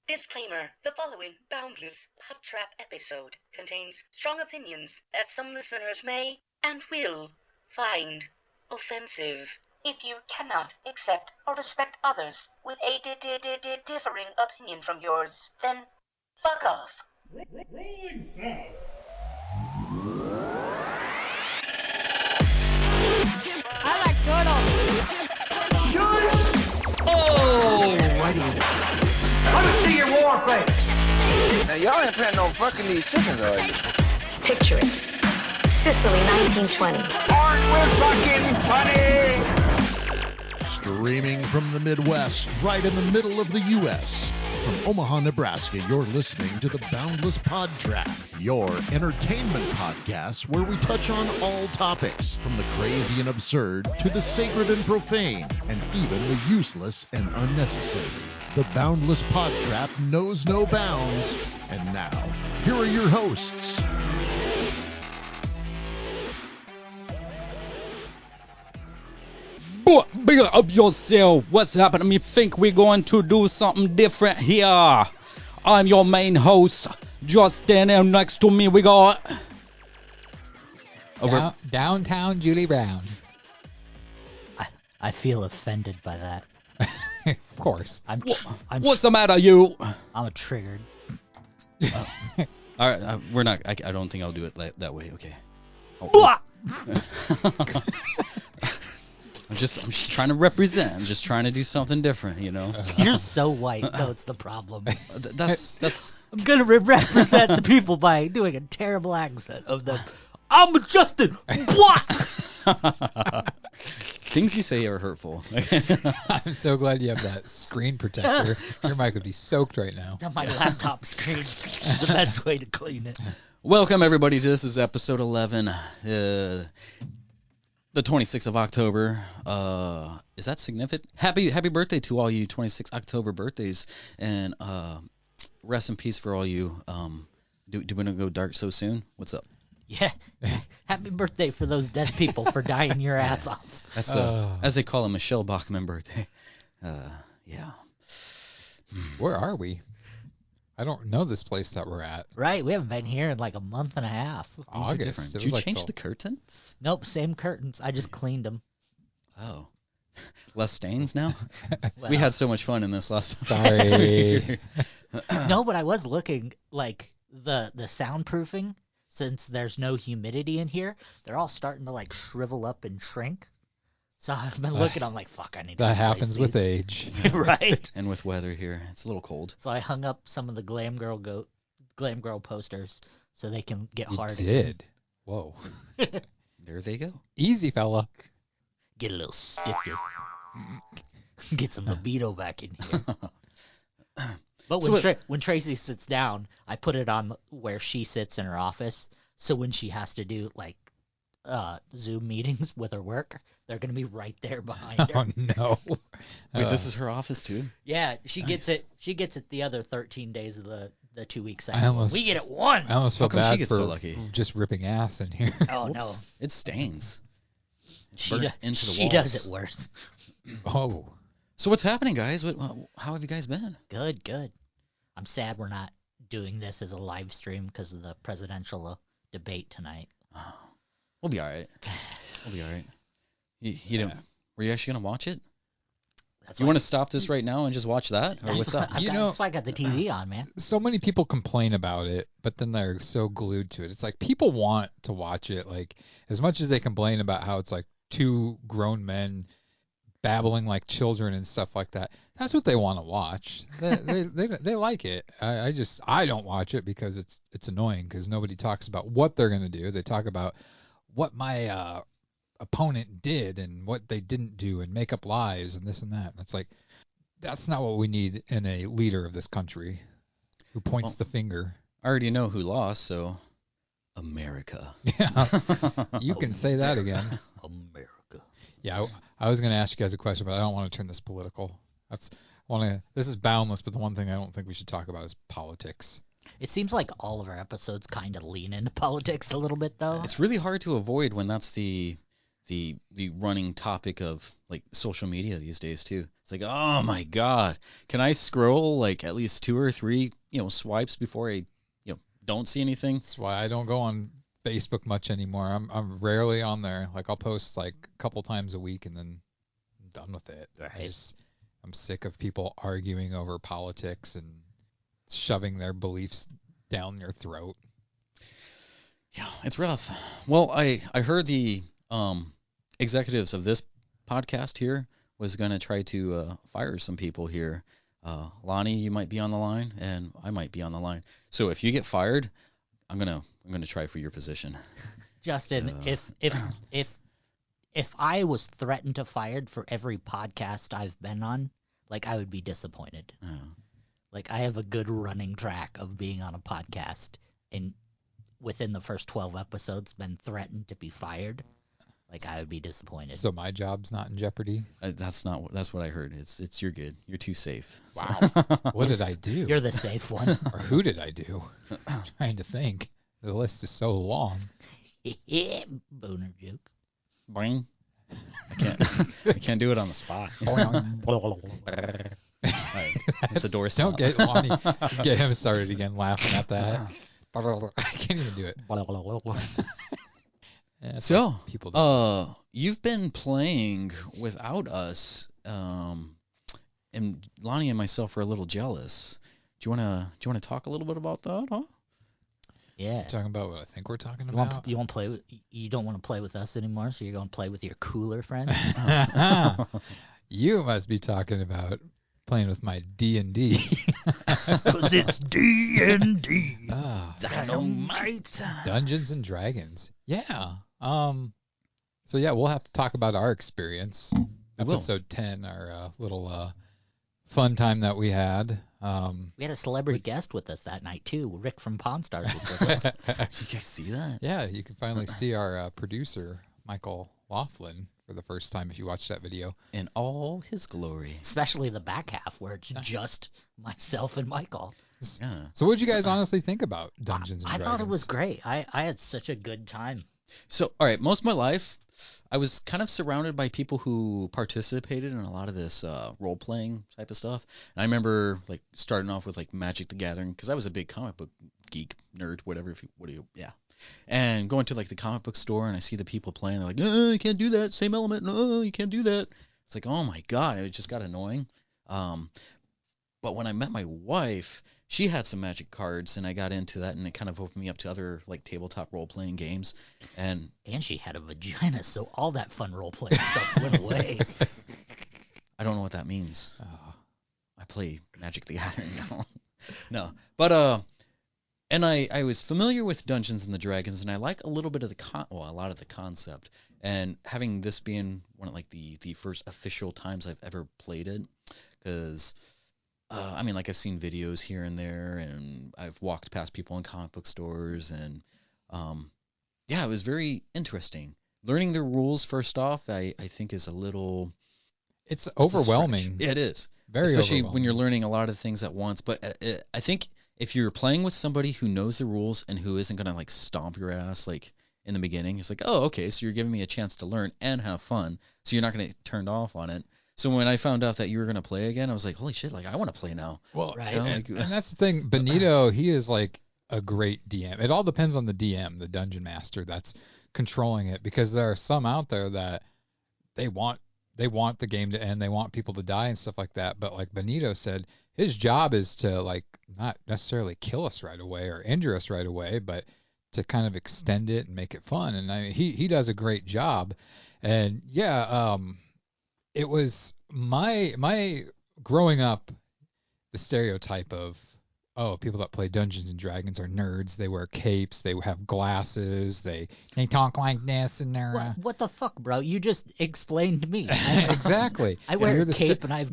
Disclaimer: the following Boundless PodTrap episode contains strong opinions that some listeners may and will find offensive. If you cannot accept or respect others with a differing opinion from yours, then fuck off. Rolling sound. I like turtles. Shush! Alrighty. Let me see your war face. Now, y'all ain't planning on fucking these chickens, are you? Picture it. Sicily, 1920. Aren't we fucking funny? Streaming from the Midwest, right in the middle of the U.S. From Omaha, Nebraska, you're listening to the Boundless PodTrap, your entertainment podcast where we touch on all topics, from the crazy and absurd to the sacred and profane, and even the useless and unnecessary. The Boundless PodTrap knows no bounds. And now, here are your hosts. Big up yourself. What's happening? Me think we're going to do something different here. I'm your main host. Just standing next to me, we got Downtown Julie Brown. I feel offended by that. Of course. What's the matter, you? I'm triggered. All right, we're not. I don't think I'll do it that way. Okay. I'm just trying to represent. I'm just trying to do something different, you know. You're so white, though. It's the problem. That's. I'm gonna represent the people by doing a terrible accent of them. I'm Justin. What? Things you say are hurtful. I'm so glad you have that screen protector. Your mic would be soaked right now. My laptop screen is the best way to clean it. Welcome everybody to this is episode 11. The 26th of October. Is that significant? Happy birthday to all you 26 October birthdays, and rest in peace for all you. Do we want to go dark so soon? What's up? Yeah. Happy birthday for those dead people for dying your ass off. That's as they call a Michelle Bachman birthday. Yeah. Where are we? I don't know this place that we're at. Right, we haven't been here in like a month and a half. August. Did you change the curtains? Nope, same curtains. I just cleaned them. Oh. Less stains now? Well, we had so much fun in this last Sorry. No, but I was looking, like, the soundproofing, since there's no humidity in here, they're all starting to, like, shrivel up and shrink. So I've been looking, I'm like, fuck, I need to That replace happens with these. age. Right. And with weather here. It's a little cold. So I hung up some of the Glam Girl posters so they can get You hard. did. Whoa. There they go. Easy, fella. Get a little stiffness. Get some libido back in here. But when Tracy sits down, I put it on where she sits in her office. So when she has to do like Zoom meetings with her work, they're gonna be right there behind her. Oh no. Wait, this is her office too? Yeah, she Nice. gets it. She gets it the other 13 days of the 2 weeks. We get it one. I almost felt How come she bad gets for so lucky? just ripping ass in here. Oh Whoops. It stains. no, Burnt into the she walls. does it worse. Oh. So what's happening, guys? How have you guys been? Good. I'm sad we're not doing this as a live stream because of the presidential debate tonight. Oh, we'll be all right. You don't. Were you actually gonna watch it? That's You why- want to stop this right now and just watch that, or that's what's why up? that's why I got the TV on, man. So many people complain about it, but then they're so glued to it. It's like people want to watch it, like as much as they complain about how it's like two grown men babbling like children and stuff like that. That's what they want to watch. They like it. I don't watch it because it's annoying because nobody talks about what they're gonna do. They talk about what my opponent did and what they didn't do and make up lies and this and that. It's like that's not what we need in a leader of this country who points the finger. I already know who lost, so America. Yeah, you can say that again. America. Yeah, I was going to ask you guys a question, but I don't want to turn this political. This is Boundless, but the one thing I don't think we should talk about is politics. It seems like all of our episodes kind of lean into politics a little bit, though. It's really hard to avoid when that's the the running topic of like social media these days too. It's like, oh my God, can I scroll like at least 2 or 3, swipes before I, don't see anything? That's why I don't go on Facebook much anymore. I'm rarely on there. Like I'll post like a couple times a week and then I'm done with it. Right. I'm sick of people arguing over politics and shoving their beliefs down your throat. Yeah, it's rough. Well, I heard the executives of this podcast here was going to try to fire some people here. Lonnie, you might be on the line, and I might be on the line. So if you get fired, I'm gonna try for your position. Justin, if I was threatened to fired for every podcast I've been on, like I would be disappointed. Like I have a good running track of being on a podcast, and within the first 12 episodes, been threatened to be fired. Like I would be disappointed. So my job's not in jeopardy? That's what I heard. It's you're good. You're too safe. Wow. What did I do? You're the safe one. Or who did I do? I'm trying to think. The list is so long. Boner joke. Boing. I can't do it on the spot. Right. It's a door Don't get Lonnie. Get him started again laughing at that. I can't even do it. Yeah, so, people do you've been playing without us, and Lonnie and myself are a little jealous. Do you wanna talk a little bit about that, huh? Yeah. Talking about what I think we're talking about. You want to play? You don't want to play with us anymore, so you're going to play with your cooler friends. You must be talking about playing with my D&D. Because it's D&D. Dynamite. Dungeons and Dragons. Yeah. So yeah, we'll have to talk about our experience. Episode 10, our little fun time that we had. We had a celebrity guest with us that night too, Rick from Pawn Stars. Did you guys see that? Yeah, you can finally see our producer, Michael Laughlin, for the first time if you watch that video. In all his glory. Especially the back half where it's just myself and Michael. Yeah. So what did you guys honestly think about Dungeons and Dragons? I thought it was great. I had such a good time. So, all right, most of my life, I was kind of surrounded by people who participated in a lot of this role-playing type of stuff. And I remember like starting off with like Magic the Gathering because I was a big comic book geek, nerd, whatever. Yeah. And going to like the comic book store and I see the people playing. They're like, oh, you can't do that. Same element. No, you can't do that. It's like, oh my God, it just got annoying. But when I met my wife, she had some Magic cards, and I got into that, and it kind of opened me up to other like tabletop role-playing games. And she had a vagina, so all that fun role-playing stuff went away. I don't know what that means. I play Magic the Gathering now. No, but and I was familiar with Dungeons and the Dragons, and I like a little bit of a lot of the concept. And having this being one of like the first official times I've ever played it, because I mean, like I've seen videos here and there, and I've walked past people in comic book stores, and yeah, it was very interesting. Learning the rules first off, I think is a little. It's overwhelming. It is. Very especially overwhelming. when you're learning a lot of things at once. But I think if you're playing with somebody who knows the rules and who isn't gonna like stomp your ass like in the beginning, it's like, oh, okay, so you're giving me a chance to learn and have fun, so you're not gonna get turned off on it. So when I found out that you were gonna play again, I was like, holy shit, like I want to play now. Well, right. You know, and that's the thing. Benito, he is like a great DM. It all depends on the DM, the dungeon master that's controlling it, because there are some out there that they want the game to end, they want people to die and stuff like that. But like Benito said, his job is to like not necessarily kill us right away or injure us right away, but to kind of extend it and make it fun. And I mean, he does a great job. And yeah, it was my growing up, the stereotype of, oh, people that play Dungeons and Dragons are nerds. They wear capes. They have glasses. They talk like this, and they're what the fuck, bro? You just explained to me. Exactly. I wear a cape and I've.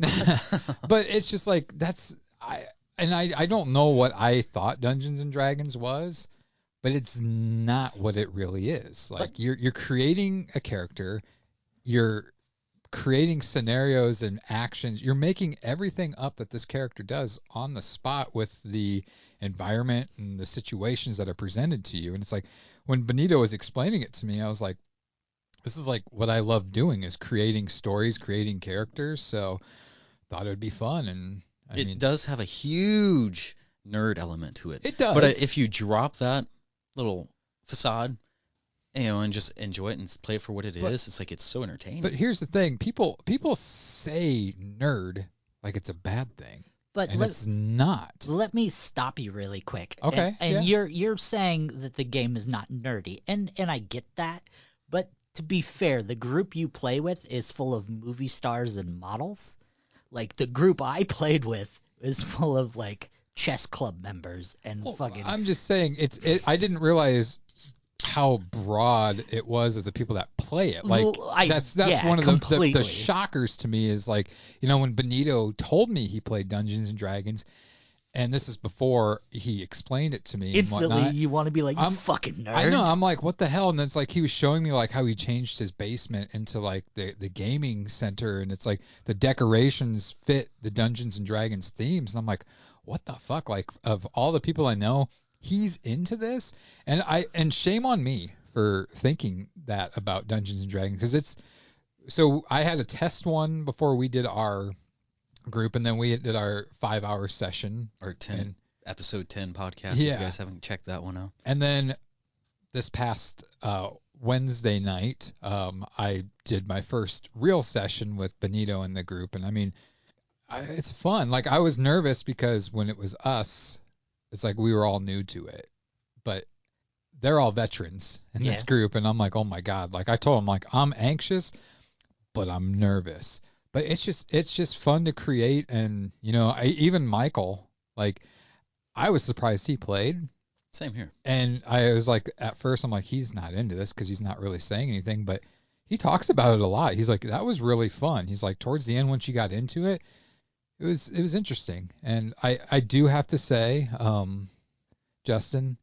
But it's just like I don't know what I thought Dungeons and Dragons was, but it's not what it really is. Like you're creating a character, you're creating scenarios and actions. You're making everything up that this character does on the spot with the environment and the situations that are presented to you. And it's like when Benito was explaining it to me, I was like, this is like what I love doing is creating stories, creating characters. So thought it would be fun, and it does have a huge nerd element to it. It does. But if you drop that little facade, and just enjoy it and play it for what it is, it's like it's so entertaining. But here's the thing: people say nerd like it's a bad thing, but it's not. Let me stop you really quick. Okay. And you're saying that the game is not nerdy, and I get that. But to be fair, the group you play with is full of movie stars and models. Like the group I played with is full of like chess club members and fucking. I'm just saying I didn't realize how broad it was of the people that play it. Like that's one of the shockers to me is like, when Benito told me he played Dungeons and Dragons, and this is before he explained it to me. Instantly, and you want to be like, you fucking nerd. I know. I'm like, what the hell? And it's like he was showing me like how he changed his basement into like the gaming center, and it's like the decorations fit the Dungeons and Dragons themes. And I'm like, what the fuck? Like, of all the people I know, he's into this, and shame on me for thinking that about Dungeons and Dragons, because so I had a test one before we did our group, and then we did our 5-hour session, our episode 10 podcast. If you guys haven't checked that one out. And then this past Wednesday night, I did my first real session with Benito and the group, and it's fun. Like, I was nervous because when it was us, it's like we were all new to it, but they're all veterans in this group, and I'm like, oh my god! Like, I told them, like, I'm anxious, but I'm nervous. But it's just fun to create, and even Michael, like, I was surprised he played. Same here. And I was like, at first, I'm like, he's not into this because he's not really saying anything, but he talks about it a lot. He's like, that was really fun. He's like, towards the end, once you got into it, it was interesting. And I do have to say, Justin,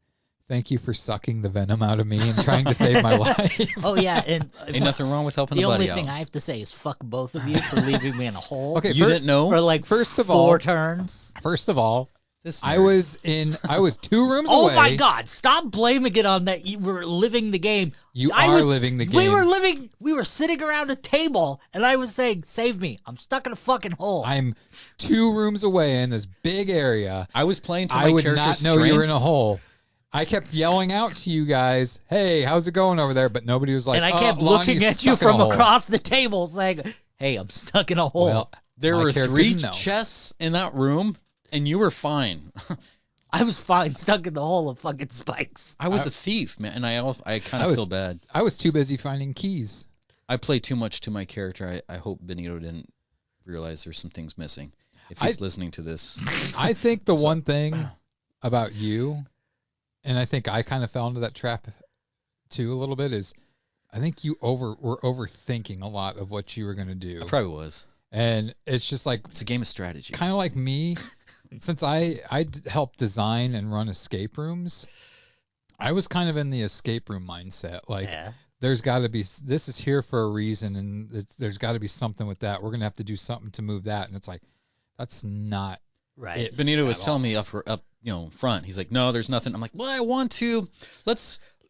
thank you for sucking the venom out of me and trying to save my life. Oh yeah, and ain't nothing wrong with helping the buddy out. The only thing I have to say is fuck both of you for leaving me in a hole. Okay, you didn't know? For like first of 4 turns. First of all, I was 2 rooms away. Oh my god, stop blaming it on that you were living the game. You are living the game. We were sitting around a table, and I was saying, save me. I'm stuck in a fucking hole. I'm 2 rooms away in this big area. I was playing to my character's strengths. I would not know you were in a hole. I kept yelling out to you guys, hey, how's it going over there? But nobody was like, and I kept looking at you from across the table saying, hey, I'm stuck in a hole. Well, there were 3 chests in that room, and you were fine. I was fine, stuck in the hole of fucking spikes. I was a thief, man, and I kind of feel bad. I was too busy finding keys. I play too much to my character. I hope Benito didn't realize there's some things missing. If he's listening to this. I think the one thing about you, and I think I kind of fell into that trap too a little bit, is I think you were overthinking a lot of what you were going to do. I probably was. And it's just like, it's a game of strategy. Kind of like me, since I helped design and run escape rooms, I was kind of in the escape room mindset. Like, there's got to be, this is here for a reason, and there's got to be something with that. We're going to have to do something to move that. And it's like, that's not right. Benito was telling me up front. He's like, no, there's nothing. I'm like, well, I want to.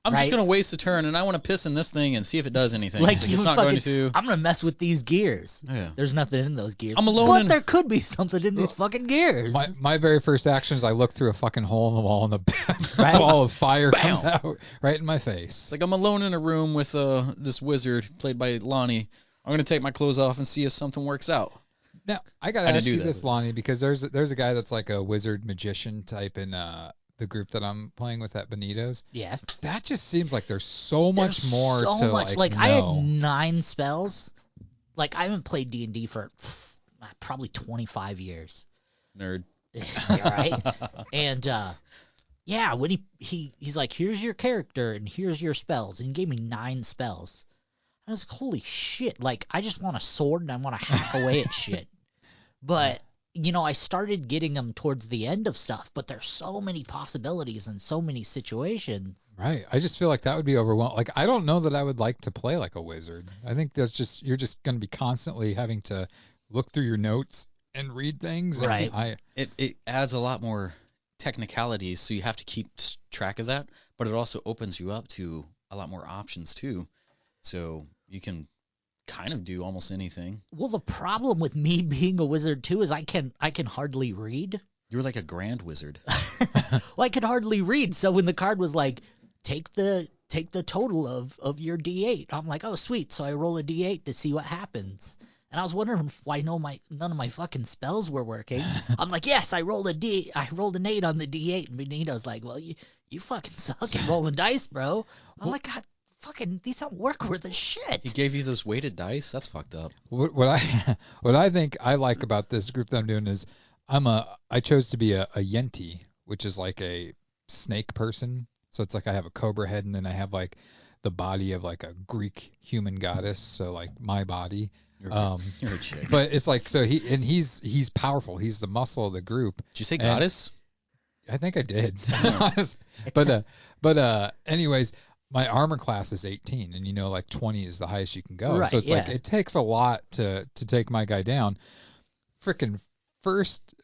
I'm just going to waste a turn, and I want to piss in this thing and see if it does anything. Like, it's not going to. I'm going to mess with these gears. Yeah. There's nothing in those gears. I'm alone. But there could be something in these fucking gears. My very first action is I look through a fucking hole in the wall, and the ball of fire comes out right in my face. It's like I'm alone in a room with this wizard played by Lonnie. I'm going to take my clothes off and see if something works out. Now, I got to ask you this, Lonnie, because there's a guy that's like a wizard magician type in the group that I'm playing with at Benito's. Yeah. That just seems like there's so much more to Like, know. I had 9 spells. Like, I haven't played D&D for probably 25 years. Nerd. Right? And, when he's like, here's your character and here's your spells. And he gave me 9 spells. I was like, holy shit. Like, I just want a sword and I want to hack away at shit. But, I started getting them towards the end of stuff, but there's so many possibilities and so many situations. Right. I just feel like that would be overwhelming. Like, I don't know that I would like to play like a wizard. I think you're just going to be constantly having to look through your notes and read things. Right. It adds a lot more technicalities, so you have to keep track of that, but it also opens you up to a lot more options too. So, you can kind of do almost anything. Well, the problem with me being a wizard too is I can hardly read. You were like a grand wizard. Well, I could hardly read. So when the card was like, take the total of your D8, I'm like, oh sweet. So I roll a D8 to see what happens. And I was wondering why none of my fucking spells were working. I'm like, yes, I rolled an 8 on the D8, and Benito's like, well, you fucking suck at rolling dice, bro. I'm like, God, fucking, these don't work worth a shit. He gave you those weighted dice? That's fucked up. What I think I like about this group that I'm doing is I chose to be a Yenti, which is like a snake person. So it's like I have a cobra head, and then I have like the body of like a Greek human goddess. So like my body. You're a chick. But it's like, so he's powerful. He's the muscle of the group. Did you say goddess? I think I did. But anyways, my armor class is 18, and like 20 is the highest you can go. Right, so it's like it takes a lot to take my guy down. Frickin' first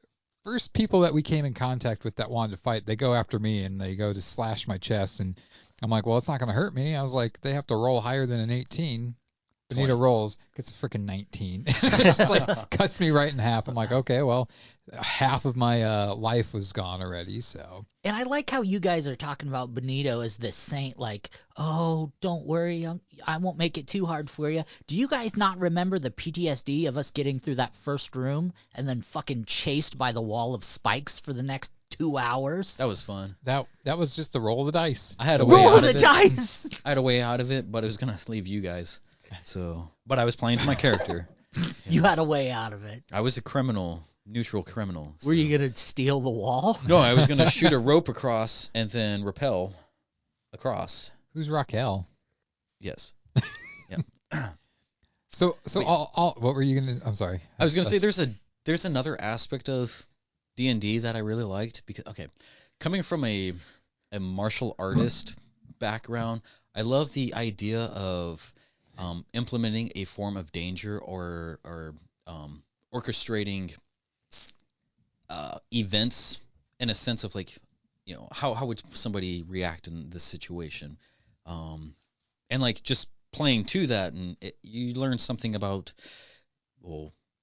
people that we came in contact with that wanted to fight, they go after me and they go to slash my chest, and I'm like, well, it's not gonna hurt me. I was like, they have to roll higher than an 18. Benito rolls, gets a freaking 19. Just like cuts me right in half. I'm like, okay, well, half of my life was gone already. So. And I like how you guys are talking about Benito as this saint, like, oh, don't worry, I won't make it too hard for you. Do you guys not remember the PTSD of us getting through that first room and then fucking chased by the wall of spikes for the next 2 hours? That was fun. That was just the roll of the dice. I had a way roll out of the of it. dice. I had a way out of it, but it was gonna leave you guys. So, but I was playing to my character. You had a way out of it. I was a criminal, neutral criminal. Were you gonna steal the wall? No, I was gonna shoot a rope across and then rappel across. Who's Raquel? Yes. So what were you gonna? I'm sorry. I was gonna say there's another aspect of D&D that I really liked because coming from a martial artist background, I love the idea of implementing a form of danger or orchestrating events in a sense of like, how would somebody react in this situation, and like just playing to that, and you learn something about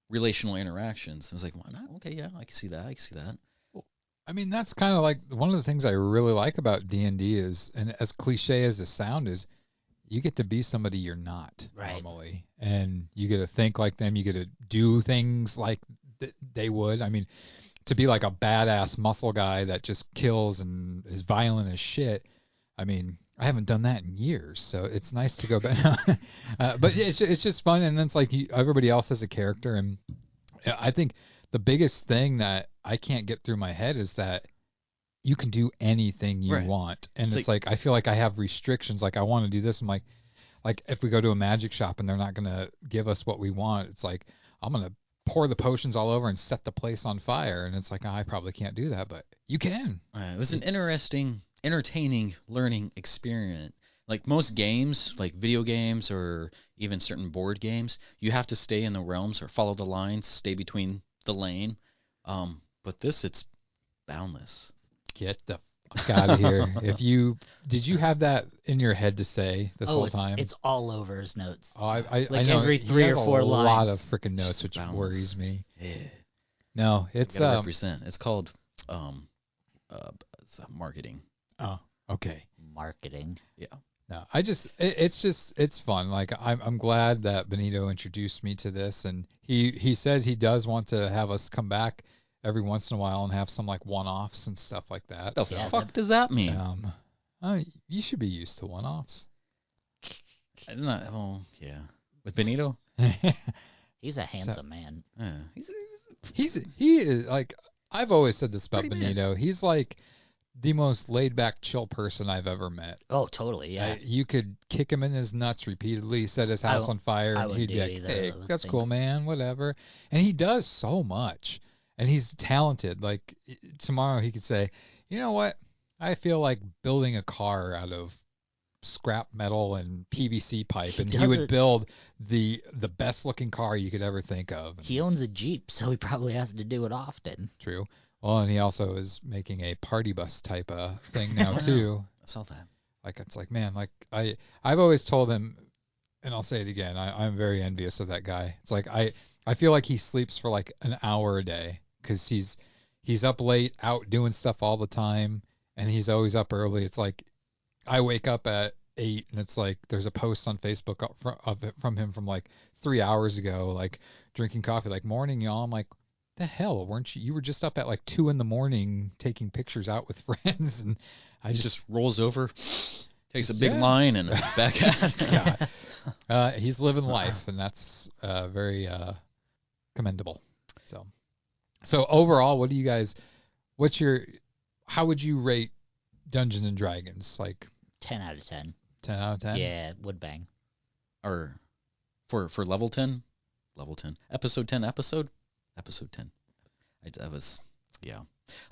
relational interactions. I was like, why not? Okay, yeah, I can see that. Well, I mean, that's kind of like one of the things I really like about D&D is, and as cliche as the sound is, you get to be somebody you're not normally, and you get to think like them. You get to do things like they would. I mean, to be like a badass muscle guy that just kills and is violent as shit. I mean, I haven't done that in years, so it's nice to go back. But it's just fun, and then it's like everybody else has a character, and I think the biggest thing that I can't get through my head is that you can do anything you want. And it's like I feel like I have restrictions. Like I want to do this. I'm like if we go to a magic shop and they're not going to give us what we want, it's like I'm going to pour the potions all over and set the place on fire. And it's like, I probably can't do that, but you can. It was an interesting, entertaining learning experience. Like most games, like video games or even certain board games, you have to stay in the realms or follow the lines, stay between the lane. But this, it's boundless. Get the fuck out of here. Did you have that in your head to say this whole time? It's all over his notes. Oh, I like know. Every 3 or 4 lines. A lot of freaking notes, which worries me. Yeah. No, it's represent. It's called marketing. Oh, okay. Marketing. Yeah. No, it's fun. Like I'm glad that Benito introduced me to this, and he says he does want to have us come back every once in a while and have some like one-offs and stuff like that. The fuck does that mean? You should be used to one-offs. I don't know. Oh, yeah. With Benito? He's a handsome man. Yeah. He is like, I've always said this about Benito. He's like the most laid-back, chill person I've ever met. Oh, totally, yeah. You could kick him in his nuts repeatedly, set his house on fire, and he'd be like, hey, that's cool, man, whatever. And he does so much. And he's talented. Like tomorrow he could say, you know what? I feel like building a car out of scrap metal and PVC pipe, and he would build the best looking car you could ever think of. He owns a Jeep, so he probably has to do it often. True. Well, and he also is making a party bus type of thing now too. I saw that. Like it's like, man, like I've always told him, and I'll say it again, I'm very envious of that guy. It's like I feel like he sleeps for like an hour a day because he's up late, out doing stuff all the time, and he's always up early. It's like I wake up at 8, and it's like there's a post on Facebook from him from like 3 hours ago, like drinking coffee, like morning, y'all. I'm like, the hell, weren't you? You were just up at like 2 a.m. taking pictures out with friends, and I just rolls over, takes a big line, and back at it. He's living life, and that's very commendable. So overall, what do you guys? How would you rate Dungeons and Dragons? Like 10 out of 10. 10 out of 10. Yeah, would bang. Or for level 10, episode 10, episode 10. That was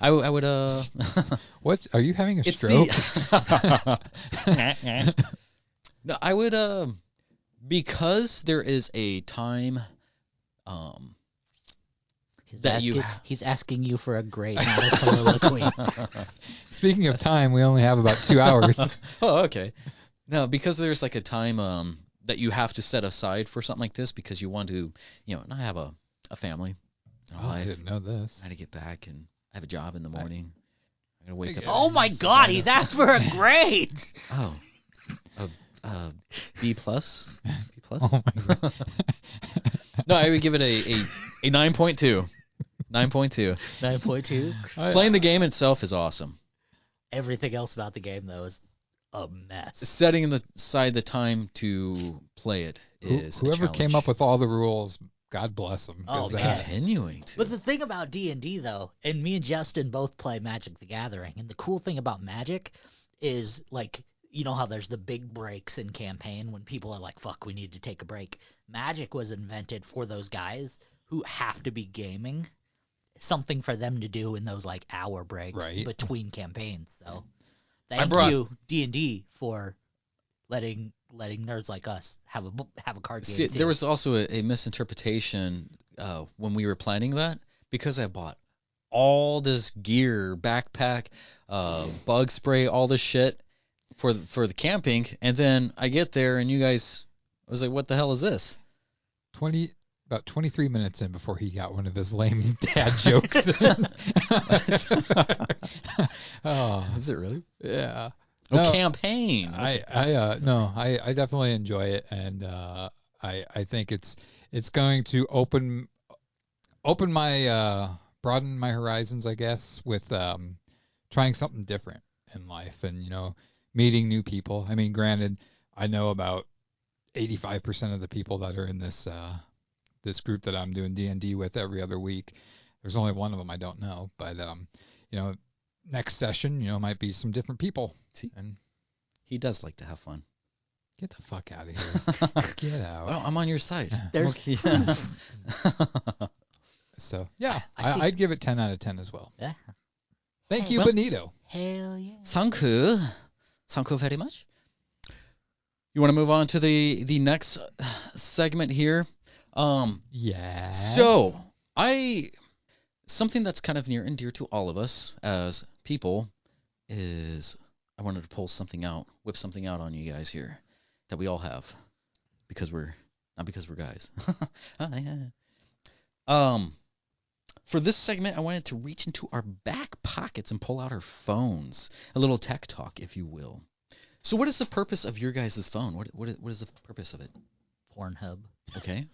I would What are you having a stroke? No, I would because there is a time He's asking you for a grade, not a soliloquy. Speaking of time, we only have about 2 hours. Oh, okay. No, because there's like a time that you have to set aside for something like this because you want to, not have a family. I didn't know this. I had to get back, and I have a job in the morning. I'm gonna wake up. Oh my God, he's asked for a grade. Oh, B plus. Oh my God. No, I would give it a 9.2. 9.2. 9.2. Playing the game itself is awesome. Everything else about the game though is a mess. Setting aside the time to play it is whoever came up with all the rules. God bless them. Oh, continuing to. But the thing about D&D though, and me and Justin both play Magic the Gathering, and the cool thing about Magic is like, you know how there's the big breaks in campaign when people are like, fuck, we need to take a break. Magic was invented for those guys who have to be gaming, something for them to do in those like hour breaks between campaigns. So thank you D&D for letting nerds like us have a card game. See, there was also a misinterpretation when we were planning that, because I bought all this gear, backpack, bug spray, all this shit for the camping, and then I get there and you guys, I was like, what the hell is this? About 23 minutes in before he got one of his lame dad jokes. Oh, is it really? Yeah. No, campaign. I definitely enjoy it, and I think it's going to broaden my horizons, I guess, with trying something different in life, and meeting new people. I mean, granted, I know about 85% of the people that are in this group that I'm doing D&D with every other week. There's only one of them I don't know, but next session, might be some different people. And he does like to have fun. Get the fuck out of here. Get out. Well, I'm on your side. There's So, yeah, I'd give it 10 out of 10 as well. Yeah. Thank you, Benito. Hell yeah. Thank you. Thank you very much. You want to move on to the next segment here? Yeah. So, something that's kind of near and dear to all of us as people is I wanted to whip something out on you guys here that we all have, not because we're guys. For this segment, I wanted to reach into our back pockets and pull out our phones, a little tech talk, if you will. So, what is the purpose of your guys' phone? What is the purpose of it? Pornhub. Okay.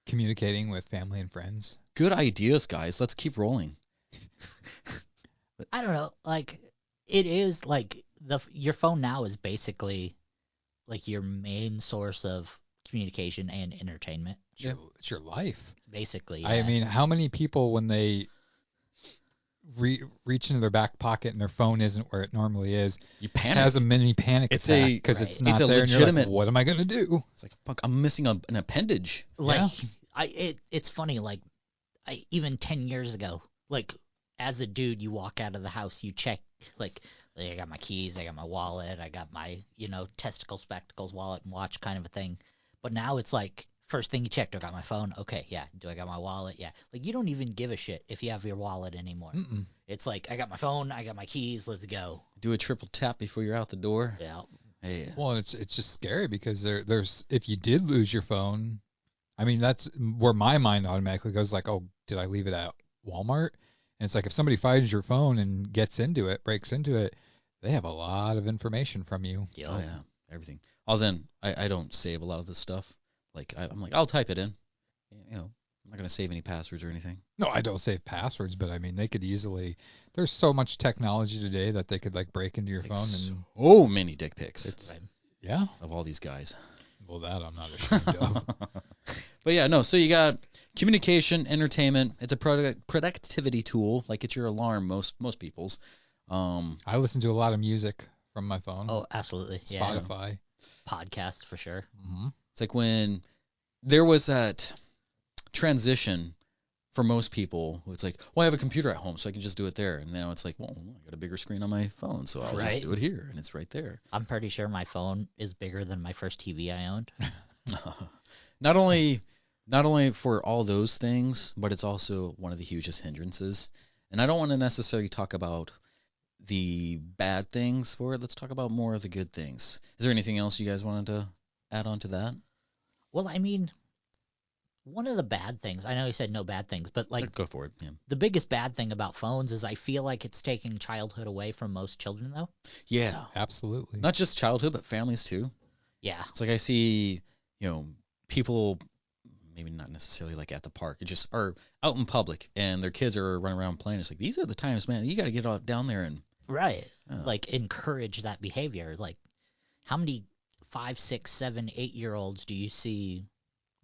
Communicating with family and friends. Good ideas, guys. Let's keep rolling. I don't know. Like, it is like your phone now is basically like your main source of communication and entertainment. It's your life. Basically. Yeah. I mean, how many people, when they reach into their back pocket and their phone isn't where it normally is, you panic. Has a mini panic attack because it's not there. Legitimate. And you're like, what am I gonna do? It's like, fuck, I'm missing an appendage. Like, yeah. It's funny. Like, even 10 years ago, like, as a dude, you walk out of the house, you check, like I got my keys, I got my wallet, I got my, testicle, spectacles, wallet, and watch kind of a thing. But now it's like, first thing you check, do I got my phone? Okay, yeah. Do I got my wallet? Yeah. Like, you don't even give a shit if you have your wallet anymore. It's like, I got my phone, I got my keys, let's go. Do a triple tap before you're out the door. Yeah. Yeah. Well, it's just scary because there's if you did lose your phone, I mean that's where my mind automatically goes like, oh, did I leave it at Walmart? And it's like if somebody finds your phone and gets into it, breaks into it, they have a lot of information from you. Yo. Oh yeah, everything. Oh, then I don't save a lot of this stuff. Like I'm like I'll type it in. You know, I'm not gonna save any passwords or anything. No, I don't save passwords, but I mean they could easily. There's so much technology today that they could like break into your It's phone like and so many dick pics yeah. of all these guys. Well, that I'm not ashamed of. But yeah, no. So you got communication, entertainment. It's a productivity tool. Like it's your alarm. Most people's. I listen to a lot of music from my phone. Oh, absolutely. Yeah. Spotify. Podcast for sure. Mm-hmm. It's like when there was that transition for most people. It's like, well, I have a computer at home, so I can just do it there. And now it's like, well, I got a bigger screen on my phone, so I'll just do it here, and it's right there. I'm pretty sure my phone is bigger than my first TV I owned. Not only for all those things, but it's also one of the hugest hindrances. And I don't want to necessarily talk about the bad things for it. Let's talk about more of the good things. Is there anything else you guys wanted to add on to that? Well, I mean, one of the bad things, I know you said no bad things, but like Go for it. Yeah. the biggest bad thing about phones is I feel like it's taking childhood away from most children, though. Yeah. Absolutely. Not just childhood, but families too. Yeah. It's like I see, people maybe not necessarily like at the park, it just are out in public and their kids are running around playing. It's like, these are the times, man, you got to get out down there and Right. Like encourage that behavior. Like how many 5, 6, 7, 8-year-olds do you see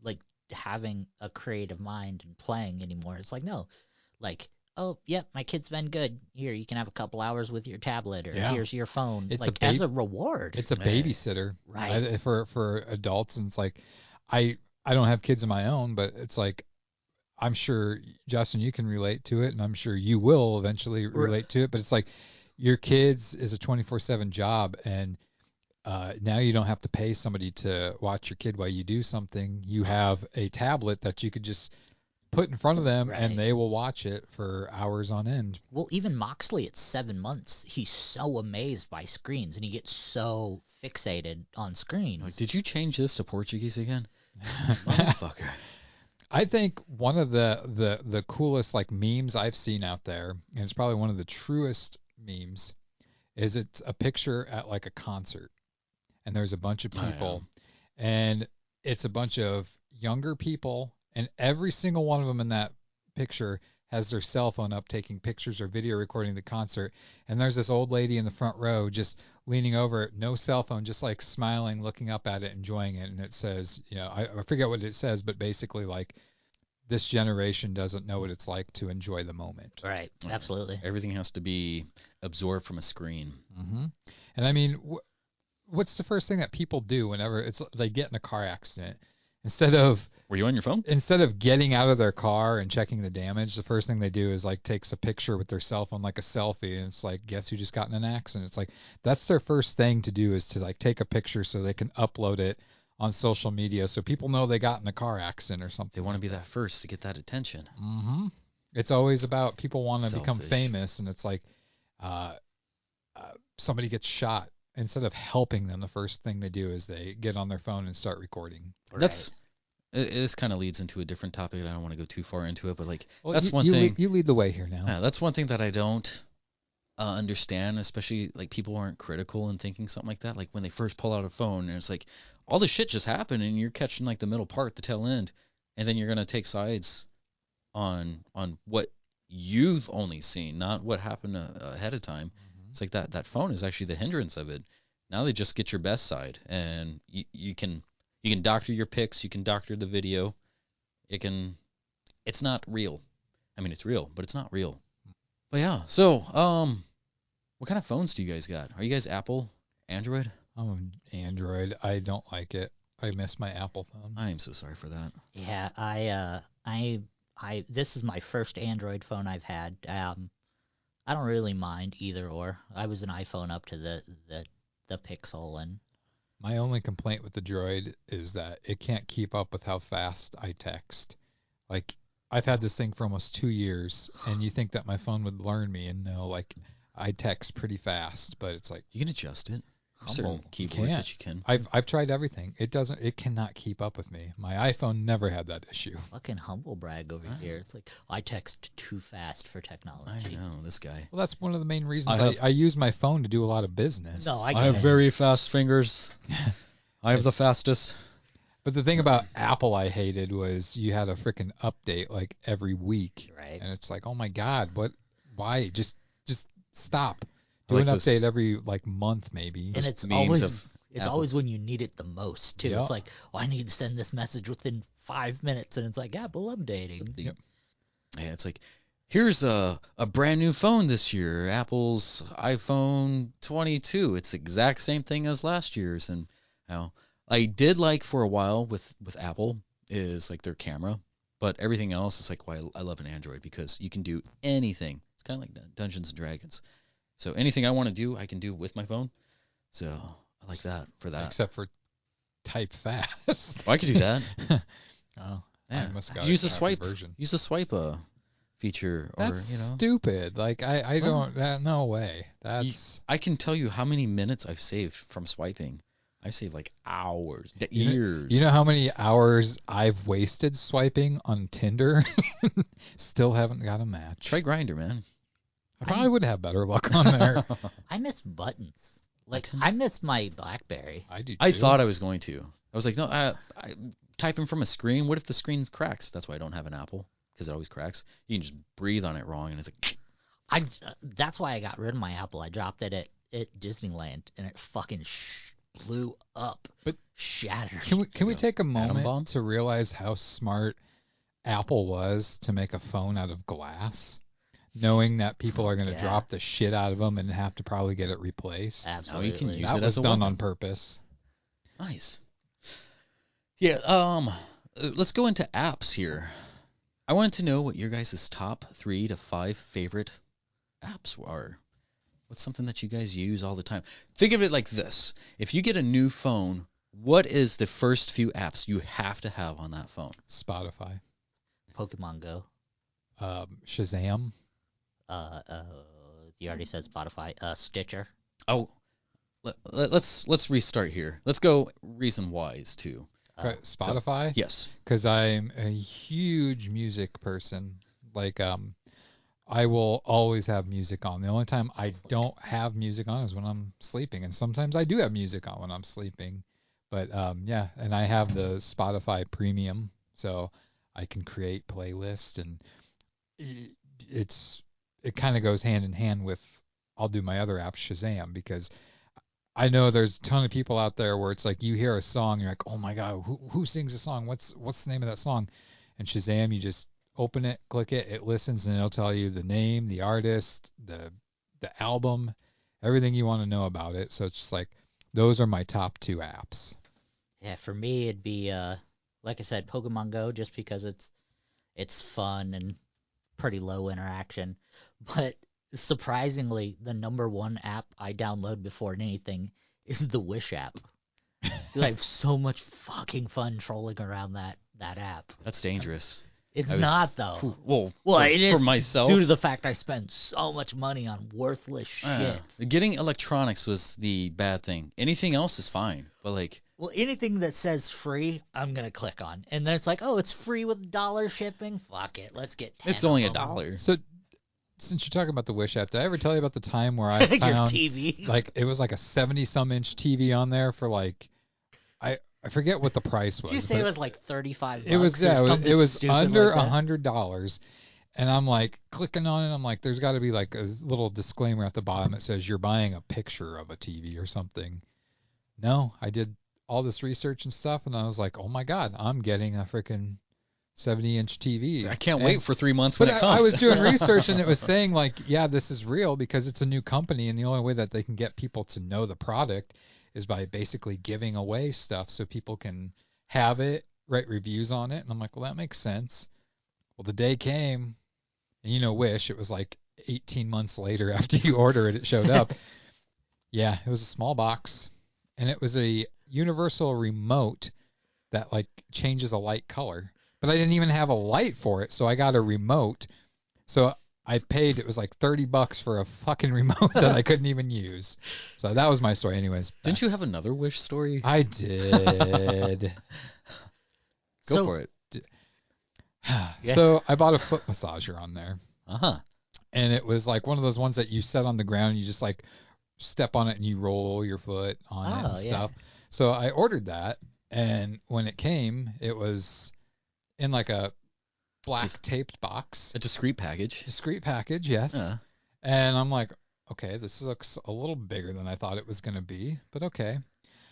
like having a creative mind and playing anymore? It's like, no, like, oh, yep, my kid's been good. Here, you can have a couple hours with your tablet, or here's your phone. It's like as a reward. It's a babysitter, right? For adults, and it's like, I don't have kids of my own, but it's like, I'm sure Justin, you can relate to it, and I'm sure you will eventually relate to it. But it's like, your kids is a 24/7 job, and now you don't have to pay somebody to watch your kid while you do something. You have a tablet that you could just put in front of them, and they will watch it for hours on end. Well, even Moxley at 7 months, he's so amazed by screens, and he gets so fixated on screens. like, did you change this to Portuguese again? Motherfucker. I think one of the coolest like memes I've seen out there, and it's probably one of the truest memes, is it's a picture at like a concert, and there's a bunch of people, and it's a bunch of younger people, and every single one of them in that picture has their cell phone up taking pictures or video recording the concert, and there's this old lady in the front row just leaning over it, no cell phone, just like smiling, looking up at it, enjoying it. And it says, I forget what it says, but basically like, this generation doesn't know what it's like to enjoy the moment. Right, absolutely. Everything has to be absorbed from a screen. Mm-hmm. And I mean, what's the first thing that people do whenever they get in a car accident? Were you on your phone? Instead of getting out of their car and checking the damage, the first thing they do is like takes a picture with their cell phone, like a selfie, and it's like, guess who just got in an accident? It's like, that's their first thing to do, is to like take a picture so they can upload it on social media so people know they got in a car accident or something. They want to be that first to get that attention. Mm-hmm. It's always about people want to become Selfish. famous, and it's like somebody gets shot. Instead of helping them, the first thing they do is they get on their phone and start recording. This kind of leads into a different topic, and I don't want to go too far into it, but like Well, one thing. You lead the way here now. Yeah, that's one thing that I don't understand, especially like people aren't critical in thinking something like that. Like when they first pull out a phone, and it's like all this shit just happened, and you're catching like the middle part, the tail end, and then you're gonna take sides on what you've only seen, not what happened ahead of time. Mm-hmm. It's like that phone is actually the hindrance of it. Now they just get your best side, and you can doctor your pics, you can doctor the video. It's not real. I mean, it's real, but it's not real. But yeah, so what kind of phones do you guys got? Are you guys Apple, Android? I'm Android. I don't like it. I miss my Apple phone. I am so sorry for that. Yeah, I this is my first Android phone I've had. I don't really mind either or. I was an iPhone up to the Pixel, and my only complaint with the Droid is that it can't keep up with how fast I text. Like, I've had this thing for almost 2 years, and you think that my phone would learn me and know, like, I text pretty fast, but it's like... You can adjust it. certain keyboards that you can. I've tried everything. It cannot keep up with me. My iPhone never had that issue. Fucking humble brag over here. It's like I text too fast for technology. I know this guy. Well, that's one of the main reasons I use my phone to do a lot of business. No, I have very fast fingers. I have the fastest. But the thing about Apple I hated was you had a freaking update like every week. Right. And it's like, oh my God, why? Just stop. Do like an update every like month maybe. And it's Apple. always when you need it the most too. Yep. It's like, I need to send this message within 5 minutes, and it's like Apple updating. Yep. Yeah, it's like, here's a brand new phone this year, Apple's iPhone 22. It's the exact same thing as last year's. And I did like for a while with Apple is like their camera, but everything else is like why I love an Android, because you can do anything. It's kind of like Dungeons and Dragons. So anything I want to do, I can do with my phone. So I like that for that. Except for type fast. I could do that. Oh, Yeah. I must got Use a the swipe version. Use the swipe feature. That's stupid. Like I don't. No way. I can tell you how many minutes I've saved from swiping. I've saved like hours, years. You know how many hours I've wasted swiping on Tinder? Still haven't got a match. Try Grindr, man. I probably would have better luck on there. I miss buttons. Like Buttons? I miss my BlackBerry. I do too. I thought I was going to. I was like, no, I typing from a screen. What if the screen cracks? That's why I don't have an Apple, because it always cracks. You can just breathe on it wrong, and it's like. That's why I got rid of my Apple. I dropped it at Disneyland, and it fucking blew up. But shattered. Can we take a bomb? moment to realize how smart Apple was to make a phone out of glass, knowing that people are going to drop the shit out of them and have to probably get it replaced? Absolutely. You can use That it was as a done weapon. on purpose. Nice. Yeah. Let's go into apps here. I wanted to know what your guys' top 3 to 5 favorite apps are. What's something that you guys use all the time? Think of it like this. If you get a new phone, what is the first few apps you have to have on that phone? Spotify. Pokemon Go. Shazam. You already said Spotify. Stitcher. Oh, let's restart here. Let's go reason-wise too. Spotify? Yes. Because I'm a huge music person. Like, I will always have music on. The only time I don't have music on is when I'm sleeping. And sometimes I do have music on when I'm sleeping. But, yeah, and I have the Spotify Premium, so I can create playlists. And it kind of goes hand in hand with I'll do my other app, Shazam, because I know there's a ton of people out there where it's like you hear a song, you're like, oh my God, who sings a song? What's the name of that song? And Shazam, you just open it, click it, it listens, and it'll tell you the name, the artist, the album, everything you want to know about it. So it's just like those are my top 2 apps. Yeah, for me it'd be like I said, Pokemon Go, just because it's fun and pretty low interaction. But surprisingly, the number 1 app I download before anything is the Wish app. I have so much fucking fun trolling around that app. That's dangerous. It's not though. Well, it is for myself, due to the fact I spend so much money on worthless shit. Getting electronics was the bad thing. Anything else is fine, but like. Well, anything that says free, I'm gonna click on, and then it's like, oh, it's free with $1 shipping. Fuck it, let's get 10. It's only of them. $1. So since you're talking about the Wish app, did I ever tell you about the time where I found your TV? like it was like a 70-some inch TV on there for like I forget what the price was. Did you say it was like $35? It was it was under like $100, and I'm like clicking on it. I'm like, there's got to be like a little disclaimer at the bottom that says you're buying a picture of a TV or something. No, I did all this research and stuff, and I was like, oh my God, I'm getting a freaking 70-inch TV. I can't wait for 3 months when it comes. I was doing research, and it was saying like, yeah, this is real because it's a new company, and the only way that they can get people to know the product is by basically giving away stuff so people can have it, write reviews on it. And I'm like, well, that makes sense. Well, the day came, and Wish, it was like 18 months later after you order it, it showed up. Yeah, it was a small box, and it was a universal remote that like changes a light color. But I didn't even have a light for it, so I got a remote. So I paid, it was like $30 for a fucking remote that I couldn't even use. So that was my story anyways. Didn't you have another wish story? I did. Go for it. So I bought a foot massager on there. Uh-huh. And it was like one of those ones that you set on the ground and you just like step on it and you roll your foot on it and stuff. So I ordered that, and when it came, it was in like a black taped box. A discreet package. Discreet package, yes. Yeah. And I'm like, okay, this looks a little bigger than I thought it was going to be, but okay.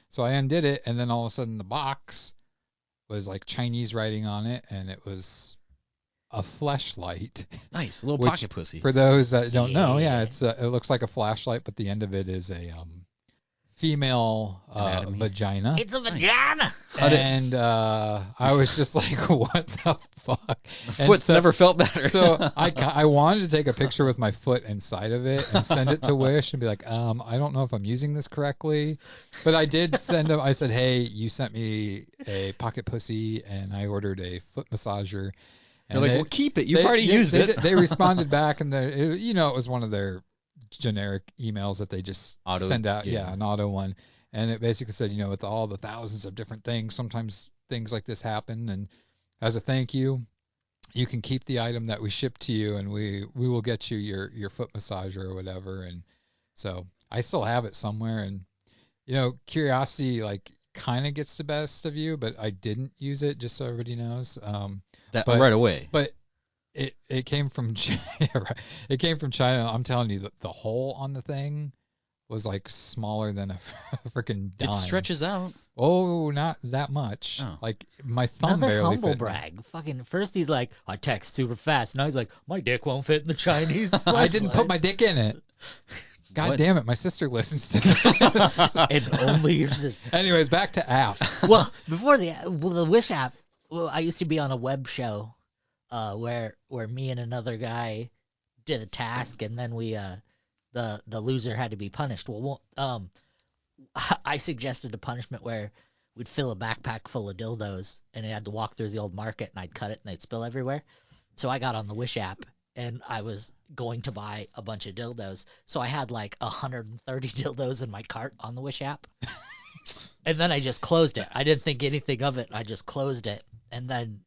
So I undid it, and then all of a sudden the box was like Chinese writing on it, and it was a fleshlight. Nice, a little pocket pussy. For those that don't know, it's it looks like a flashlight, but the end of it is a female vagina. It's a vagina. And I was just like, what the fuck? Foot's never felt better. So I wanted to take a picture with my foot inside of it and send it to Wish and be like, I don't know if I'm using this correctly, but I did send them. I said, hey, you sent me a pocket pussy, and I ordered a foot massager. They're like, well, keep it. You've already used it. They responded back, and it was one of their generic emails that they just send out. Yeah, an auto one. And it basically said, with all the thousands of different things, sometimes things like this happen. And as a thank you, you can keep the item that we shipped to you, and we will get you your foot massager or whatever. And so I still have it somewhere. And, curiosity, like, kind of gets the best of you, but I didn't use it, just so everybody knows. Right away. But it came from China. Right. It came from China. I'm telling you, the hole on the thing was like smaller than a freaking dime. It stretches out. Oh, not that much. Oh. Like my thumb Another barely humble fit. Brag. Fucking first he's like, I text super fast. Now he's like, my dick won't fit in the Chinese. I didn't put my dick in it. God damn it, my sister listens to this. And only your sister. Anyways, back to apps. Well, before the Wish app, I used to be on a web show where me and another guy did a task, and then we the loser had to be punished. Well, I suggested a punishment where we'd fill a backpack full of dildos, and it had to walk through the old market, and I'd cut it, and they'd spill everywhere. So I got on the Wish app, and I was going to buy a bunch of dildos. So I had like 130 dildos in my cart on the Wish app. And then I just closed it. I didn't think anything of it. I just closed it. And then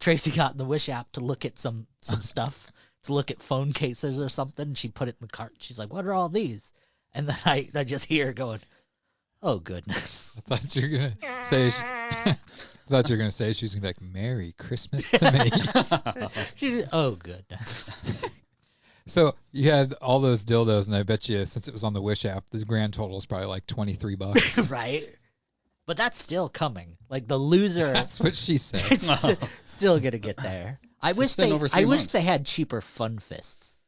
Tracy got in the Wish app to look at some stuff, to look at phone cases or something. She put it in the cart. She's like, what are all these? And then I just hear her going, oh, goodness. I thought you were going to say... she was going to be like, Merry Christmas to me. She's, oh, goodness. So you had all those dildos, and I bet you, since it was on the Wish app, the grand total is probably like $23. Right? But that's still coming. Like the loser. That's what she said. Still going to get there. I wish they had cheaper fun fists.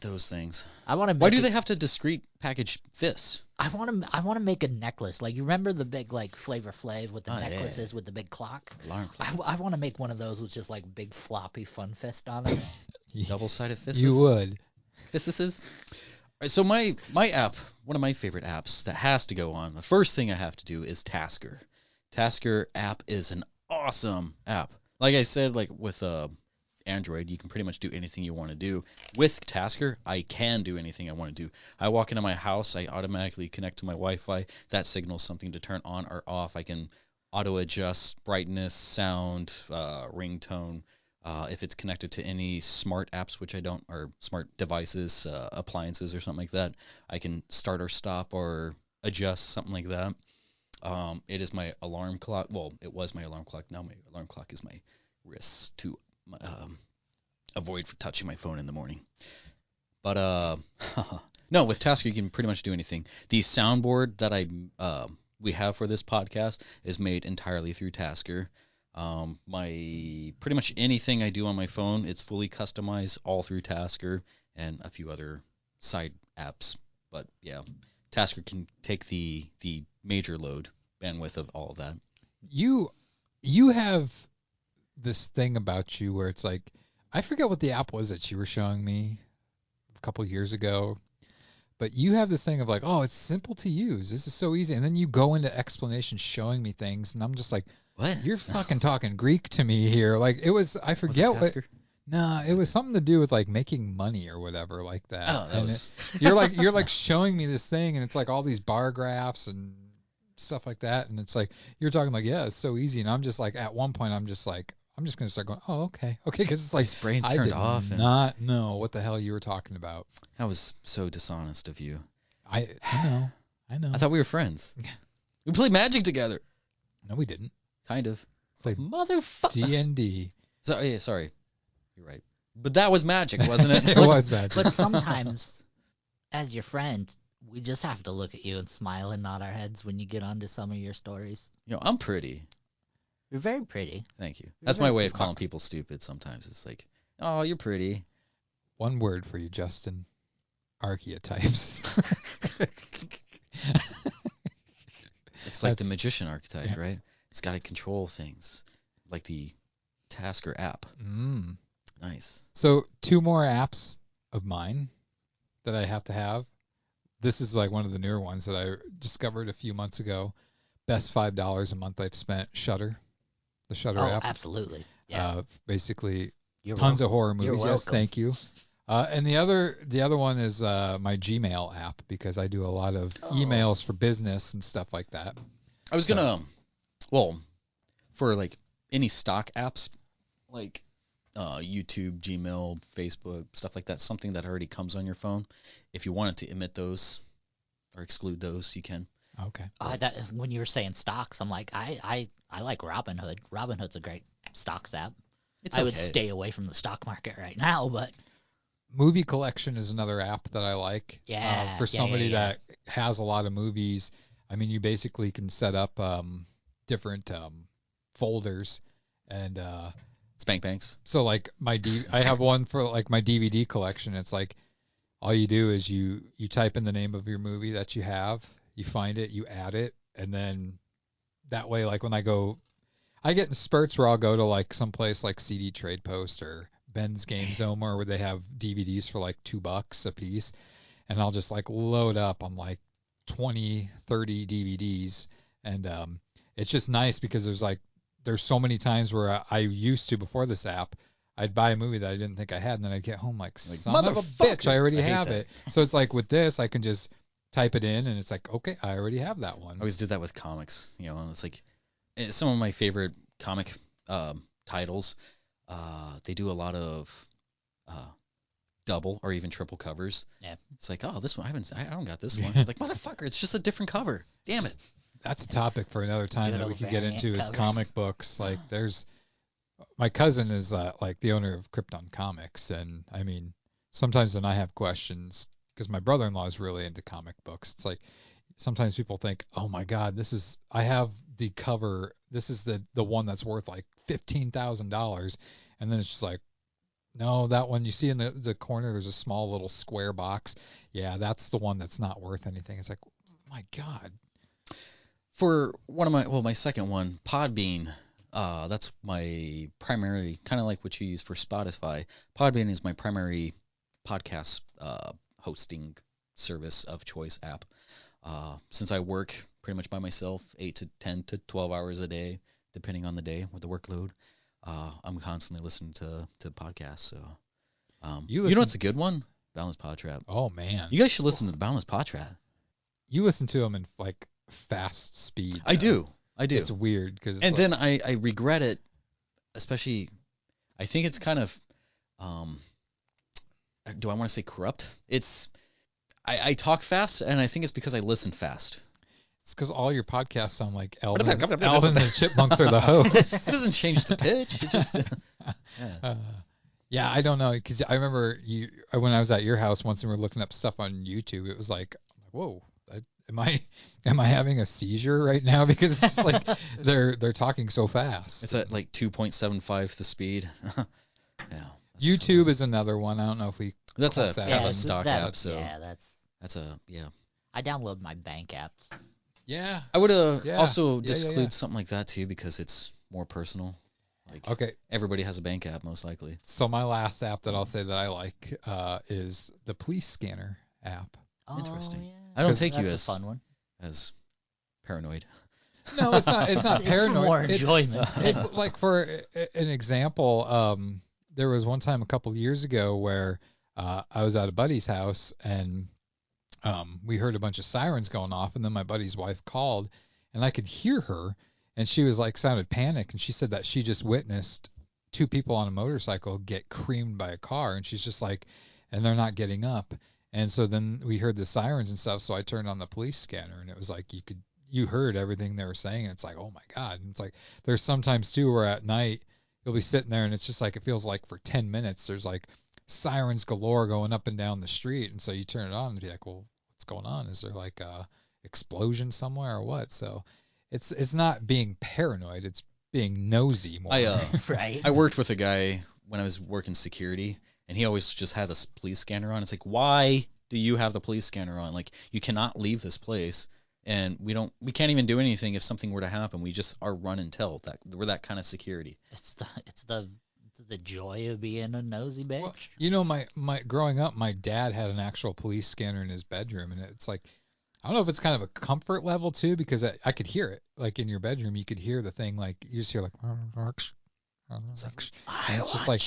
Those things. Why do they have to discreet package fists? I want to make a necklace. Like, you remember the big like Flavor Flav with the necklaces with the big clock? Alarm clock. I want to make one of those with just like big floppy fun fist on it. Double-sided fists. You would. Fists. So my app, one of my favorite apps that has to go on, the first thing I have to do is Tasker. Tasker app is an awesome app. Like I said, like with Android, you can pretty much do anything you want to do. With Tasker, I can do anything I want to do. I walk into my house, I automatically connect to my Wi-Fi. That signals something to turn on or off. I can auto-adjust brightness, sound, ringtone. If it's connected to any smart apps, which I don't, or smart devices, appliances or something like that, I can start or stop or adjust something like that. It is my alarm clock. Well, it was my alarm clock. Now my alarm clock is my wrist to avoid for touching my phone in the morning. But no, with Tasker you can pretty much do anything. The soundboard that we have for this podcast is made entirely through Tasker. My pretty much anything I do on my phone, it's fully customized all through Tasker and a few other side apps. But yeah, Tasker can take the major load bandwidth of all of that. You have this thing about you where it's like, I forget what the app was that you were showing me a couple years ago, but you have this thing of like, oh, it's simple to use. This is so easy. And then you go into explanations showing me things, and I'm just like, what? You're fucking talking Greek to me here. Like, it was, I forget what. No, it was something to do with like making money or whatever like that. Oh, that And was... you're like showing me this thing, and it's like all these bar graphs and stuff like that, and it's like you're talking like, yeah, it's so easy, and I'm just like, at one point I'm just gonna start going, oh, okay, because it's like His brain I turned did off. And not know what the hell you were talking about. that was so dishonest of you. I know. I thought we were friends. We played Magic together. No, we didn't. Kind of. Played Motherfucker. D&D. So, yeah, sorry. You're right. But that was Magic, wasn't it? It was Magic. But sometimes, as your friend, we just have to look at you and smile and nod our heads when you get onto some of your stories. I'm pretty. You're very pretty. Thank you. That's my way of calling people stupid sometimes. It's like, oh, you're pretty. One word for you, Justin. Archetypes. It's like the magician archetype, right? It's got to control things, like the Tasker app. Nice. So 2 more apps of mine that I have to have. This is like one of the newer ones that I discovered a few months ago. Best $5 a month I've spent. Shudder, the Shudder app. Oh, absolutely. Yeah. Basically, tons of horror movies. Yes, thank you. And the other one is my Gmail app, because I do a lot of emails for business and stuff like that. I was for like any stock apps, like YouTube, Gmail, Facebook, stuff like that, something that already comes on your phone. If you wanted to emit those or exclude those, you can. Okay. When you were saying stocks, I'm like, I like Robinhood. Robinhood's a great stocks app. I would stay away from the stock market right now, but Movie Collection is another app that I like. Yeah. For somebody that has a lot of movies, I mean, you basically can set up different folders and Spank banks. So like I have one for like my DVD collection. It's like all you do is you type in the name of your movie that you have, you find it, you add it, and then that way, like when I get in spurts where I'll go to like someplace like CD Trade Post or Ben's Game Zone where they have DVDs for like $2 a piece, and I'll just like load up on like 20, 30 DVDs, and it's just nice because there's so many times where I used to, before this app, I'd buy a movie that I didn't think I had, and then I'd get home like son of a bitch, I already have it. So it's like with this, I can just type it in, and it's like, okay, I already have that one. I always did that with comics. It's like some of my favorite comic titles. They do a lot of double or even triple covers. Yeah. It's like, oh, this one I don't got this one. Like, motherfucker, it's just a different cover. Damn it. That's a topic for another time that we could get into is comic books. Like my cousin is like the owner of Krypton Comics, and I mean, sometimes when I have questions, because my brother-in-law is really into comic books, it's like sometimes people think, oh my God, I have the cover, this is the one that's worth like $15,000, and then it's just like, no, that one you see in the corner, there's a small little square box. Yeah, that's the one that's not worth anything. It's like, my God. For one of my second one, Podbean, that's my primary, kind of like what you use for Spotify. Podbean is my primary podcast hosting service of choice app. Since I work pretty much by myself, 8 to 10 to 12 hours a day, depending on the day with the workload, I'm constantly listening to podcasts. So, you know what's a good one? Boundless PodTrap. Oh man, you guys should listen to the Boundless PodTrap. You listen to them in like fast speed. I do. It's weird because. And then I regret it, especially. I think it's kind of. Do I want to say corrupt? It's. I talk fast, and I think it's because I listen fast. It's because all your podcasts sound like Alvin and the Chipmunks are the host. It doesn't change the pitch. It just. Yeah, I don't know, because I remember when I was at your house once and we were looking up stuff on YouTube. It was like, whoa, am I having a seizure right now? Because it's just like they're talking so fast. It's at like 2.75 the speed. Yeah. YouTube is another one. I don't know if we. That's kind of a stock app. So yeah, that's a yeah. I download my bank apps. Yeah. I would also disclude something like that too, because it's more personal. Like, okay. Everybody has a bank app, most likely. So my last app that I'll say that I like is the police scanner app. Oh, interesting. Yeah. I don't take you as a fun one. As paranoid. No, it's not. It's not paranoid. It's for more enjoyment. It's like, for an example, there was one time a couple of years ago where I was at a buddy's house and we heard a bunch of sirens going off, and then my buddy's wife called, and I could hear her, and she was like sounded panicked, and she said that she just witnessed 2 people on a motorcycle get creamed by a car, and she's just like, and they're not getting up. And so then we heard the sirens and stuff, so I turned on the police scanner, and it was like you heard everything they were saying, and it's like, oh my God. And it's like there's sometimes too where at night you'll be sitting there and it's just like it feels like for 10 minutes there's like sirens galore going up and down the street, and so you turn it on and be like, well, what's going on? Is there like a explosion somewhere or what? So it's not being paranoid, it's being nosy more. Right. I worked with a guy when I was working security, and he always just had this police scanner on. It's like, why do you have the police scanner on? Like, you cannot leave this place, and we can't even do anything if something were to happen. We just are run and tell. That we're that kind of security. It's the joy of being a nosy bitch. Well, you know, my growing up, my dad had an actual police scanner in his bedroom, and it's like, I don't know if it's kind of a comfort level too, because I could hear it. Like in your bedroom, you could hear the thing, like you just hear like, it's just like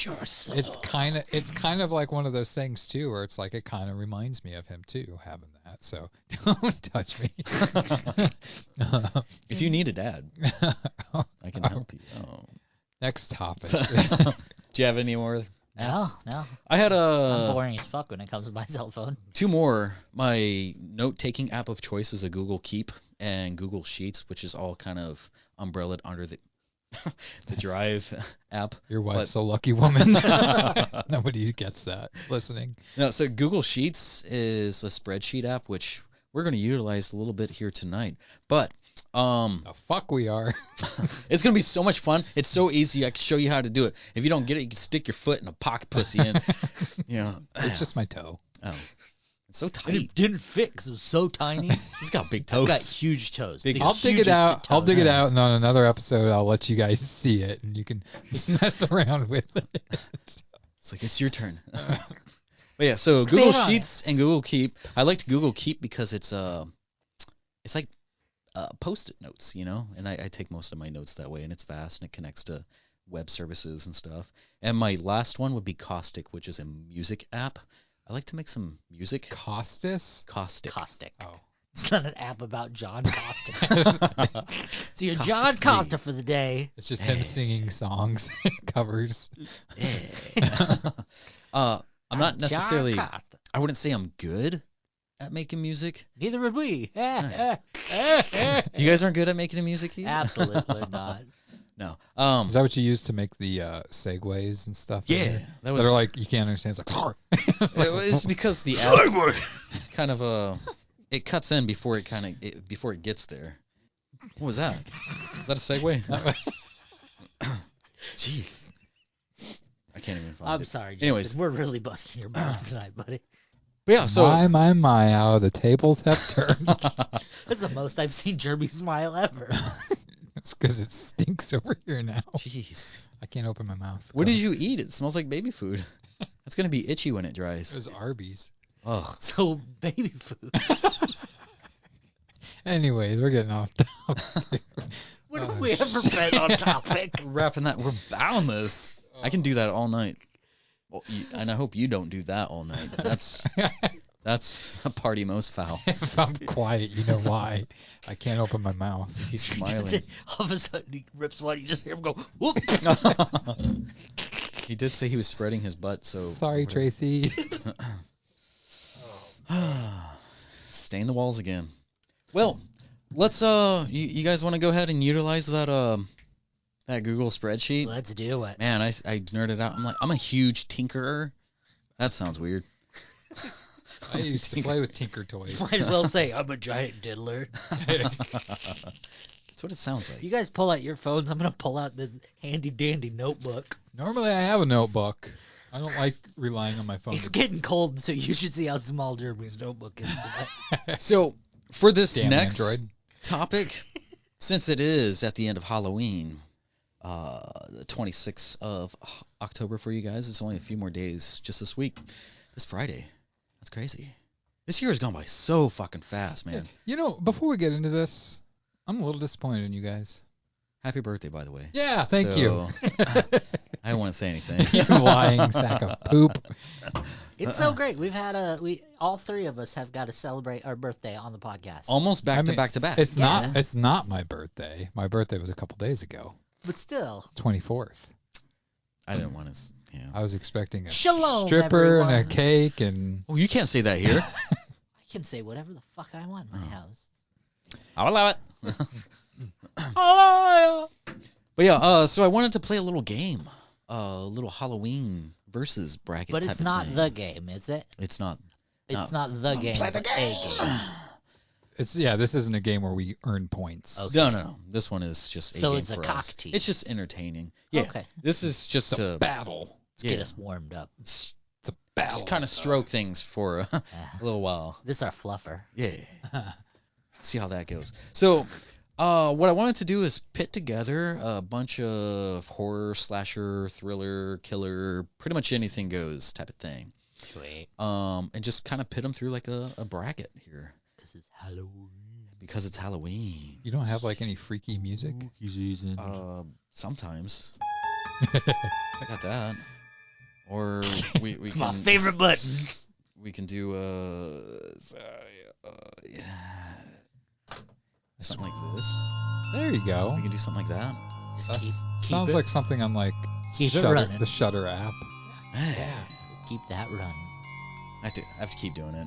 it's kind of like one of those things too, where it's like it kind of reminds me of him too, having that. So don't touch me. If you need a dad, I can help you. Oh. Next topic. Do you have any more? No. I had I'm boring as fuck when it comes to my cell phone. 2 more. My note-taking app of choice is a Google Keep and Google Sheets, which is all kind of umbrellaed under the Drive app. Your wife's a lucky woman. Nobody gets that listening. No, so Google Sheets is a spreadsheet app, which we're going to utilize a little bit here tonight. But the fuck we are. It's going to be so much fun. It's so easy. I can show you how to do it. If you don't get it, you can stick your foot in a pocket pussy and, It's just my toe. Oh. It's so tight. It didn't fit because it was so tiny. He's got big toes. I've got huge toes. I'll dig it out. I'll dig it out, and on another episode, I'll let you guys see it, and you can mess around with it. It's like, it's your turn. But yeah, so Google Sheets and Google Keep. I liked Google Keep because it's like Post-it notes, and I take most of my notes that way, and it's fast, and it connects to web services and stuff. And my last one would be Caustic, which is a music app. I like to make some music. Caustic. Oh. It's not an app about John Costa. So you're John Costa for the day. It's just him singing songs, covers. I'm not necessarily. I wouldn't say I'm good at making music. Neither would we. You guys aren't good at making music either? Absolutely not. No. Is that what you use to make the segues and stuff? Yeah. That are like, you can't understand. It's like, it's because the app kind of it cuts in before it gets there. What was that? Is that a segue? Jeez. I can't even find it. I'm sorry, Justin. Anyways, we're really busting your balls tonight, buddy. But yeah, so my, how the tables have turned. That's the most I've seen Jeremy smile ever. It's because it stinks over here now. Jeez. I can't open my mouth. What did you eat? It smells like baby food. That's going to be itchy when it dries. It was Arby's. Ugh. So, baby food. Anyways, we're getting off topic. When have we ever been on topic? Wrapping that. We're Boundless. I can do that all night. Well, and I hope you don't do that all night. That's a party most foul. If I'm quiet, you know why. I can't open my mouth. He's smiling. All of a sudden, he rips one. You just hear him go, whoop. He did say he was spreading his butt, so... Sorry, Tracy. Stain the walls again. Well, let's, you guys want to go ahead and utilize that, that Google spreadsheet? Let's do it. Man, I nerded out. I'm a huge tinkerer. That sounds weird. I used to play with Tinker Toys. Might as well say I'm a giant diddler. That's what it sounds like. You guys pull out your phones. I'm going to pull out this handy-dandy notebook. Normally I have a notebook. I don't like relying on my phone. It's getting cold, so you should see how small Jeremy's notebook is today. So, for this next Android. topic, since it is at the end of Halloween, the 26th of October for you guys, it's only a few more days just this week. This Friday. That's crazy. This year has gone by so fucking fast, man. You know, before we get into this, I'm a little disappointed in you guys. Happy birthday, by the way. Yeah, thank you. I don't want to say anything. You lying sack of poop. It's so great. We've had all three of us have got to celebrate our birthday on the podcast. Almost back to back to back. It's not my birthday. My birthday was a couple days ago. But still. 24th. I didn't want to. Yeah. I was expecting a Shalom, stripper everyone. and a cake and. Oh, you can't say that here. I can say whatever the fuck I want in my house. I'll allow it. But yeah, so I wanted to play a little game, a little Halloween versus bracket. But type it's of not thing. the game, is it? It's not. It's not the game. Play the but a game. This isn't a game where we earn points. Okay. No. This one is just a So game it's a for cock us. tease. It's just entertaining. Yeah. Okay. This is just a battle. Let's get us warmed up. It's a battle. Just kind of stroke things for a little while. This is our fluffer. Yeah. See how that goes. So, what I wanted to do is pit together a bunch of horror, slasher, thriller, killer, pretty much anything goes type of thing. Sweet. And just kind of pit them through like a bracket here. Because it's Halloween. You don't have like any freaky music? Sometimes. I got that. Or we It's can. my favorite button. We can do something like this. There you go. We can do something like that. Just keep Sounds it. like something on like Keep it running. the Shutter app. Just keep that running. I have to keep doing it.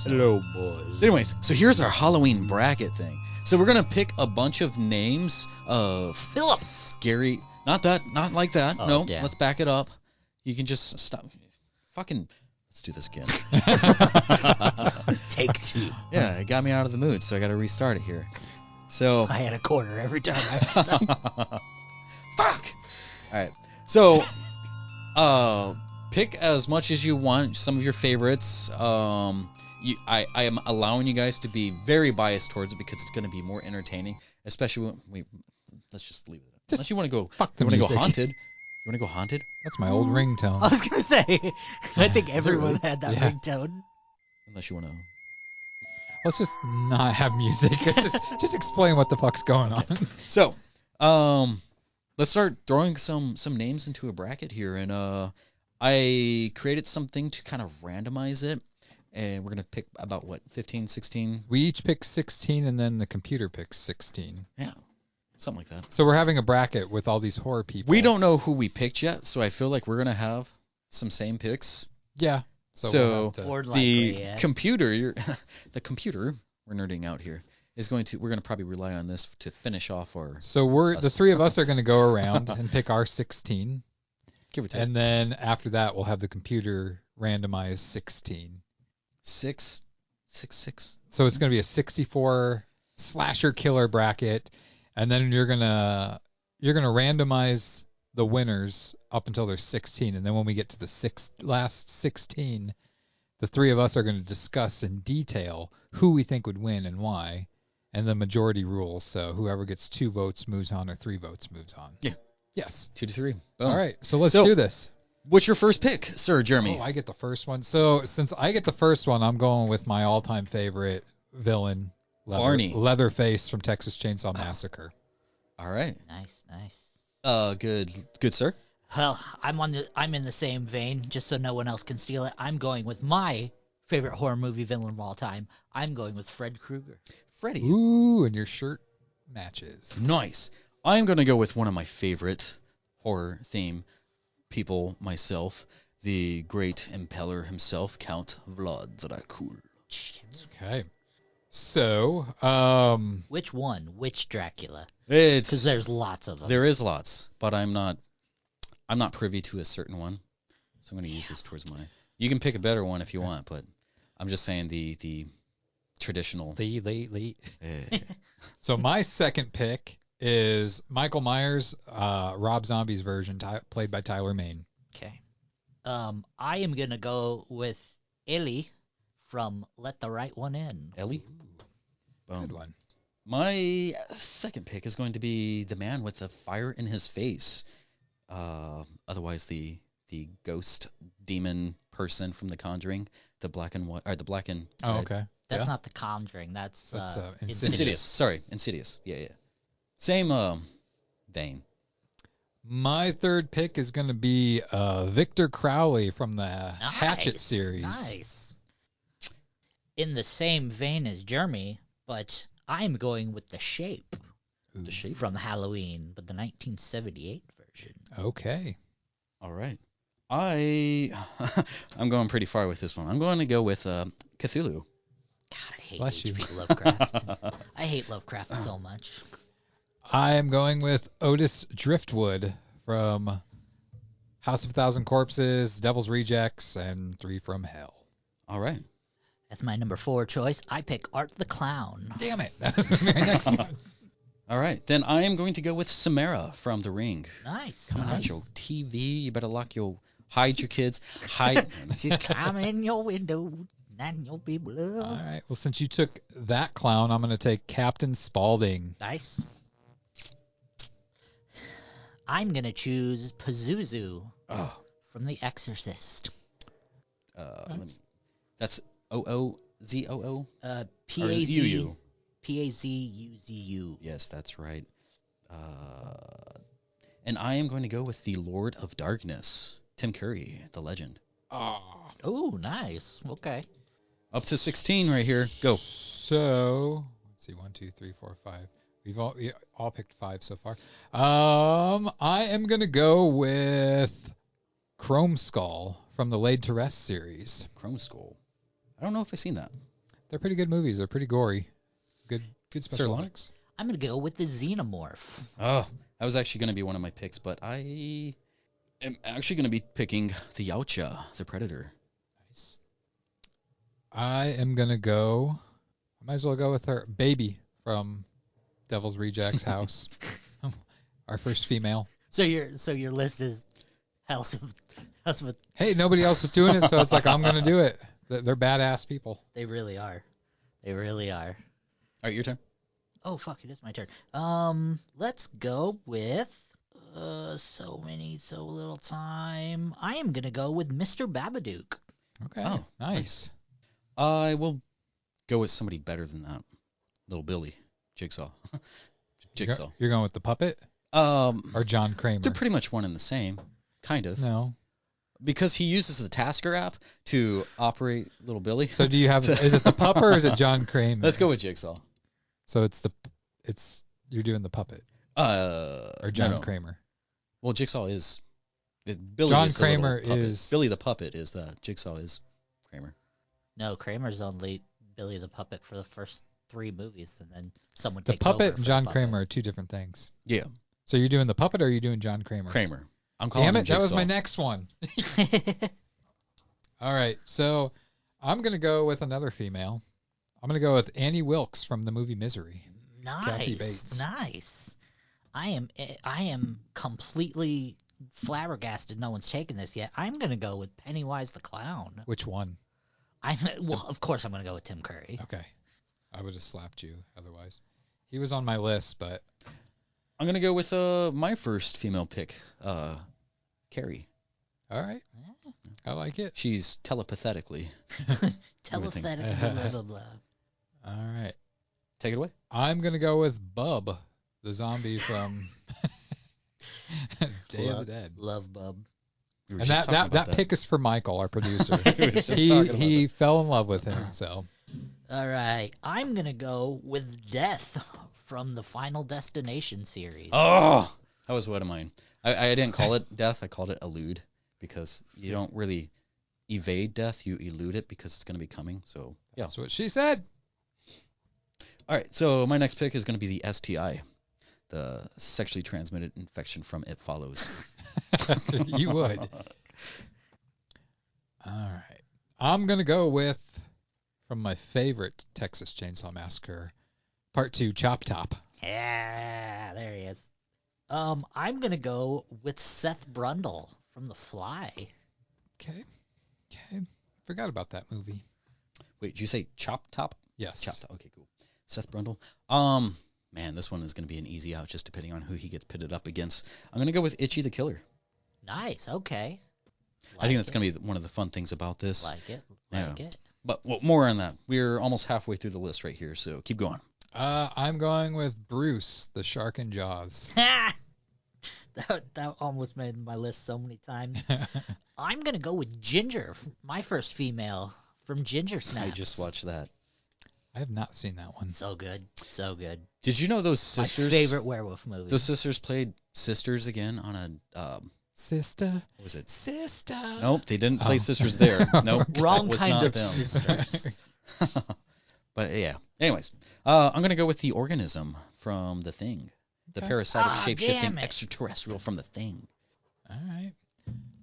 Hello, boys. Anyways, so here's our Halloween bracket thing. So we're gonna pick a bunch of names of scary. Not like that. Oh, no, damn. let's back it up. You can just stop. Fucking. Let's do this again. Take two. Yeah, it got me out of the mood, so I got to restart it here. So. I had a quarter every time. Fuck. All right. So, pick as much as you want. Some of your favorites. I am allowing you guys to be very biased towards it because it's going to be more entertaining, especially when let's just leave it. Unless you want to go. Fuck the you want to music. go haunted. You want to go haunted? That's my old ringtone. I was gonna say, I think everyone had that Yeah. ringtone. Unless you want to. Let's just not have music. Let's just explain what the fuck's going on. So, let's start throwing some names into a bracket here, and I created something to kind of randomize it, and we're gonna pick about 15, 16. We each pick 16, and then the computer picks 16. Yeah, something like that. So we're having a bracket with all these horror people. We don't know who we picked yet, so I feel like we're gonna have some same picks. Yeah. So we'll have to- Or the likely, yeah. computer, the computer, we're nerding out here, we're gonna probably rely on this to finish off our. So the three of us are going to go around and pick our 16. Give or take. And then after that, we'll have the computer randomize 16. 6. So it's going to be a 64 slasher killer bracket, and then you're gonna randomize the winners up until they're 16, and then when we get to the last 16, the three of us are going to discuss in detail who we think would win and why, and the majority rules. So whoever gets 2 votes moves on, or 3 votes moves on. Yeah. Yes. 2 to 3. Boom. All right. So let's do this. What's your first pick, Sir Jeremy? Oh, I get the first one. So since I get the first one, I'm going with my all-time favorite villain, Barney. Leatherface from Texas Chainsaw Massacre. All right. Nice. Good, sir. Well, I'm in the same vein, just so no one else can steal it. I'm going with my favorite horror movie villain of all time. I'm going with Fred Krueger. Freddy. Ooh, and your shirt matches. Nice. I'm gonna go with one of my favorite horror theme people myself, the great impaler himself, Count Vlad Dracul. Okay. So, Which one? Which Dracula? It's Because there's lots of them. There is lots, but I'm not privy to a certain one, so I'm gonna use this towards mine. You can pick a better one if you want, but I'm just saying the traditional. So my second pick is Michael Myers, Rob Zombie's version, played by Tyler Mane. Okay. I am gonna go with Ellie from Let the Right One In. Ellie. Boom. Good one. My second pick is going to be the man with the fire in his face, otherwise the ghost demon person from The Conjuring, the black and white, or the black and Oh, red. okay. That's Yeah. not The Conjuring. That's That's, Insidious. Sorry, Insidious. Yeah. Same vein. My third pick is going to be Victor Crowley from the Hatchet series. Nice. In the same vein as Jeremy, but I'm going with The Shape. The Shape from Halloween, but the 1978 version. Okay. All right. I'm going pretty far with this one. I'm going to go with Cthulhu. God, I hate Bless you. H.P. Lovecraft. I hate Lovecraft so much. I am going with Otis Driftwood from House of a Thousand Corpses, Devil's Rejects, and Three from Hell. All right. That's my number 4 choice. I pick Art the Clown. Damn it. That was my next one. All right. Then I am going to go with Samara from The Ring. Nice. Coming out your TV. You better hide your kids. Hide. She's climbing in your window. And you'll be blue. All right. Well, since you took that clown, I'm going to take Captain Spaulding. Nice. I'm going to choose Pazuzu from The Exorcist. That's O-O-Z-O-O? P-A-Z. P-A-Z-U-Z-U. Yes, that's right. And I am going to go with the Lord of Darkness, Tim Curry, the legend. Oh, nice. Okay. Up to 16 right here. Go. So, let's see. 1, 2, 3, 4, 5. We all picked 5 so far. I am going to go with Chrome Skull from the Laid to Rest series. Chrome Skull. I don't know if I've seen that. They're pretty good movies. They're pretty gory. Good special effects. I'm going to go with the Xenomorph. Oh, that was actually going to be one of my picks, but I am actually going to be picking the Yautja, the Predator. Nice. I am going to go, I might as well go with her, Baby from Devil's Rejects House. Our first female. So your list is House of... Hey, nobody else was doing it, so it's like, I'm going to do it. They're badass people. They really are. They really are. All right, your turn. Oh, fuck, it is my turn. Let's go with... so little time. I am going to go with Mr. Babadook. Okay, nice. I will go with somebody better than that. Little Billy. Jigsaw. Jigsaw. You're going with the puppet? Or John Kramer? They're pretty much one and the same. Kind of. No. Because he uses the Tasker app to operate Little Billy. So do you have, is it the puppet or is it John Kramer? Let's go with Jigsaw. So you're doing the puppet. Or John Kramer. Well, Jigsaw is Billy. John is Kramer is Billy the puppet. Is the Jigsaw is Kramer. No, Kramer's only Billy the puppet for the first 3 movies, and then someone the takes over. The puppet and John puppet. Kramer are 2 different things. Yeah. So you're doing the puppet or are you doing John Kramer? Kramer. I'm calling him Jigsaw. That was my next one. All right, so I'm gonna go with another female. I'm gonna go with Annie Wilkes from the movie Misery. Kathy Bates. Nice. I am completely flabbergasted. No one's taken this yet. I'm gonna go with Pennywise the Clown. Which one? Of course I'm gonna go with Tim Curry. Okay. I would have slapped you otherwise. He was on my list, but I'm gonna go with my first female pick, Carrie. All right. I like it. She's telepathetically. Telepathetically, blah blah blah. All right. Take it away. I'm gonna go with Bub, the zombie from Day of the Dead. Love Bub. And that pick is for Michael, our producer. he fell in love with him, so. All right. I'm going to go with Death from the Final Destination series. Oh! That was one of mine. I didn't call it Death. I called it Elude because you don't really evade death. You elude it because it's going to be coming. So, yeah. That's what she said. All right. So my next pick is going to be the STI, the sexually transmitted infection from It Follows. You would. All right. I'm going to go with, from my favorite Texas Chainsaw Massacre, Part 2, Chop Top. Yeah, there he is. I'm going to go with Seth Brundle from The Fly. Okay. Forgot about that movie. Wait, did you say Chop Top? Yes. Chop Top. Okay, cool. Seth Brundle. Man, this one is going to be an easy out just depending on who he gets pitted up against. I'm going to go with Itchy the Killer. Nice. Okay. I think that's going to be one of the fun things about this. Like it. But more on that. We're almost halfway through the list right here, so keep going. I'm going with Bruce, the Shark in Jaws. That almost made my list so many times. I'm gonna go with Ginger, my first female from Ginger Snaps. I just watched that. I have not seen that one. So good, so good. Did you know those sisters? My favorite werewolf movie. Those sisters played sisters again on a Sister. What was it? Sister. Nope, they didn't play sisters there. Nope, Wrong that was kind not of them. sisters. But yeah. Anyways, I'm gonna go with the organism from The Thing, the parasitic shape-shifting extraterrestrial from The Thing. All right.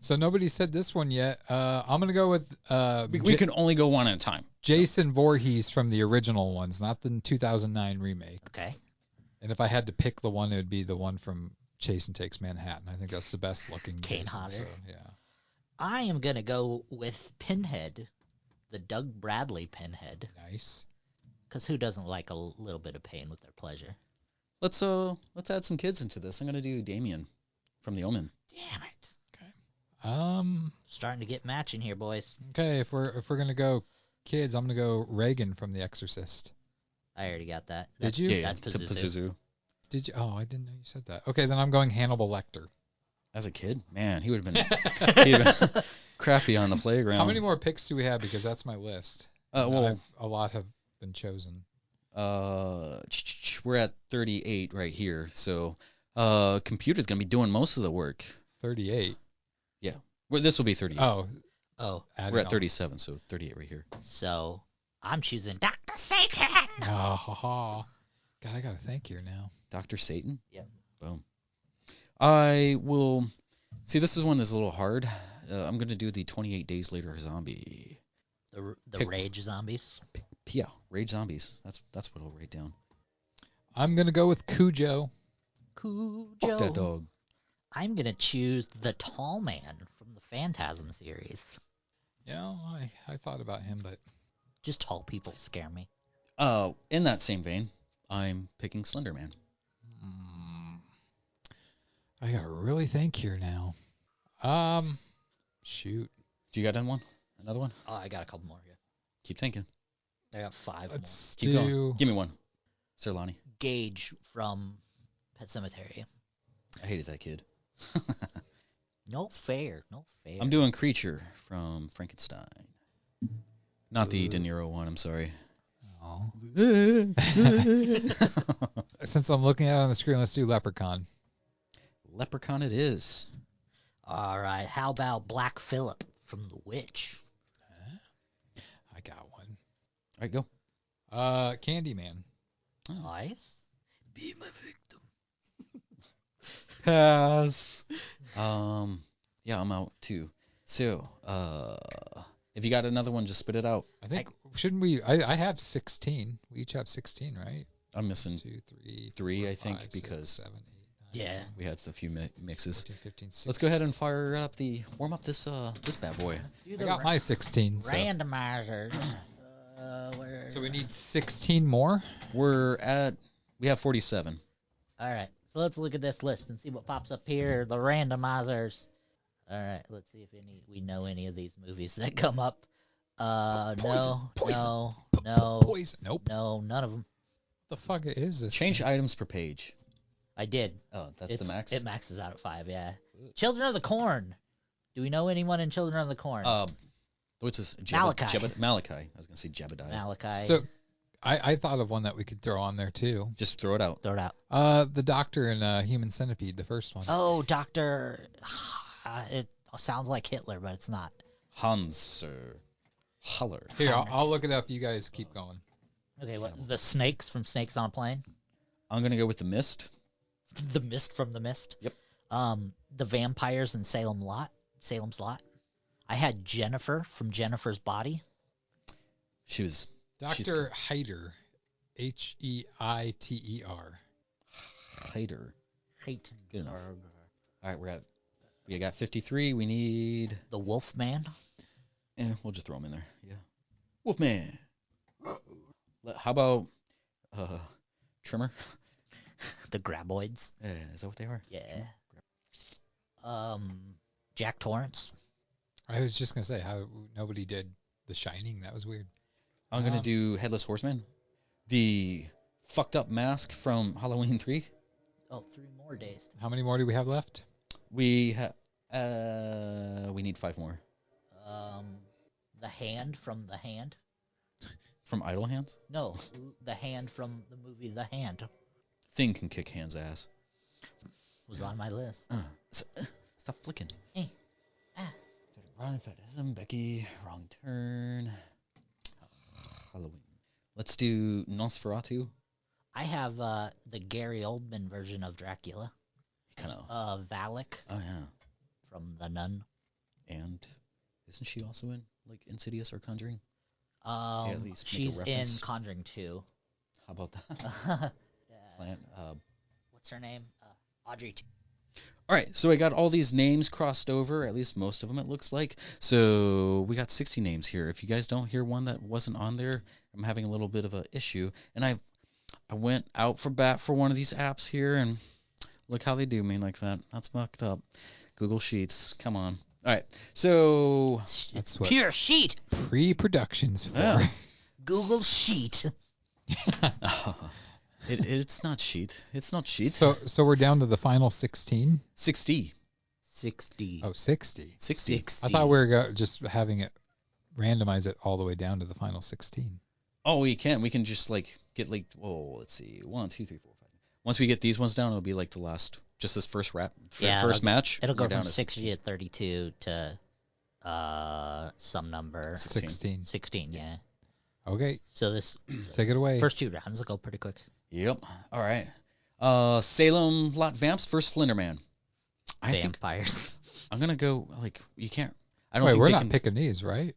So nobody said this one yet. I'm gonna go with We can only go one at a time. Jason Voorhees from the original ones, not the 2009 remake. Okay. And if I had to pick the one, it would be the one from Jason Takes Manhattan. I think that's the best looking. Kane Jason, Hodder. so, yeah. I am gonna go with Pinhead, the Doug Bradley Pinhead. Nice. Because who doesn't like a little bit of pain with their pleasure? Let's add some kids into this. I'm gonna do Damien from The Omen. Damn it. Starting to get matching here, boys. Okay, if we're gonna go kids, I'm gonna go Reagan from The Exorcist. I already got that. Did you? Yeah, That's Pazuzu. Did you? Oh, I didn't know you said that. Okay, then I'm going Hannibal Lecter. As a kid, man, he would have been crappy on the playground. How many more picks do we have? Because that's my list. Well, a lot have been chosen. We're at 38 right here, so computer's gonna be doing most of the work. 38. Yeah, well, this will be 38. Oh. We're at 37, so 38 right here. So I'm choosing Dr. Satan. Oh, God, I got to think here now. Dr. Satan? Yep. Boom. I will. See, this is one that's a little hard. I'm gonna do the 28 Days Later zombie. The Rage zombies. Yeah, Rage zombies. That's what I'll write down. I'm gonna go with Cujo. Fuck that dog. I'm gonna choose the Tall Man from the Phantasm series. Yeah, I thought about him, but just tall people scare me. In that same vein, I'm picking Slender Man. I gotta really think here now. Shoot. Do you got another one? Oh, I got a couple more here. Keep thinking. I got 5 more. Keep going. Give me one. Sir Lonnie. Gage from Pet Sematary. I hated that kid. No fair. I'm doing Creature from Frankenstein. Not the De Niro one, I'm sorry. Oh. Since I'm looking at it on the screen, let's do Leprechaun. Leprechaun it is. All right. How about Black Phillip from The Witch? I got one. All right, go. Candyman. Oh. Nice. Be my victim. Pass. Yeah, I'm out too. So, if you got another one, just spit it out. I think shouldn't we? I have 16. We each have 16, right? I'm missing 2, 3, 3, 4, I think, 5, because 6, 7, 8, 9, yeah, we had a few mixes. 14, 15, 16. Let's go ahead and warm up this bad boy. I got my 16. Randomizers. So we need 16 more. We have 47. All right. So let's look at this list and see what pops up here. The randomizers. All right. Let's see if we know any of these movies that come up. No. Poison. Nope. No, none of them. What the fuck is this? Change items per page. I did. Oh, that's the max? It maxes out at 5, yeah. Children of the Corn. Do we know anyone in Children of the Corn? What's this? Malachi. Malachi. I was going to say Jebediah. Malachi. So, I thought of one that we could throw on there, too. Just throw it out. The doctor in Human Centipede, the first one. Oh, Dr. It sounds like Hitler, but it's not. Hans or Haller. Here, I'll look it up. You guys keep going. Okay, the snakes from Snakes on a Plane? I'm going to go with The Mist. The Mist from The Mist? Yep. The vampires in Salem's Lot. I had Jennifer from Jennifer's Body. She was... Dr. Heiter. Heiter. Heiter. Hate. Good enough. All right, we got 53. We need... The Wolfman. We'll just throw them in there. Yeah. Wolfman. How about Trimmer? The Graboids. Yeah, is that what they are? Yeah. Jack Torrance. I was just gonna say how nobody did The Shining. That was weird. I'm gonna do Headless Horseman. The fucked up mask from Halloween 3. Oh, 3 more days. How many more do we have left? We need 5 more. The hand from The Hand. From Idle Hands? No, the hand from the movie The Hand Thing can kick Hand's ass. was on my list. Stop flicking. Hey. Wrong Fedism, Becky. Wrong turn. Halloween. Let's do Nosferatu. I have the Gary Oldman version of Dracula. Kind of. Valak. Oh yeah. From The Nun. And isn't she also in like Insidious or Conjuring? Yeah, at least make a she's in reference. Conjuring 2. How about that? Plant. What's her name? Audrey. All right, so I got all these names crossed over, at least most of them it looks like. So we got 60 names here. If you guys don't hear one that wasn't on there, I'm having a little bit of an issue. And I went out for bat for one of these apps here, and look how they do me like that. That's fucked up. Google Sheets, come on. All right, so It's pure sheet. Pre-production's for. Yeah. Google Sheet. It's not sheet. It's not sheet. So we're down to the final 16? 60. 60. Oh, 60. 60. I thought we were just having it randomize it all the way down to the final 16. Oh, we can. We can just like get like, let's see, 1, 2, 3, 4, 5. Once we get these ones down, it'll be like the last, just this first first match. It'll go we're down from to 60 to 32 to some number. 16. 16, yeah. Okay. So this Take it away. first 2 rounds will go pretty quick. Yep. All right. Salem Lot Vamps versus Slenderman. Vampires. I'm gonna go like you can't. I don't Wait, think we're they not can, picking these, right?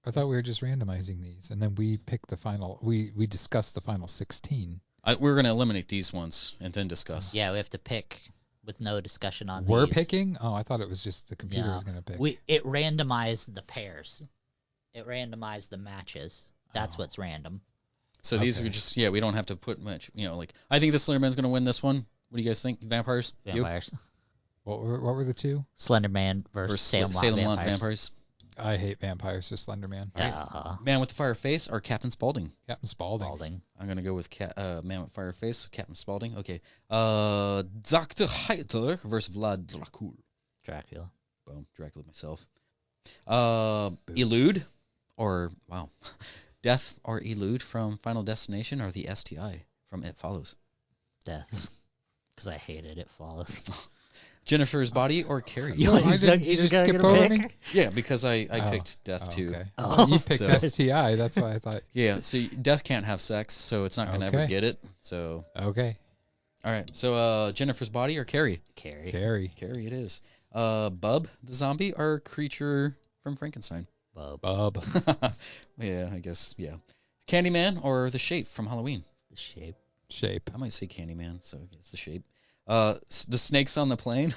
I thought we were just randomizing these, and then we pick the final. We discussed the final 16. We're gonna eliminate these ones and then discuss. Yeah, we have to pick with no discussion on We're these. picking? Oh, I thought it was just the computer was going to pick. It randomized the pairs. It randomized the matches. That's what's random. So these are just we don't have to put much. Like I think the Slenderman's gonna win this one. What do you guys think? Vampires? Vampires. You? What were the two? Slenderman versus Salem Lot Vampires. I hate vampires, so Slenderman. Man with the Fire Face or Captain Spaulding? Captain Spaulding. I'm gonna go with Man with Fire Face, Captain Spaulding. Okay. Dr. Hitler versus Vlad Dracula. Boom. Dracula myself. Elude or Death or Elude from Final Destination or the STI from It Follows? Death. Because I hated It Follows. Jennifer's Body or Carrie? You just skip over me? Yeah, because I picked Death too. Okay. Well, you picked STI, that's why I thought. Yeah, so Death can't have sex, so it's not going to ever get it. So. Okay. All right, so Jennifer's Body or Carrie? Carrie it is. Bub the zombie or Creature from Frankenstein? Bub. Yeah, I guess, yeah. Candyman or The Shape from Halloween? The Shape. I might say Candyman, so it's The Shape. The snakes on the plane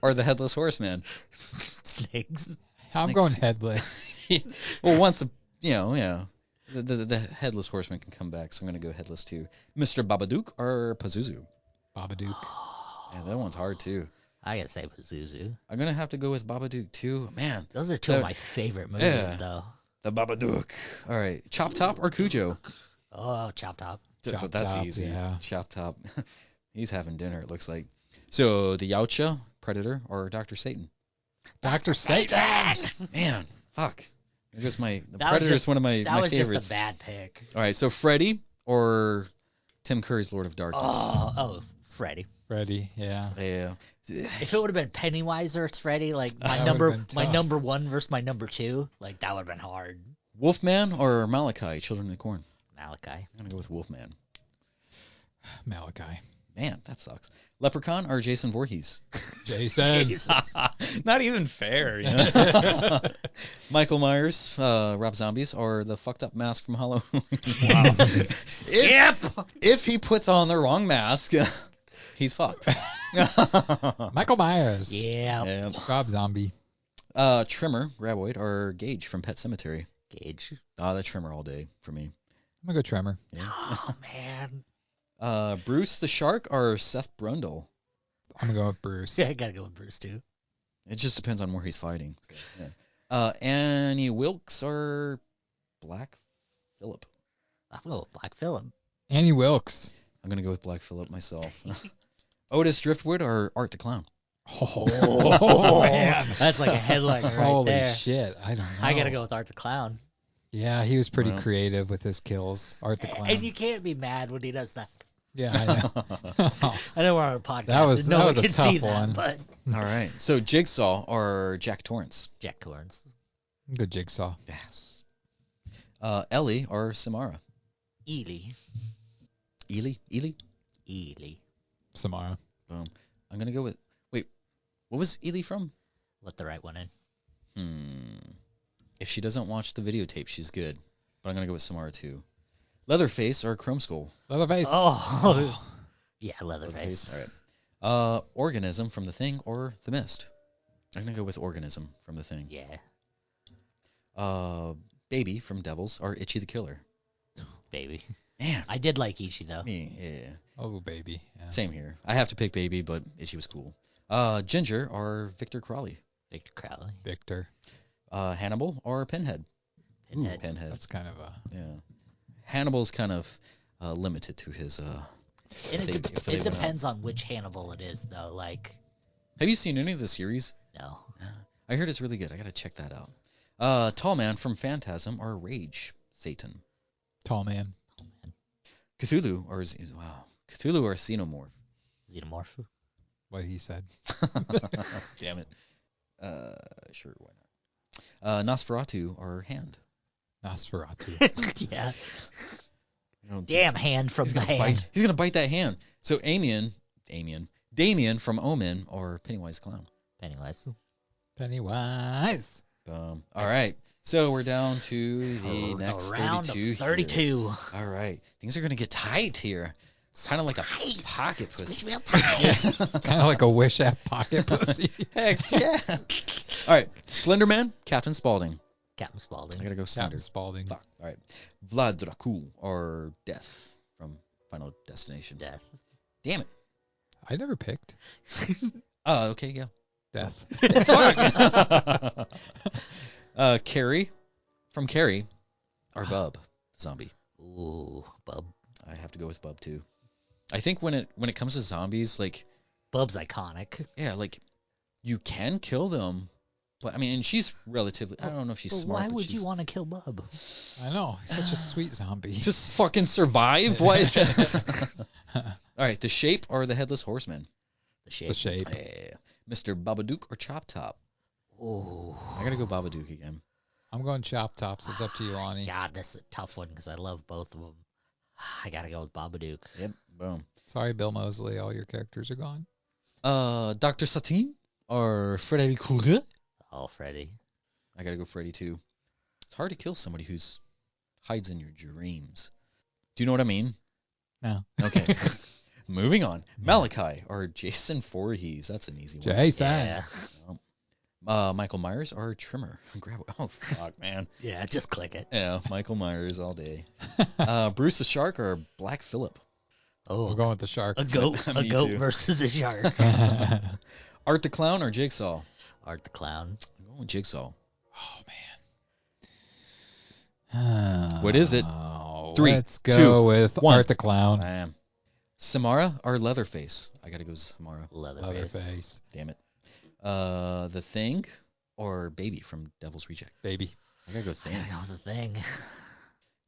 or the Headless Horseman? Snakes. I'm going headless. Well, once, the Headless Horseman can come back, so I'm going to go headless too. Mr. Babadook or Pazuzu? Babadook. Yeah, that one's hard too. I gotta say Pazuzu. I'm going to have to go with Babadook too. Man. Those are two of my favorite movies, though. The Babadook. All right. Chop Top or Cujo? Oh, Chop Top. That's easy. Yeah. Chop Top. He's having dinner, it looks like. So, the Yautja, Predator, or Dr. Satan? Dr. Satan! Man, fuck. Because the Predator's one of my favorites. That was just a bad pick. All right, so Freddy or Tim Curry's Lord of Darkness? Oh, Freddy. Freddy, yeah. Yeah. If it would have been Pennywise versus Freddy, like my number one versus my number 2, like that would have been hard. Wolfman or Malachi, Children of the Corn? Malachi. I'm going to go with Wolfman. Malachi. Man, that sucks. Leprechaun or Jason Voorhees? Jason. Not even fair. Michael Myers, Rob Zombies, or the fucked up mask from Halloween? Wow. If he puts on the wrong mask, he's fucked. Michael Myers. Yeah. Rob Zombie. Trimmer, Graboid, or Gage from Pet Sematary? Gage. The Trimmer all day for me. I'm going to go Tremor. Yeah. Oh, man. Bruce the Shark or Seth Brundle? I'm going to go with Bruce. Yeah, I got to go with Bruce, too. It just depends on where he's fighting. So, yeah. Annie Wilkes or Black Phillip? I'm going to go with Black Phillip. Annie Wilkes. I'm going to go with Black Phillip myself. Otis Driftwood or Art the Clown? Oh, man. That's like a headline right Holy there. shit. I don't know. I gotta go with Art the Clown. Yeah, he was pretty Well. creative with his kills. Art the Clown. And you can't be mad when he does that. Yeah, I know. I know we're on a podcast. That was- and no that one was a can tough see one. that, but All right. So Jigsaw or Jack Torrance? Jack Torrance. Good Jigsaw. Yes. Ellie or Samara? Ely. Ely? Samara. Boom. I'm going to go with... Wait, what was Ely from? Let the right one in. If she doesn't watch the videotape, she's good. But I'm going to go with Samara too. Leatherface or Chrome Skull? Leatherface. Oh. Yeah, Leatherface. All right. Organism from The Thing or The Mist? I'm going to go with Organism from The Thing. Yeah. Baby from Devils or Itchy the Killer? Baby. Man. I did like Ichi, though. Yeah. Oh, baby. Yeah. Same here. I have to pick Baby, but Itchy was cool. Ginger or Victor Crowley? Victor Crowley. Victor. Hannibal or Pinhead? Pinhead. Pinhead. That's kind of a... Yeah. Hannibal's kind of limited to his... It depends on which Hannibal it is, though. Like, Have you seen any of the series? no. I heard it's really good. I got to check that out. Tall Man from Phantasm or Rage Satan? Tall man. Cthulhu or Xenomorph? Xenomorph. What he said. Damn it. Sure, why not? Nosferatu or Hand? Nosferatu. Yeah. I don't Damn hand from He's the gonna hand. bite. He's gonna bite that hand. So Damien from Omen or Pennywise Clown? Pennywise. Pennywise. All right. So we're down to the next round 32 of 32. here. All right. Things are gonna get tight here. It's kind of like a pocket pussy. It's real tight. It's kind of like a wish app pocket pussy. Heck yeah. All right. Slender Man, Captain Spaulding. Captain Spaulding. I gotta go Slender. Captain Spaulding. Fuck. All right. Vlad Dracul or Death from Final Destination. Death. Damn it. I never picked. Oh, okay, yeah. Death. Carrie from Carrie or Bub, the zombie. Ooh, Bub. I have to go with Bub too. I think when it comes to zombies, like Bub's iconic. yeah, like you can kill them, but I mean she's relatively. I don't know if she's But smart. why but would she's, you want to kill Bub? I know. He's such a sweet zombie. just fucking survive? Why is All right, the Shape or the Headless Horseman? The Shape. The Shape. Yeah. Mr. Babadook or Chop Top? Oh. I gotta go Babadook again. I'm going Chop Tops. It's up to you, Lonnie. God, this is a tough one because I love both of them. I gotta go with Babadook. Yep. Boom. Sorry, Bill Moseley. All your characters are gone. Dr. Satine or Freddy Krueger? Oh, Freddy. I gotta go Freddy too. It's hard to kill somebody who's hides in your dreams. Do you know what I mean? No. Okay. Moving on. Malachi or Jason Voorhees. That's an easy one. Jason. Yeah. Michael Myers or Trimmer. Oh fuck, man. Yeah, just click it. Yeah, Michael Myers all day. Bruce the Shark or Black Phillip? Oh, We're going with the shark. a goat. Me A goat too. versus a shark. Art the Clown or Jigsaw? Art the Clown. I'm going with Jigsaw. Oh, man. What is it? Oh, 3, let's go 2, with 1. Art the Clown. Samara or Leatherface? I gotta go Samara. Leatherface. Damn it. The Thing or Baby from Devil's Reject? Baby. I gotta go I Thing. gotta go with the Thing.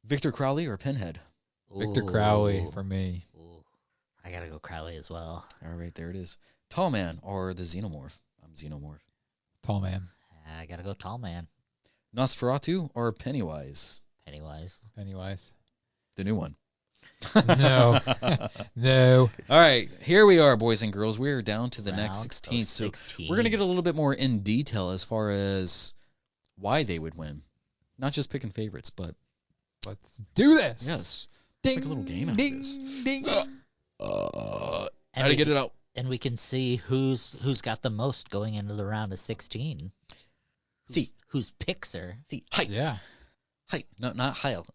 Victor Crowley or Pinhead? Victor Crowley for me. Ooh. I gotta go Crowley as well. All right, there it is. Tall Man or the Xenomorph? I'm Xenomorph. Tall man. I gotta go Tall Man. Nosferatu or Pennywise? Pennywise. Pennywise. The new one. No. No. All right, here we are, boys and girls. We're down to the next Round of 16. So 16. we're going to get a little bit more in detail as far as why they would win. Not just picking favorites, but Let's do this. yes. Ding, Make a little game out of ding, this. ding. How And to we get can- it out? And we can see who's got the most going into the round of 16. Feet. Whose picks are. Feet. Height. Yeah. Height. No, not Heil.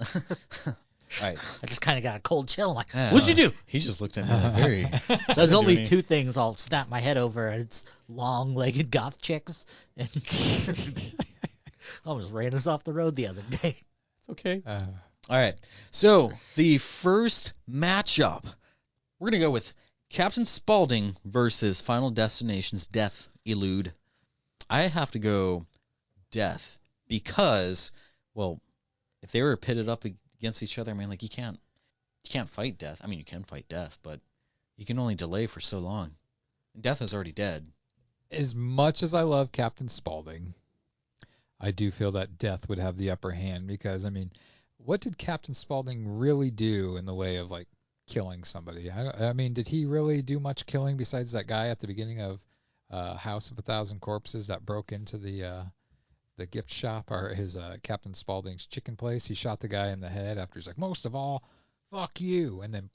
All right. I just kind of got a cold chill. I'm like, Yeah. what'd you do? He just looked at me like very. So there's only any- two things I'll snap my head over. It's long-legged goth chicks. And I almost ran us off the road the other day. It's okay. Uh, All right. So the first matchup, we're gonna go with Captain Spaulding versus Final Destination's Death Elude. I have to go Death because, well, if they were pitted up against each other, I mean, like, you can't fight Death. I mean, you can fight Death, but you can only delay for so long. And Death is already dead. As much as I love Captain Spaulding, I do feel that Death would have the upper hand because, I mean, what did Captain Spaulding really do in the way of, like, killing somebody? I mean, did he really do much killing besides that guy at the beginning of House of a Thousand Corpses that broke into the gift shop, or his Captain Spaulding's chicken place? He shot the guy in the head after he's like, most of all, fuck you, and then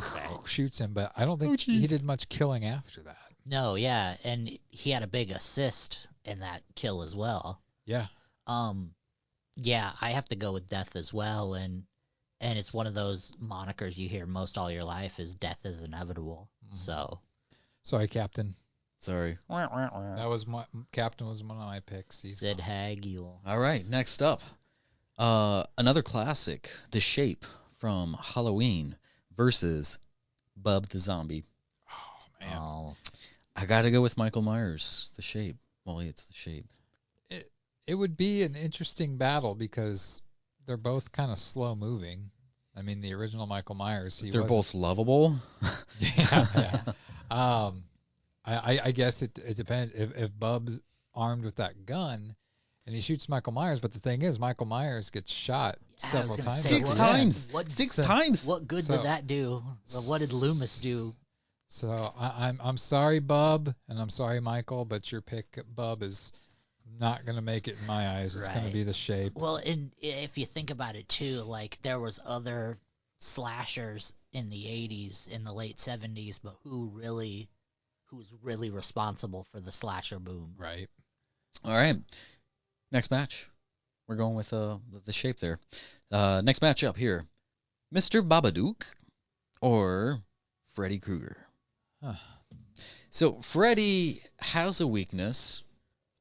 shoots him. But I don't think he did much killing after that. No, yeah, and he had a big assist in that kill as well. Yeah. Yeah, I have to go with Death as well, and it's one of those monikers you hear most all your life is Death is inevitable. Mm-hmm. So. Sorry, Captain. Sorry. That was Captain was one of my picks. Sid Hagel. All right, next up, another classic, The Shape from Halloween versus Bub the Zombie. Oh man. Oh. I gotta go with Michael Myers, The Shape. Well, it's The Shape. It would be an interesting battle because they're both kind of slow moving. I mean, the original Michael Myers, they're both lovable. Yeah. I guess it depends. If Bub's armed with that gun and he shoots Michael Myers, but the thing is, Michael Myers gets shot several times. Six times. What good did that do? What did Loomis do? So I'm sorry, Bub, and I'm sorry, Michael, but your pick, Bub, is not going to make it in my eyes. It's going to be The Shape. Well, and if you think about it too, like there was other slashers in the 80s, in the late 70s, but who's really responsible for the slasher boom? Right. All right. Next match. We're going with The Shape there. Next match up here. Mr. Babadook or Freddy Krueger. So Freddy has a weakness.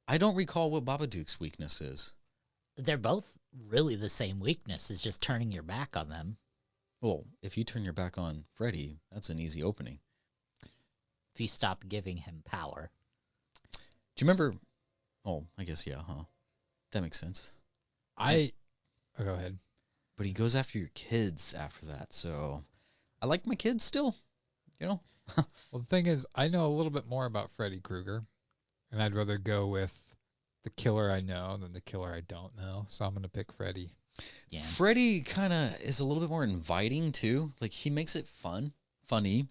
I don't recall what Babadook's weakness is. They're both really the same weakness. It's just turning your back on them. Well, if you turn your back on Freddy, that's an easy opening. If you stop giving him power. Do you remember? Oh, I guess, yeah, huh? That makes sense. Go ahead. But he goes after your kids after that, so I like my kids still, you know? Well, the thing is, I know a little bit more about Freddy Krueger, and I'd rather go with the killer I know than the killer I don't know, so I'm going to pick Freddy. Yeah. Freddy kind of is a little bit more inviting, too. Like, he makes it funny,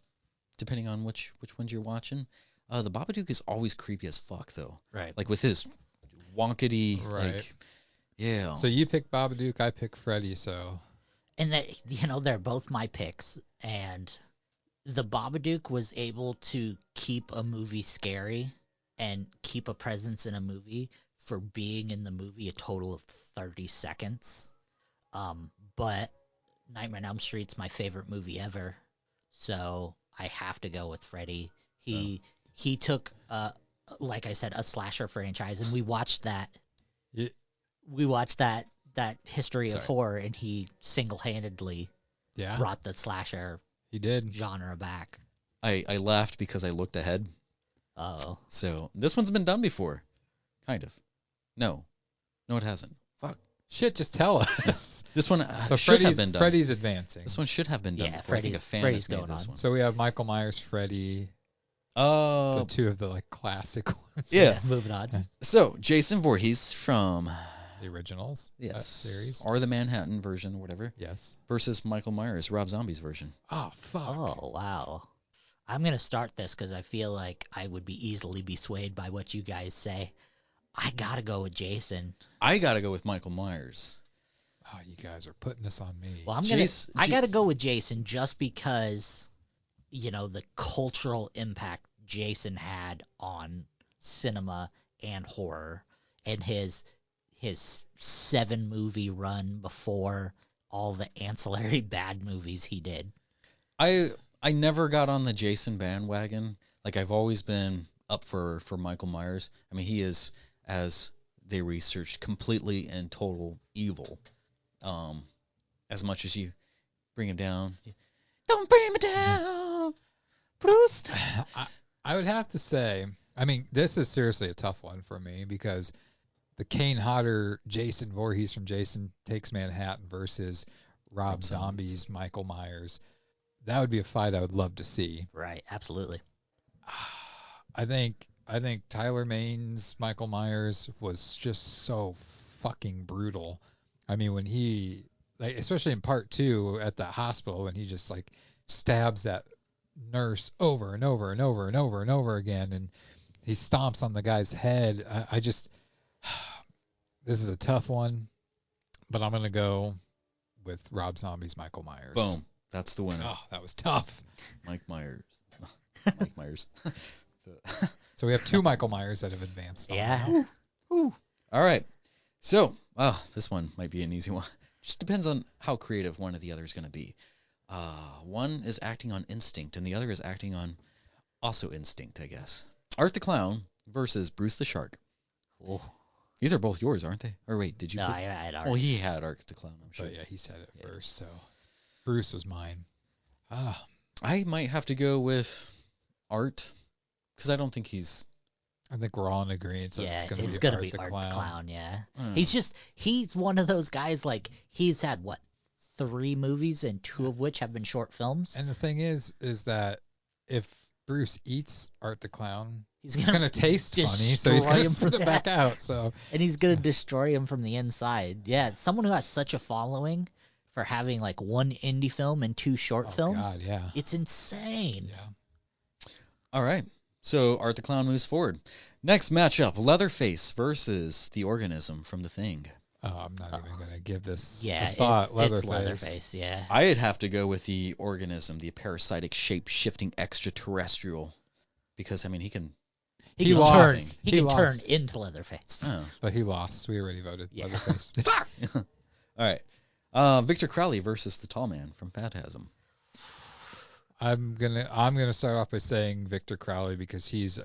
depending on which ones you're watching. The Babadook is always creepy as fuck, though. Right. Like, with his wonkety, right. like, yeah. So you pick Babadook, I pick Freddy, so... And that, they're both my picks, and the Babadook was able to keep a movie scary and keep a presence in a movie for being in the movie a total of 30 seconds. But Nightmare on Elm Street's my favorite movie ever, so I have to go with Freddy. He took, like I said, a slasher franchise, and we watched that. Yeah. We watched that history of horror, and he single-handedly brought the slasher genre back. I laughed because I looked ahead. Oh. So this one's been done before, kind of. No, it hasn't. Fuck. Shit, just tell us. This one so should have been done. Freddy's advancing. This one should have been done before. Freddy's going on. So we have Michael Myers, Freddy. Oh. So two of the classic ones. Yeah, moving on. So Jason Voorhees from the originals. Yes. Series. Or the Manhattan version, whatever. Yes. Versus Michael Myers, Rob Zombie's version. Oh, fuck. Oh, wow. I'm going to start this because I feel like I would be easily be swayed by what you guys say. I got to go with Jason. I got to go with Michael Myers. Oh, you guys are putting this on me. Well, I got to go with Jason just because, the cultural impact Jason had on cinema and horror, and his 7-movie run before all the ancillary bad movies he did. I never got on the Jason bandwagon. Like, I've always been up for Michael Myers. I mean, he is, as they researched, completely and total evil. As much as you bring him down, don't bring me down. Bruce. I would have to say, I mean, this is seriously a tough one for me because the Kane Hodder Jason Voorhees from Jason Takes Manhattan versus Rob Zombie's Michael Myers. That would be a fight I would love to see. Right, absolutely. I think Tyler Maine's Michael Myers was just so fucking brutal. I mean, when he, like, especially in part 2 at the hospital, when he just like stabs that nurse over and over and over and over and over again, and he stomps on the guy's head. I just, this is a tough one, but I'm gonna go with Rob Zombie's Michael Myers. Boom. That's the winner. Oh, that was tough. Mike Myers. Mike Myers. So we have 2 Michael Myers that have advanced. Yeah. All right. So, this one might be an easy one. Just depends on how creative one or the other is going to be. One is acting on instinct, and the other is acting on also instinct, I guess. Art the Clown versus Bruce the Shark. Oh. These are both yours, aren't they? Or wait, did you? No, I had Art. Well, he had Art the Clown, I'm sure. But yeah, he said it first, so Bruce was mine. I might have to go with Art, because I don't think he's... I think we're all in agreement. So yeah, it's gonna be Art the Clown. Yeah. He's one of those guys, like, he's had, 3 movies, and 2 of which have been short films. And the thing is that if Bruce eats Art the Clown, he's gonna taste funny, so he's gonna spit it back out. And he's gonna destroy him from the inside. Yeah, someone who has such a following for having 1 indie film and 2 short films. God, yeah. It's insane. Yeah. All right. So Art the Clown moves forward. Next matchup, Leatherface versus the organism from The Thing. Oh, I'm not even gonna give this a thought. It's Leatherface, yeah. I'd have to go with the organism, the parasitic, shape-shifting extraterrestrial, because I mean he can turn into Leatherface. Oh. But he lost. We already voted Leatherface. All right. Victor Crowley versus the tall man from Phantasm. I'm gonna start off by saying Victor Crowley because he's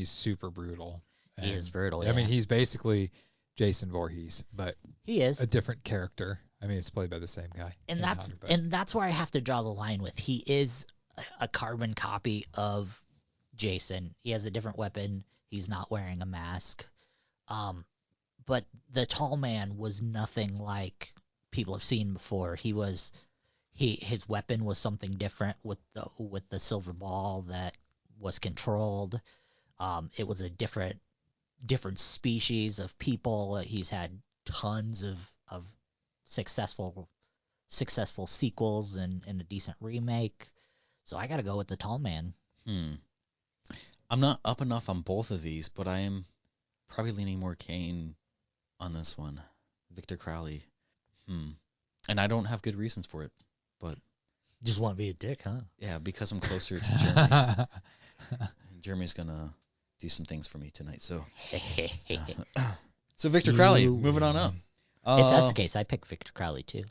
super brutal. He is brutal. I mean, he's basically Jason Voorhees, but he is a different character. I mean, it's played by the same guy. And that's where I have to draw the line with. He is a carbon copy of Jason. He has a different weapon. He's not wearing a mask. But the tall man was nothing like people have seen before. His weapon was something different with the silver ball that was controlled. It was a different species of people. He's had tons of successful sequels and a decent remake. So I got to go with the tall man. I'm not up enough on both of these, but I am probably leaning more Kane on this one. Victor Crowley. And I don't have good reasons for it, but just want to be a dick, huh? Yeah, because I'm closer to Jeremy. Jeremy's gonna do some things for me tonight, so. So Victor Crowley, moving on up. If that's the case, I pick Victor Crowley too.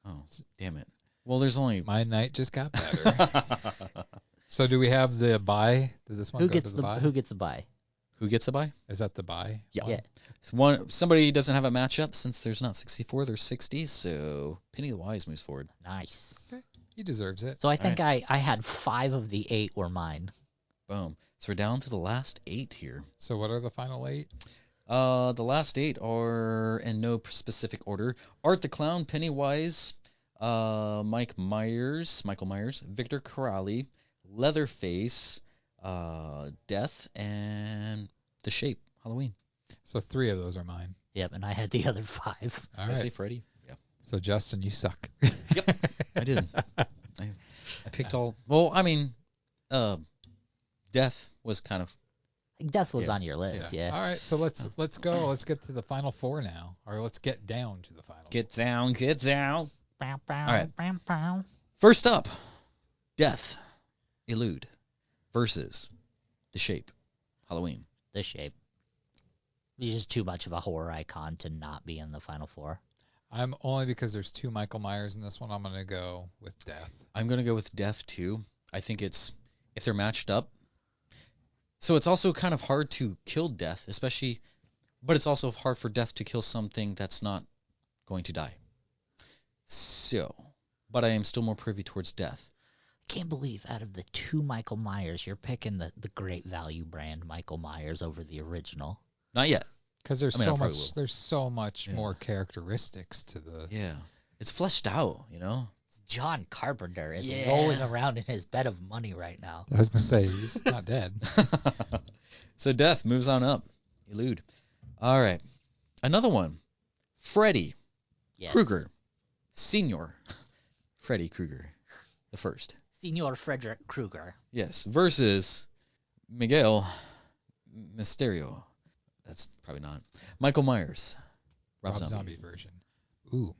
Oh, damn it. Well, there's only... My night just got better. So do we have the bye? Did this one go to the bye? Who gets the bye? Who gets a bye? Is that the bye? Yeah. Somebody doesn't have a matchup since there's not 64, there's 60, so Pennywise moves forward. Nice. Okay. He deserves it. So I think I had 5 of the 8 were mine. Boom. So we're down to the last 8 here. So what are the final 8? The last 8 are in no specific order. Art the Clown, Pennywise, Michael Myers, Victor Crowley, Leatherface, Death, and The Shape, Halloween. So 3 of those are mine. Yep, and I had the other 5. All Did I say Freddy? Yeah. So Justin, you suck. Yep, I did. I picked all. Well, I mean, Death was kind of. Death was on your list, yeah. All right, so let's go. Let's get to the final 4 now, or let's get down to the final. Get down. All right. First up, Death, Elude versus The Shape, Halloween. The Shape. He's just too much of a horror icon to not be in the final 4. I'm only because there's 2 Michael Myers in this one. I'm gonna go with Death. I'm gonna go with Death too. I think it's if they're matched up. So it's also kind of hard to kill Death, especially, but it's also hard for Death to kill something that's not going to die. So, but I am still more privy towards Death. can't believe out of the two Michael Myers, you're picking the Great Value brand Michael Myers over the original. Not yet. Because there's I so probably much. will. There's so much Yeah. more characteristics to the. Yeah. It's fleshed out, you know? John Carpenter is Yeah. rolling around in his bed of money right now. I was gonna say he's not dead. So death moves on up. Elude. All right. Another one. Freddy Yes. Krueger. Senior. Freddy Krueger. The first. Senor Frederick Krueger. Yes. Versus Miguel Mysterio. That's probably not. Michael Myers. Rob Zombie. version. Ooh.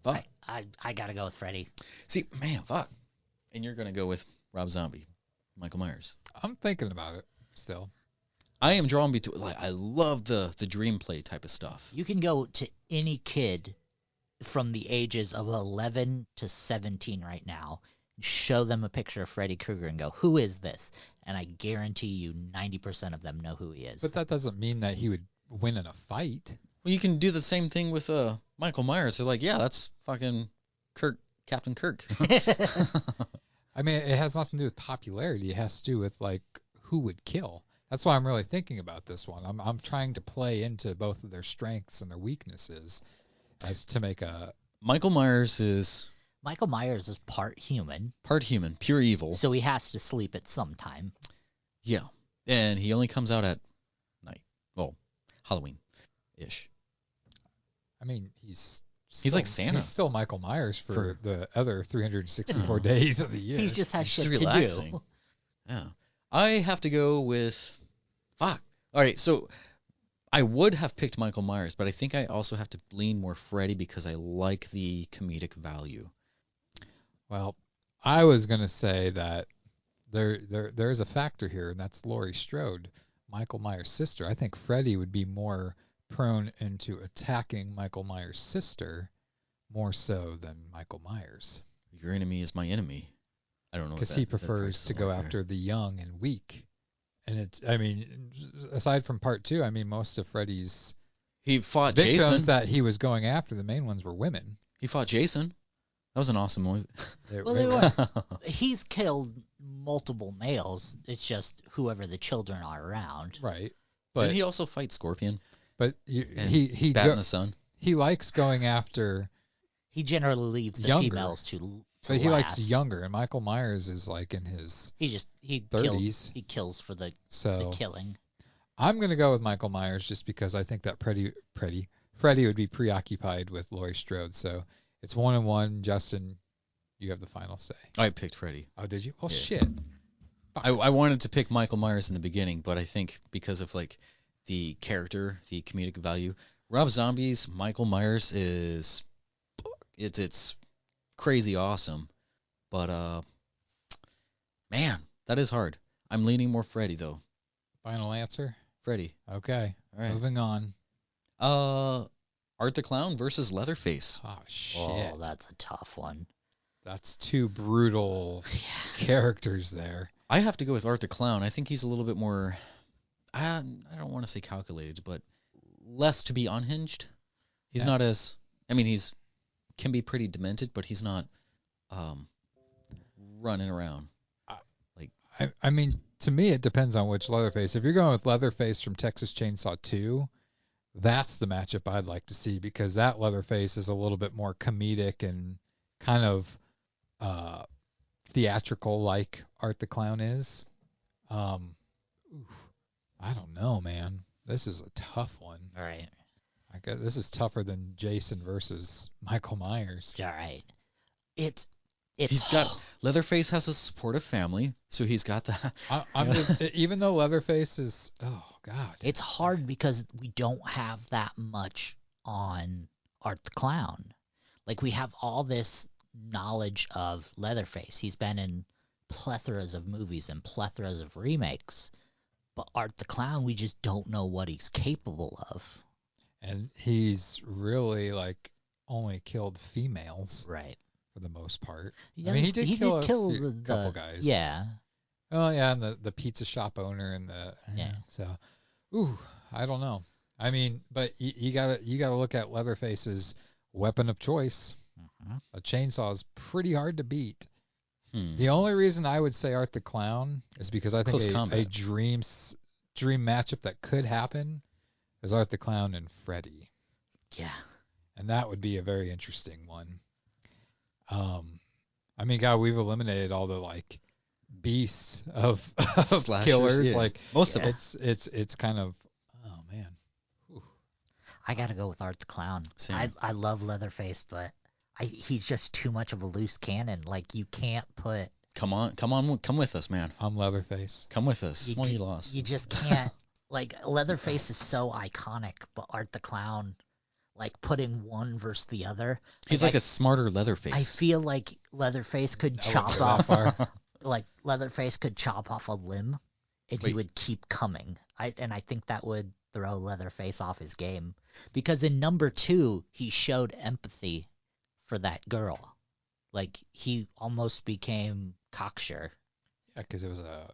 Fuck. I gotta go with Freddy. See, man, fuck. And you're going to go with Rob Zombie. Michael Myers. I'm thinking about it still. I am drawn between. Like, I love the dream play type of stuff. You can go to any kid from the ages of 11 to 17 right now, show them a picture of Freddy Krueger and go, who is this? And I guarantee you 90% of them know who he is. But that doesn't mean that he would win in a fight. Well, you can do the same thing with Michael Myers. They're like, yeah, that's fucking Captain Kirk. I mean, it has nothing to do with popularity. It has to do with like who would kill. That's why I'm really thinking about this one. I'm trying to play into both of their strengths and their weaknesses as to make a. Michael Myers is part human, pure evil. so he has to sleep at some time. Yeah, and he only comes out at night. Well, Halloween-ish. I mean, he's like Santa. He's still Michael Myers for the other 364 days of the year. He just has He's shit relaxing. to do. Yeah, I have to go with. Fuck. All right, so I would have picked Michael Myers, but I think I also have to lean more Freddy because I like the comedic value. Well, I was gonna say that there is a factor here, and that's Laurie Strode, Michael Myers' sister. I think Freddy would be more prone into attacking Michael Myers' sister more so than Michael Myers. Your enemy is my enemy. I don't know. Because he prefers to go after the young and weak. And it's, I mean, aside from part 2, I mean, most of Freddy's he fought victims Jason. that he was going after, the main ones were women. He fought Jason. That was an awesome movie. Well, it was. He's killed multiple males. It's just whoever the children are around. Right. But did he also fight Scorpion? But he Bat in the Sun. He likes going after. He generally leaves the younger. females to But he last. likes younger, and Michael Myers is like in his 30s. He kills for the killing. I'm gonna go with Michael Myers just because I think that Freddy would be preoccupied with Laurie Strode. So it's 1-1. Justin, you have the final say. I picked Freddy. Oh, did you? Oh yeah. Shit. I wanted to pick Michael Myers in the beginning, but I think because of like the character, the comedic value, Rob Zombie's Michael Myers is it's crazy awesome. But man, that is hard. I'm leaning more Freddy though. Final answer? Freddy. Okay. All right. Moving on. Art the Clown versus Leatherface. Oh shit. Oh, that's a tough one. That's two brutal characters there. I have to go with Art the Clown. I think he's a little bit more, I don't want to say calculated, but less to be unhinged. He's not as, I mean, he's can be pretty demented, but he's not running around. I mean, to me, it depends on which Leatherface. If you're going with Leatherface from Texas Chainsaw 2, that's the matchup I'd like to see because that Leatherface is a little bit more comedic and kind of theatrical like Art the Clown is. I don't know, man. This is a tough one. All right. I guess this is tougher than Jason versus Michael Myers. All right. It's he's got Leatherface has a supportive family, so he's got that. I'm just even though Leatherface is god. It's hard because we don't have that much on Art the Clown. Like we have all this knowledge of Leatherface. He's been in plethoras of movies and plethoras of remakes. But Art the Clown, we just don't know what he's capable of. And he's really like only killed females. Right. For the most part. Yeah, I mean, he did kill a the couple guys. Yeah. Oh yeah, and the pizza shop owner and the So, I don't know. I mean, but you gotta look at Leatherface's weapon of choice. Mm-hmm. A chainsaw is pretty hard to beat. The only reason I would say Art the Clown is because I Close think combat. a dream matchup that could happen is Art the Clown and Freddy. Yeah. And that would be a very interesting one. I mean, God, we've eliminated all the like beasts of Slashers, killers. yeah. Like Most of them. It's kind of, oh man. Whew. I gotta go with Art the Clown. Same. I love Leatherface, but he's just too much of a loose cannon. Like, you can't put. Come with us, man. I'm Leatherface. Come with us. Well, you lost. You just can't. Like, Leatherface is so iconic, but Art the Clown, like, putting one versus the other. He's like a smarter Leatherface. I feel like Leatherface could I wouldn't chop go that off. far. Like, Leatherface could chop off a limb, and he Wait. would keep coming. I think that would throw Leatherface off his game, because in number 2 he showed empathy for that girl. Like, he almost became cocksure. Yeah, because it was a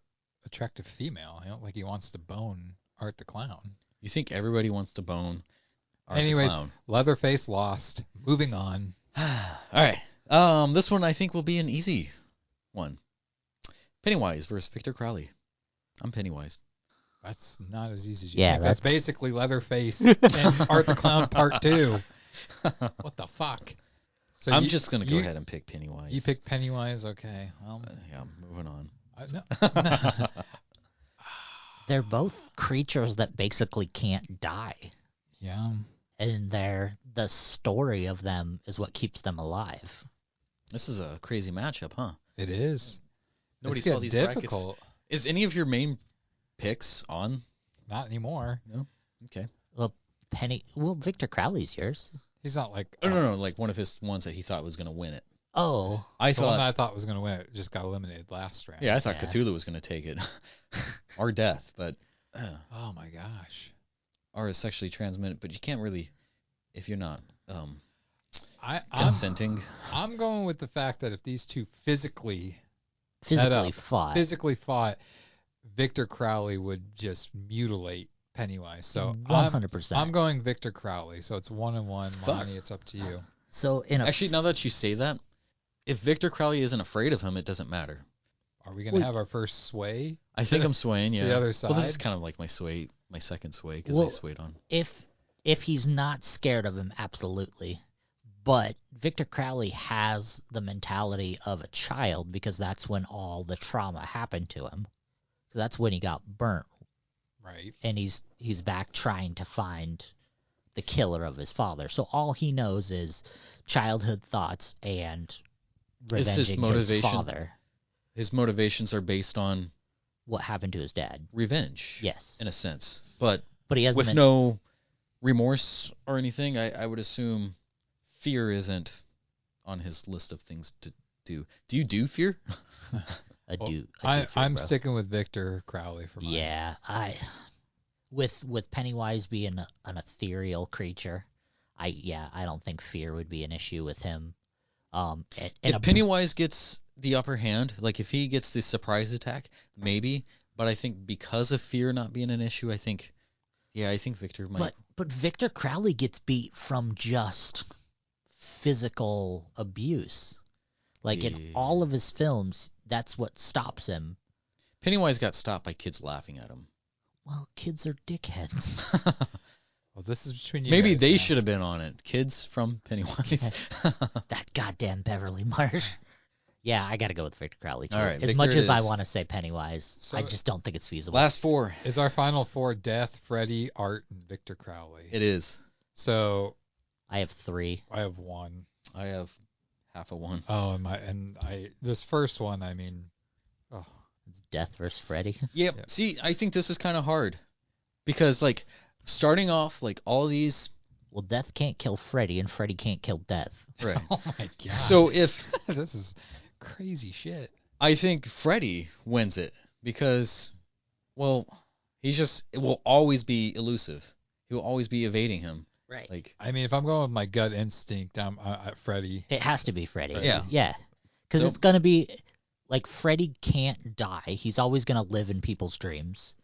attractive female. You know, like he wants to bone Art the Clown. You think everybody wants to bone Art Anyways, the Clown? Leatherface lost. Moving on. All right. This one I think will be an easy one. Pennywise versus Victor Crowley. I'm Pennywise. That's not as easy as you Yeah, think. That's that's- basically Leatherface and Art the Clown Part 2. What the fuck? So I'm just going to go you- ahead and pick Pennywise. You pick Pennywise, okay. Well, Yeah, moving on. no. They're both creatures that basically can't die, Yeah. and the story of them is what keeps them alive. This is a crazy matchup, huh? It is. Nobody It's saw getting these difficult. brackets. Is any of your main picks on? Not anymore. No? Okay. Well, Victor Crowley's yours. He's not like Oh, no, like one of his ones that he thought was going to win it. Oh, I the one thought, that I thought was going to win it just got eliminated last round. yeah, I thought Yeah. Cthulhu was going to take it. Or death, but Oh my gosh. or is sexually transmitted, but you can't really, if you're not I'm consenting. I'm going with the fact that if these two physically up. physically fought. Victor Crowley would just mutilate Pennywise. So 100%. I'm going Victor Crowley. So it's 1-1. Fuck. Lonnie, it's up to you. So Actually, now that you say that, if Victor Crowley isn't afraid of him, it doesn't matter. Are we going to have our first sway? I think I'm swaying, to yeah. the other Well, this is side? kind of like my second sway, because I Well, swayed on. if he's not scared of him, absolutely. But Victor Crowley has the mentality of a child, because that's when all the trauma happened to him. So that's when he got burnt, Right. and he's back trying to find the killer of his father. So all he knows is childhood thoughts and Is his revenging his motivation- father. His motivations are based on What happened to his dad? revenge, Yes, in a sense. But but he has with no remorse or anything, I would assume fear isn't on his list of things to do. Do you do fear? I'm sticking with Victor Crowley for mine. Yeah, with Pennywise being an ethereal creature, I don't think fear would be an issue with him. If Pennywise gets the upper hand, like if he gets the surprise attack, maybe. But I think because of fear not being an issue, I think Victor might. But Victor Crowley gets beat from just physical abuse. Like in all of his films, that's what stops him. Pennywise got stopped by kids laughing at him. Well, kids are dickheads. Well, this is between you Maybe guys they now. should have been on it. Kids from Pennywise. That goddamn Beverly Marsh. Yeah, I got to go with Victor Crowley too. All right, as Victor much it as I is. want to say Pennywise, I just don't think it's feasible. Last four. Is our final four Death, Freddy, Art, and Victor Crowley? It is. So I have 3. I have 1. I have half a one. Oh, this first one, I mean, It's Death versus Freddy. Yep. Yeah. See, I think this is kind of hard because like starting off like all these. Well, Death can't kill Freddy, and Freddy can't kill Death. Right. oh my god. So if this is crazy shit. I think Freddy wins it because, well, it will always be elusive. He will always be evading him. Right. Like, I mean, if I'm going with my gut instinct, I'm at Freddy. It has to be Freddy. Yeah. Yeah. Because So- it's going to be, like, Freddy can't die. He's always going to live in people's dreams.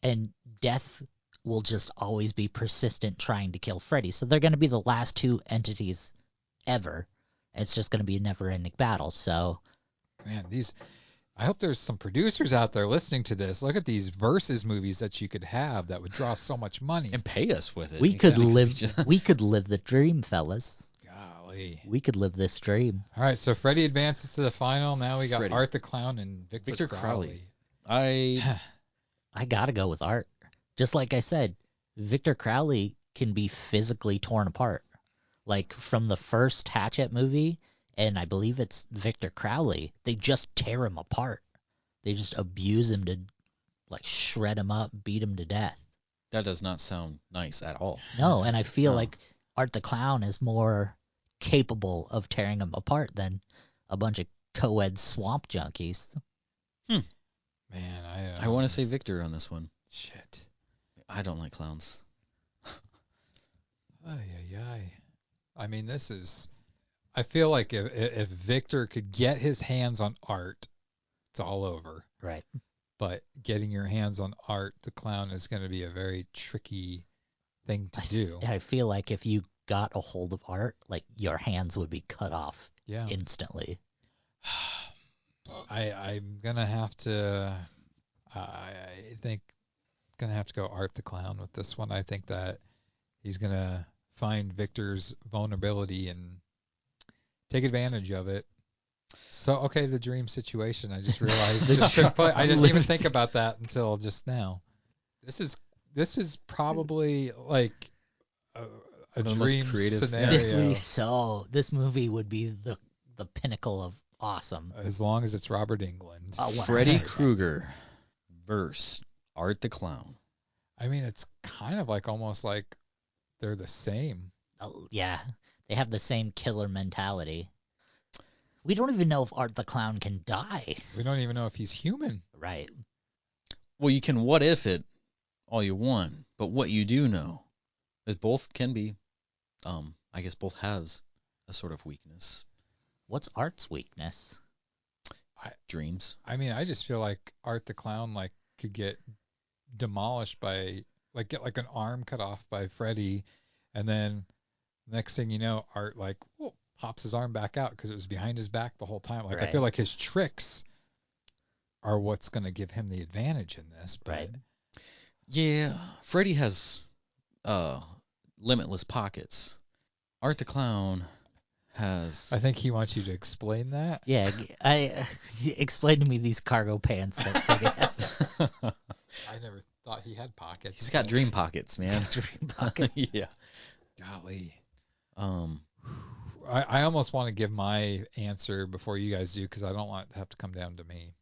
And Death will just always be persistent trying to kill Freddy. So they're going to be the last two entities ever. It's just going to be a never-ending battle. So Man, I hope there's some producers out there listening to this. Look at these versus movies that you could have that would draw so much money. And pay us with it. We could live the dream, fellas. Golly. We could live this dream. All right, so Freddie advances to the final. Now we got Freddie. Art the Clown and Victor Crowley. I gotta go with Art. Just like I said, Victor Crowley can be physically torn apart. Like from the first Hatchet movie, and I believe it's Victor Crowley, they just tear him apart. They just abuse him to, like, shred him up, beat him to death. That does not sound nice at all. No, and I feel like Art the Clown is more capable of tearing him apart than a bunch of co-ed swamp junkies. Man, I want to say Victor on this one. Shit. I don't like clowns. I mean, I feel like if Victor could get his hands on Art, it's all over. Right. But getting your hands on Art the Clown is going to be a very tricky thing to do. I feel like if you got a hold of Art, like, your hands would be cut off Yeah. instantly. I'm going to have to, I think, going to have to go Art the Clown with this one. I think that he's going to find Victor's vulnerability and take advantage of it. So, okay, the dream situation. I just realized I didn't even think about that until just now. This is probably like a dream scenario. This movie would be the pinnacle of awesome. As long as it's Robert Englund. Freddy Krueger versus Art the Clown. I mean, it's kind of like almost like they're the same. Yeah, they have the same killer mentality. We don't even know if Art the Clown can die. We don't even know if he's human. Right. Well, you can what if it all you want, but what you do know is both can be, I guess both has a sort of weakness. What's Art's weakness? Dreams. I mean, I just feel like Art the Clown could get demolished by get an arm cut off by Freddy, and then next thing you know, Art pops his arm back out because it was behind his back the whole time. Right. I feel like his tricks are what's going to give him the advantage in this. But right. Yeah, Freddy has limitless pockets. Art the Clown has... I think he wants you to explain that. Yeah, explain to me these cargo pants that Freddy has. I never thought he had pockets. He's got dream pockets, man. Dream pockets. Yeah. Golly. I almost want to give my answer before you guys do because I don't want it to have to come down to me.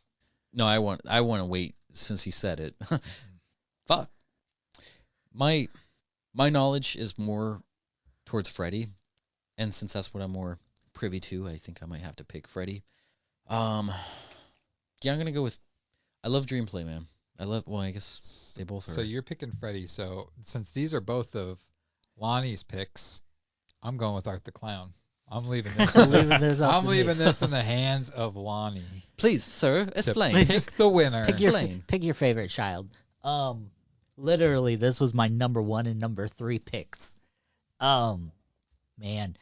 No, I want to wait since he said it. Fuck. My knowledge is more towards Freddy, and since that's what I'm more privy to, I think I might have to pick Freddy. Yeah, I'm gonna go with. I love Dreamplay, man. I guess they both are. So you're picking Freddy. So since these are both of Lonnie's picks, I'm going with Art the Clown. I'm leaving this. I'm leaving this in the hands of Lonnie. Please, sir, explain. Pick the winner. Pick your favorite child. Literally, this was my number 1 and number 3 picks. Man,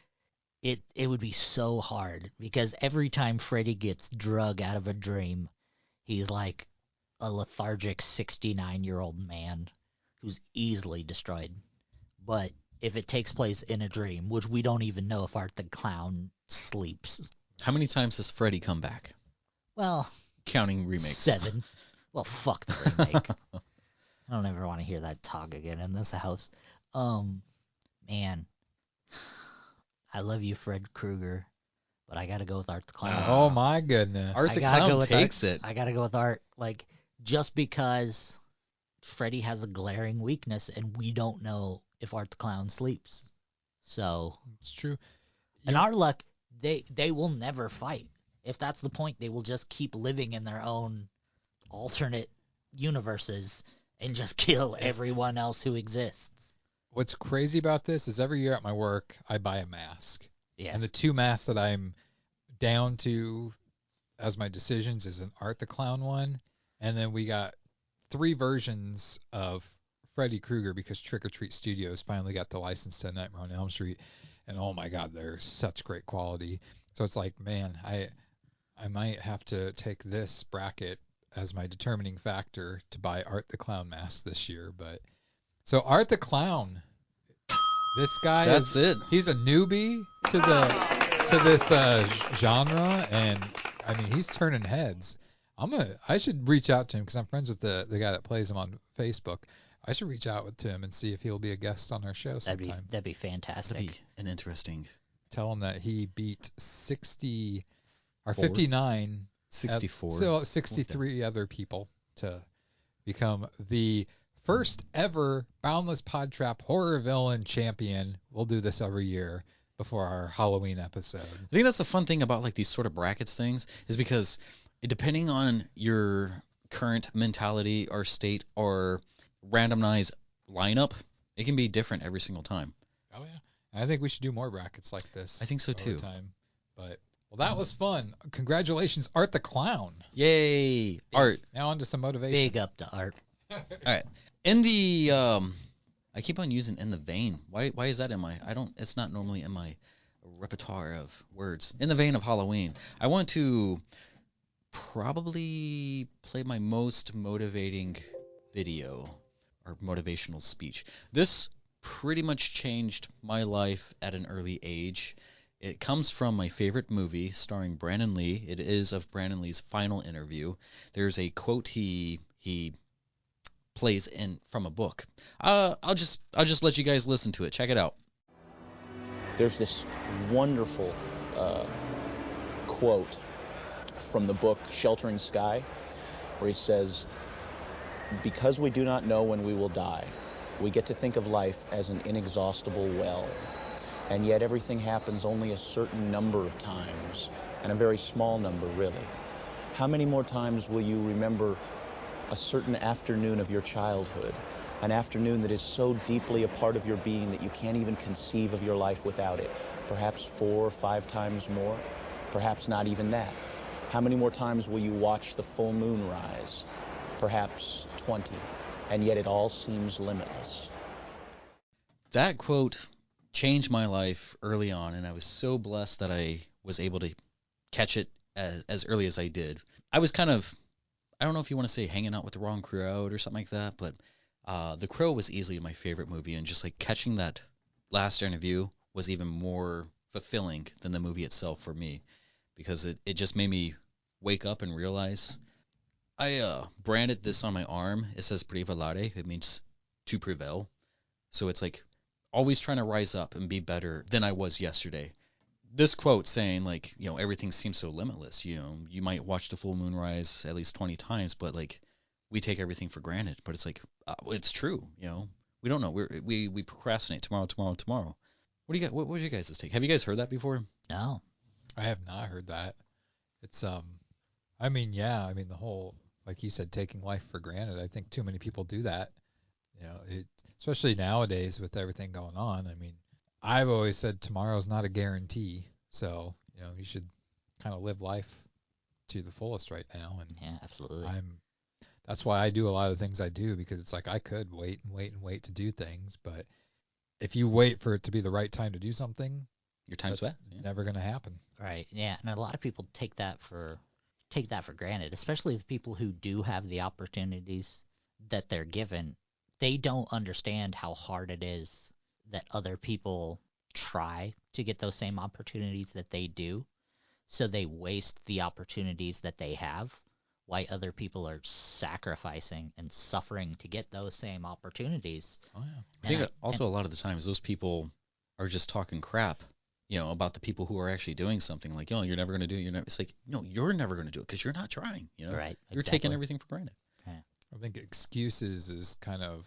it would be so hard because every time Freddy gets drug out of a dream, he's like a lethargic 69-year-old man who's easily destroyed. But if it takes place in a dream, which we don't even know if Art the Clown sleeps. How many times has Freddy come back? Well, counting remakes. 7. Well, fuck the remake. I don't ever want to hear that talk again in this house. Man, I love you, Fred Krueger, but I got to go with Art the Clown. Oh my goodness. Art the Clown takes it. I got to go with Art, just because Freddy has a glaring weakness and we don't know if Art the Clown sleeps. So it's true. In our luck, they will never fight. If that's the point, they will just keep living in their own alternate universes and just kill everyone else who exists. What's crazy about this is every year at my work, I buy a mask. Yeah. And the 2 masks that I'm down to as my decisions is an Art the Clown one, and then we got 3 versions of Freddy Krueger because Trick or Treat Studios finally got the license to Nightmare on Elm Street, and oh my God, they're such great quality. So it's like, man, I might have to take this bracket as my determining factor to buy Art the Clown mask this year. But so Art the Clown, this guy he's a newbie to this genre, and I mean he's turning heads. I should reach out to him because I'm friends with the guy that plays him on Facebook. I should reach out to him and see if he'll be a guest on our show sometime. That'd be fantastic. That'd be an interesting. Tell him that he beat 60 or 59, 64, so 63 other people to become the first ever Boundless PodTrap horror villain champion. We'll do this every year before our Halloween episode. I think that's the fun thing about like these sort of brackets things is because depending on your current mentality or state or randomized lineup, it can be different every single time. Oh yeah, I think we should do more brackets like this. I think so too. Time. But well, that was fun. Congratulations, Art the Clown. Yay, Art. Now on to some motivation. Big up to Art. All right. In the I keep on using in the vein. Why is that in my? It's not normally in my repertoire of words. In the vein of Halloween, I want to probably play my most motivating video or motivational speech. This pretty much changed my life at an early age. It comes from my favorite movie starring Brandon Lee. It is of Brandon Lee's final interview. There's a quote he plays in from a book. I'll just let you guys listen to it. Check it out. There's this wonderful quote from the book Sheltering Sky, where he says, "Because we do not know when we will die, we get to think of life as an inexhaustible well. And yet everything happens only a certain number of times, and a very small number, really. How many more times will you remember a certain afternoon of your childhood, an afternoon that is so deeply a part of your being that you can't even conceive of your life without it? Perhaps 4 or 5 times more, perhaps not even that. How many more times will you watch the full moon rise? Perhaps 20, and yet it all seems limitless." That quote changed my life early on, and I was so blessed that I was able to catch it as early as I did. I was kind of, I don't know if you want to say hanging out with the wrong crowd or something like that, but The Crow was easily my favorite movie, and just like catching that last interview was even more fulfilling than the movie itself for me, because it just made me wake up and realize. I branded this on my arm. It says prevalere. It means to prevail. So it's like always trying to rise up and be better than I was yesterday. This quote saying like, everything seems so limitless. You might watch the full moon rise at least 20 times, but like we take everything for granted. But it's like it's true. We don't know. We procrastinate tomorrow. What do you got? What was your guys' take? Have you guys heard that before? No, I have not heard that. It's the whole, like you said, taking life for granted. I think too many people do that. Especially nowadays with everything going on. I mean, I've always said tomorrow's not a guarantee, so you should kind of live life to the fullest right now. And yeah, absolutely. That's why I do a lot of the things I do, because it's like I could wait to do things, but if you wait for it to be the right time to do something, your time's never going to happen. Right. Yeah, and a lot of people take that for granted, especially the people who do have the opportunities that they're given. They don't understand how hard it is that other people try to get those same opportunities that they do. So they waste the opportunities that they have, while other people are sacrificing and suffering to get those same opportunities. Oh, yeah. I think also a lot of the times those people are just talking crap, about the people who are actually doing something. Like, you're never going to do it. It's like, no, you're never going to do it because you're not trying. Right. You're taking everything for granted. Yeah. I think excuses is kind of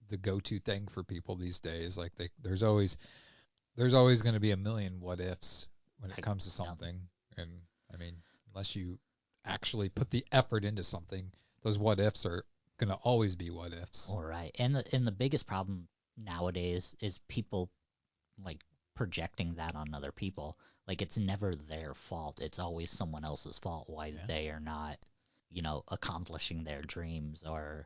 the go-to thing for people these days. Like there's always going to be a million what ifs when it comes to something. And I mean, unless you actually put the effort into something, those what ifs are going to always be what ifs. All right. And the biggest problem nowadays is people like projecting that on other people. Like it's never their fault. It's always someone else's fault why they are not, accomplishing their dreams or,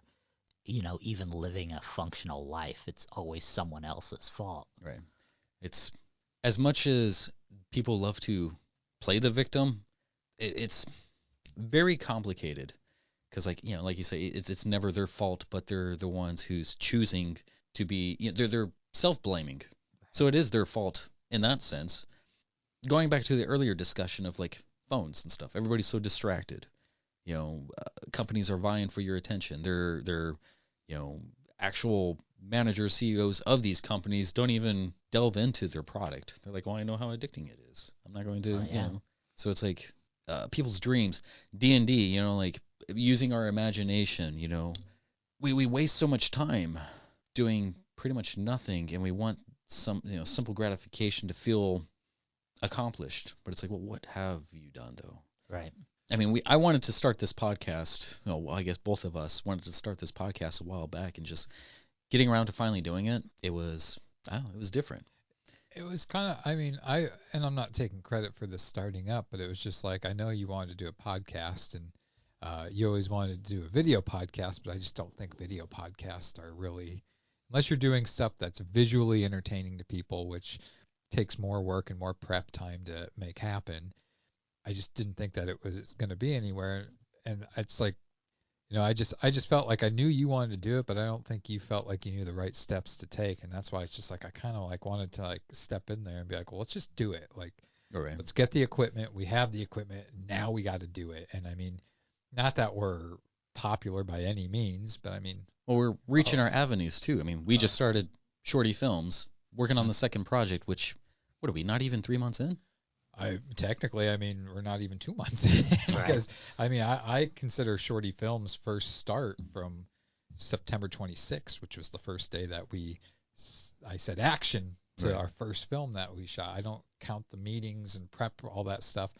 even living a functional life. It's always someone else's fault. Right. It's as much as people love to play the victim, it's very complicated because, like, you know, like you say, it's never their fault, but they're the ones who's choosing to be, you know, they're self-blaming. So it is their fault in that sense. Going back to the earlier discussion of like phones and stuff, everybody's so distracted. You know, companies are vying for your attention. They're you know, actual managers, CEOs of these companies don't even delve into their product. They're like, well, I know how addicting it is. I'm not going to, you know. So it's like people's dreams, D&D, you know, like using our imagination, you know. We waste so much time doing pretty much nothing, and we want some, you know, simple gratification to feel accomplished. But it's like, well, what have you done though? Right. I mean, I wanted to start this podcast. Well, I guess both of us wanted to start this podcast a while back, and just getting around to finally doing it, it was, I don't know, it was different. It was kind of, I mean, I'm not taking credit for this starting up, but it was just like, I know you wanted to do a podcast, and you always wanted to do a video podcast, but I just don't think video podcasts are really, unless you're doing stuff that's visually entertaining to people, which takes more work and more prep time to make happen. I just didn't think that it was going to be anywhere. And it's like, you know, I just felt like I knew you wanted to do it, but I don't think you felt like you knew the right steps to take. And that's why it's just like, I kind of like wanted to like step in there and be like, well, let's just do it. Like, right. Let's get the equipment. We have the equipment. Now we got to do it. And I mean, not that we're popular by any means, but I mean, well, we're reaching our avenues too. I mean, we just started Shorty Films, working on the second project, which, what are we, not even 3 months in? Technically, I mean, we're not even 2 months in because, right. I mean, I consider Shorty Films' first start from September 26th, which was the first day that I said action to our first film that we shot. I don't count the meetings and prep, all that stuff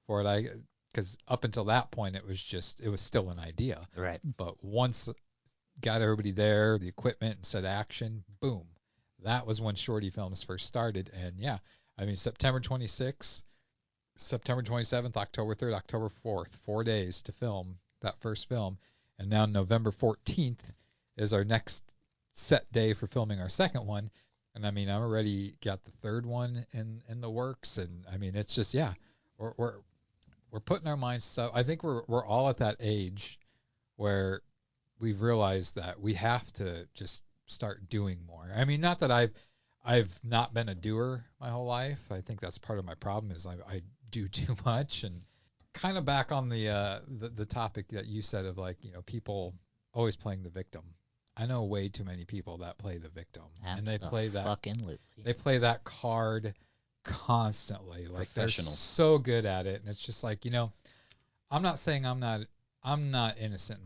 for it. Because up until that point, it was still an idea. Right. But once got everybody there, the equipment, and said action, boom. That was when Shorty Films first started. And yeah, I mean, September 26th, September 27th, October 3rd, October 4th, 4 days to film that first film. And now November 14th is our next set day for filming our second one. And I mean, I'm already got the third one in the works. And I mean, it's just, yeah, we're putting our minds. So I think we're all at that age where we've realized that we have to just start doing more. I mean, not that I've not been a doer my whole life. I think that's part of my problem is I do too much. And kind of back on the topic that you said of like, you know, people always playing the victim. I know way too many people that play the victim, and they play that card constantly. Like they're so good at it, and it's just like, you know, I'm not saying I'm not innocent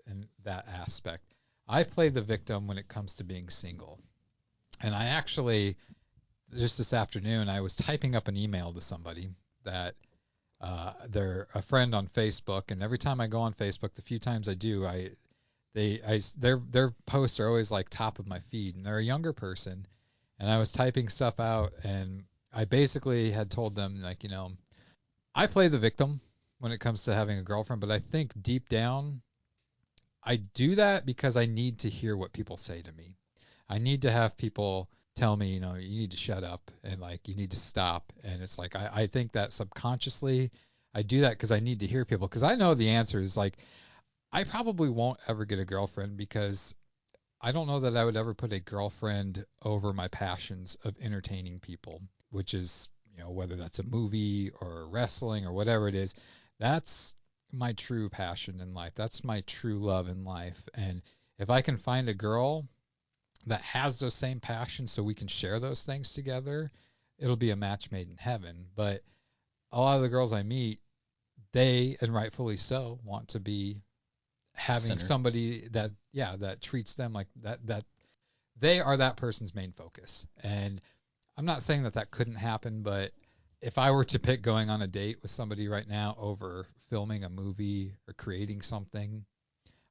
in that aspect. I play the victim when it comes to being single. And I actually, just this afternoon, I was typing up an email to somebody that they're a friend on Facebook, and every time I go on Facebook, the few times I do, their posts are always like top of my feed, and they're a younger person, and I was typing stuff out, and I basically had told them, like, you know, I play the victim when it comes to having a girlfriend, but I think deep down, I do that because I need to hear what people say to me. I need to have people tell me, you know, you need to shut up and like you need to stop. And it's like I think that subconsciously I do that because I need to hear people, because I know the answer is like I probably won't ever get a girlfriend because I don't know that I would ever put a girlfriend over my passions of entertaining people, which is, you know, whether that's a movie or wrestling or whatever it is. That's my true passion in life. That's my true love in life. And if I can find a girl that has those same passions so we can share those things together, it'll be a match made in heaven. But a lot of the girls I meet, they, and rightfully so, want to be having somebody that treats them like that they are that person's main focus. And I'm not saying that couldn't happen, but if I were to pick going on a date with somebody right now over filming a movie or creating something,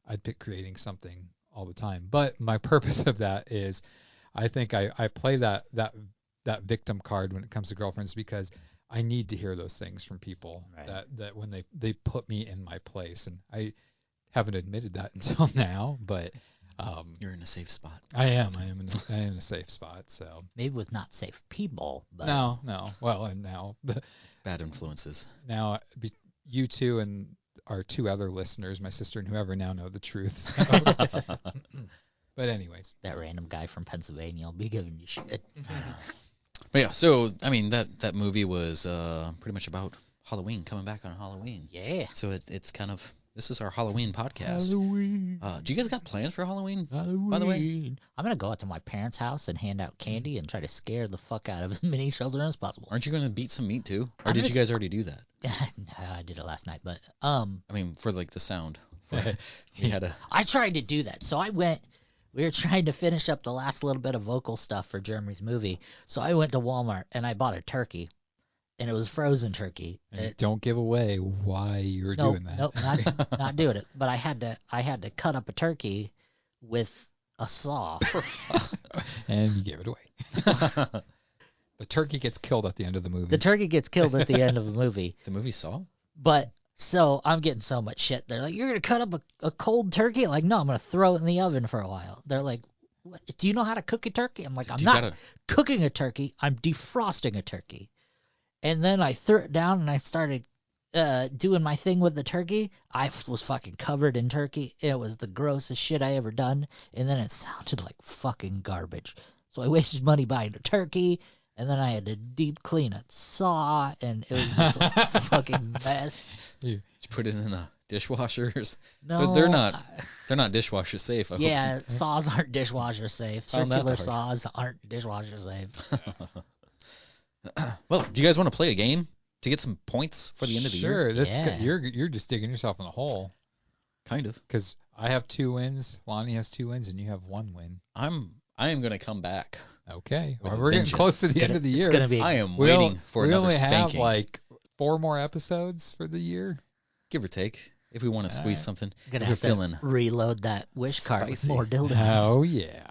I'd pick creating something all the time. But my purpose of that is I think I play that victim card when it comes to girlfriends because I need to hear those things from people, right, that when they put me in my place. And I haven't admitted that until now, but you're in a safe spot. I am in a safe spot. So maybe with not safe people, but no. Well, and now bad influences. Now you two and our two other listeners, my sister and whoever, now know the truth. So. But anyways, that random guy from Pennsylvania will be giving you shit. But yeah, so I mean that movie was pretty much about Halloween, coming back on Halloween. Yeah. So it's kind of, this is our Halloween podcast. Halloween. Do you guys got plans for Halloween? Halloween. By the way, I'm gonna go out to my parents' house and hand out candy and try to scare the fuck out of as many children as possible. aren't you going to beat some meat too, or did you guys already do that? No, I did it last night, but I mean, for like the sound. You had a. I tried to do that. So I went. We were trying to finish up the last little bit of vocal stuff for Jeremy's movie. So I went to Walmart and I bought a turkey, and it was frozen turkey. Don't give away why you're doing that. Nope, not doing it. But I had to cut up a turkey with a saw. And you gave it away. The turkey gets killed at the end of the movie. The turkey gets killed at the end of the movie. The movie Saw? But so I'm getting so much shit. They're like, "You're gonna cut up a cold turkey?" Like, no, I'm gonna throw it in the oven for a while. They're like, "What? Do you know how to cook a turkey?" I'm like, "I'm not cooking a turkey. I'm defrosting a turkey." And then I threw it down and I started doing my thing with the turkey. I was fucking covered in turkey. It was the grossest shit I ever done. And then it sounded like fucking garbage. So I wasted money buying a turkey. And then I had to deep clean a saw, and it was just a fucking mess. Did you put it in the dishwashers? No, they're not dishwasher safe. Yeah, saws aren't dishwasher safe. Circular saws aren't dishwasher safe. Well, do you guys want to play a game to get some points for the end of the year? Sure, you're just digging yourself in a hole. Kind of. Because I have 2 wins, Lonnie has 2 wins, and you have 1 win. I am gonna come back. Okay. Well, we're getting close to the end of the year. I am waiting for another spanking. We only have like 4 more episodes for the year, give or take, if we want to squeeze something. Gonna have to reload that wish card with more dildos. Oh yeah.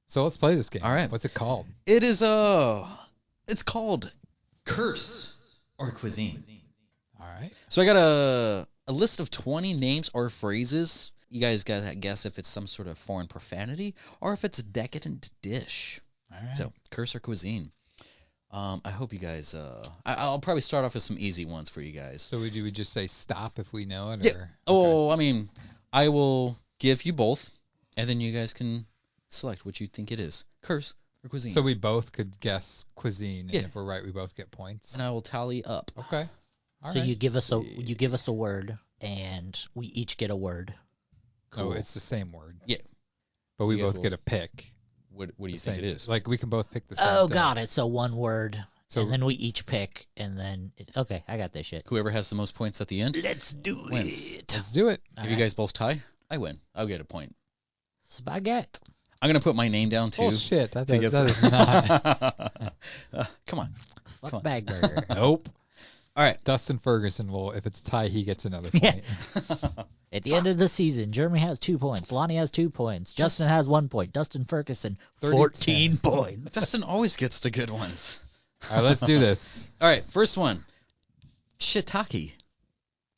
So let's play this game. All right. What's it called? It is it's called Curse or Cuisine. All right. So I got a list of 20 names or phrases. You guys got to guess if it's some sort of foreign profanity or if it's a decadent dish. All right. So, curse or cuisine. I hope you guys. I'll probably start off with some easy ones for you guys. So do we just say stop if we know it? Yeah. Or? Oh, I mean, I will give you both, and then you guys can select what you think it is. Curse or cuisine. So we both could guess cuisine, and Yeah. if we're right, we both get points. And I will tally up. Okay. All so right. you give us a word, and we each get a word. Cool. Oh, it's the same word. Yeah. But we both get a pick. What do you think it is? Like we can both pick the same Oh, thing. got it. So one word, So and then we each pick, and then okay, I got this shit. Whoever has the most points at the end. Let's do wins. it. Let's do it. If you guys both tie, I win. I'll get a point. Spaghetti. I'm gonna put my name down too. Oh shit! That to is not. Come on. Fuck bag burger. Nope. All right. Dustin Ferguson will. If it's tie, he gets another point. At the end of the season, Jeremy has 2 points. Lonnie has 2 points. Justin has 1 point. Dustin Ferguson 14 points. Dustin always gets the good ones. All right, let's do this. All right, first one. Shiitake.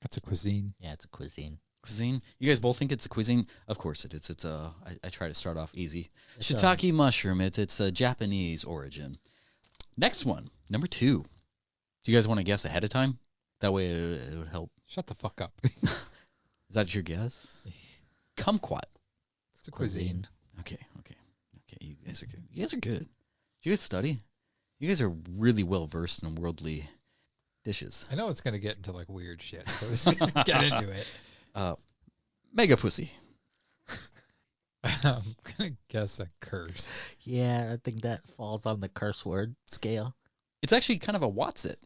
That's a cuisine. Yeah, it's a cuisine. Cuisine. You guys both think it's a cuisine? Of course it is. It's I try to start off easy. It's Shiitake mushroom. It's a Japanese origin. Next one, number 2. Do you guys want to guess ahead of time? That way it would help. Shut the fuck up. Is that your guess? Kumquat. It's a cuisine. Okay. You guys are good. You guys are good. Do you guys study? You guys are really well versed in worldly dishes. I know it's gonna get into like weird shit, so let's get into it. Mega pussy. I'm gonna guess a curse. Yeah, I think that falls on the curse word scale. It's actually kind of a What's-It,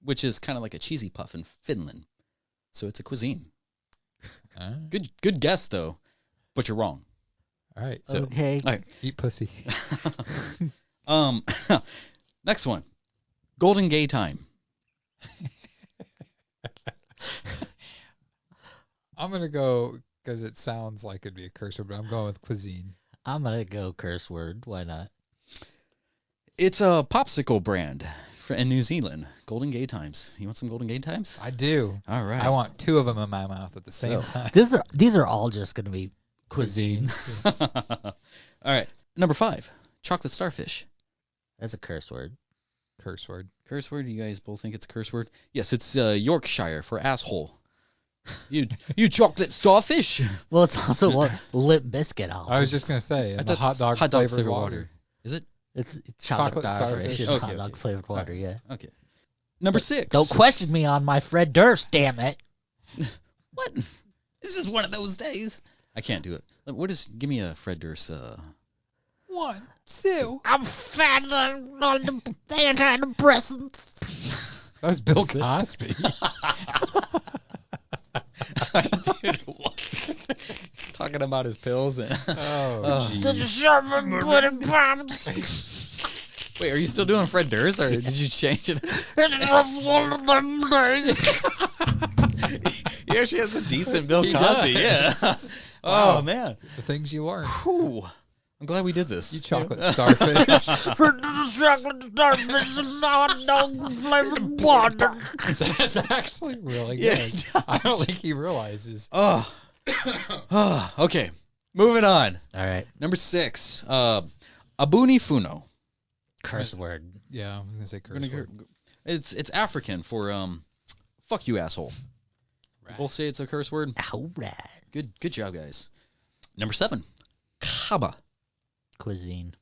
which is kind of like a cheesy puff in Finland. So it's a cuisine. Good guess though, but you're wrong. All right. So, okay. All right. Eat pussy. Next one. Golden Gay Time. I'm gonna go because it sounds like it'd be a curse word, but I'm going with cuisine. I'm gonna go curse word. Why not? It's a popsicle brand in New Zealand. Golden Gay Times. You want some Golden Gay Times? I do. All right. I want 2 of them in my mouth at the same time. These are all just gonna be cuisines. All right. Number 5. Chocolate starfish. That's a curse word. Curse word. Curse word? You guys both think it's a curse word? Yes, it's Yorkshire for asshole. You chocolate starfish. Well, it's also what Limp Biscuit album. I was just gonna say the hot dog flavored water. Is it? It's chocolate starfish and hot dog flavored water. Okay. Yeah. Okay. Number 6. Don't question me on my Fred Durst, damn it. What? This is one of those days. I can't do it. Give me a Fred Durst. 1, 2. I'm fat on the antidepressants. That was Bill Cosby. Dude, what? He's talking about his pills. And Wait, are you still doing Fred Durst, or did you change it? It was one of them days. He actually has a decent Bill Cosby. Yeah. Wow. Oh man, the things you learn. Whew. I'm glad we did this. You chocolate starfish. Chocolate starfish and hot dog flavored water. That's actually really good. Yeah. I don't think he realizes. Oh. Okay. Moving on. All right. Number 6. Abuni Funo. Curse word. Yeah, I was gonna say curse word. It's African for fuck you asshole. Right. Both say it's a curse word. All right. Good job, guys. Number 7. Kaba. Cuisine.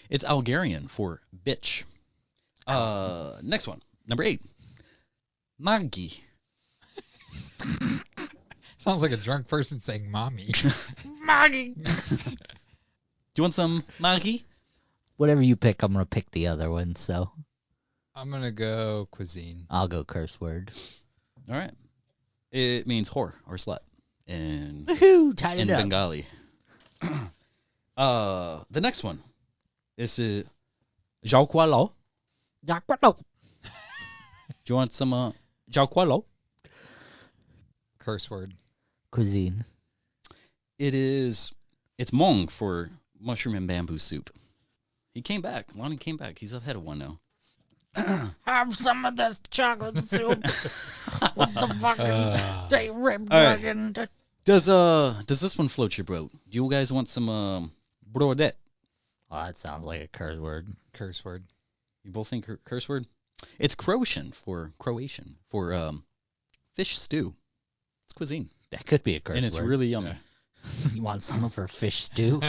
It's Algerian for bitch. Next one. Number 8. Maggi. Sounds like a drunk person saying mommy. Maggie. Do you want some Maggi? Whatever you pick, I'm going to pick the other one, so. I'm going to go cuisine. I'll go curse word. All right. It means whore or slut in Tied it up. Bengali. The next one is Jauqualo. Jauqualo. Do you want some Jauqualo? Curse word. Cuisine. It's Hmong for mushroom and bamboo soup. He came back. Lonnie came back. He's ahead of one now. Have some of this chocolate soup with the fucking day rib right. dragon. Does this one float your boat? Do you guys want some brodet? Oh, that sounds like a curse word. Curse word. You both think curse word? It's Croatian for fish stew. It's cuisine. That could be a curse word. And it's really yummy. You want some of her fish stew?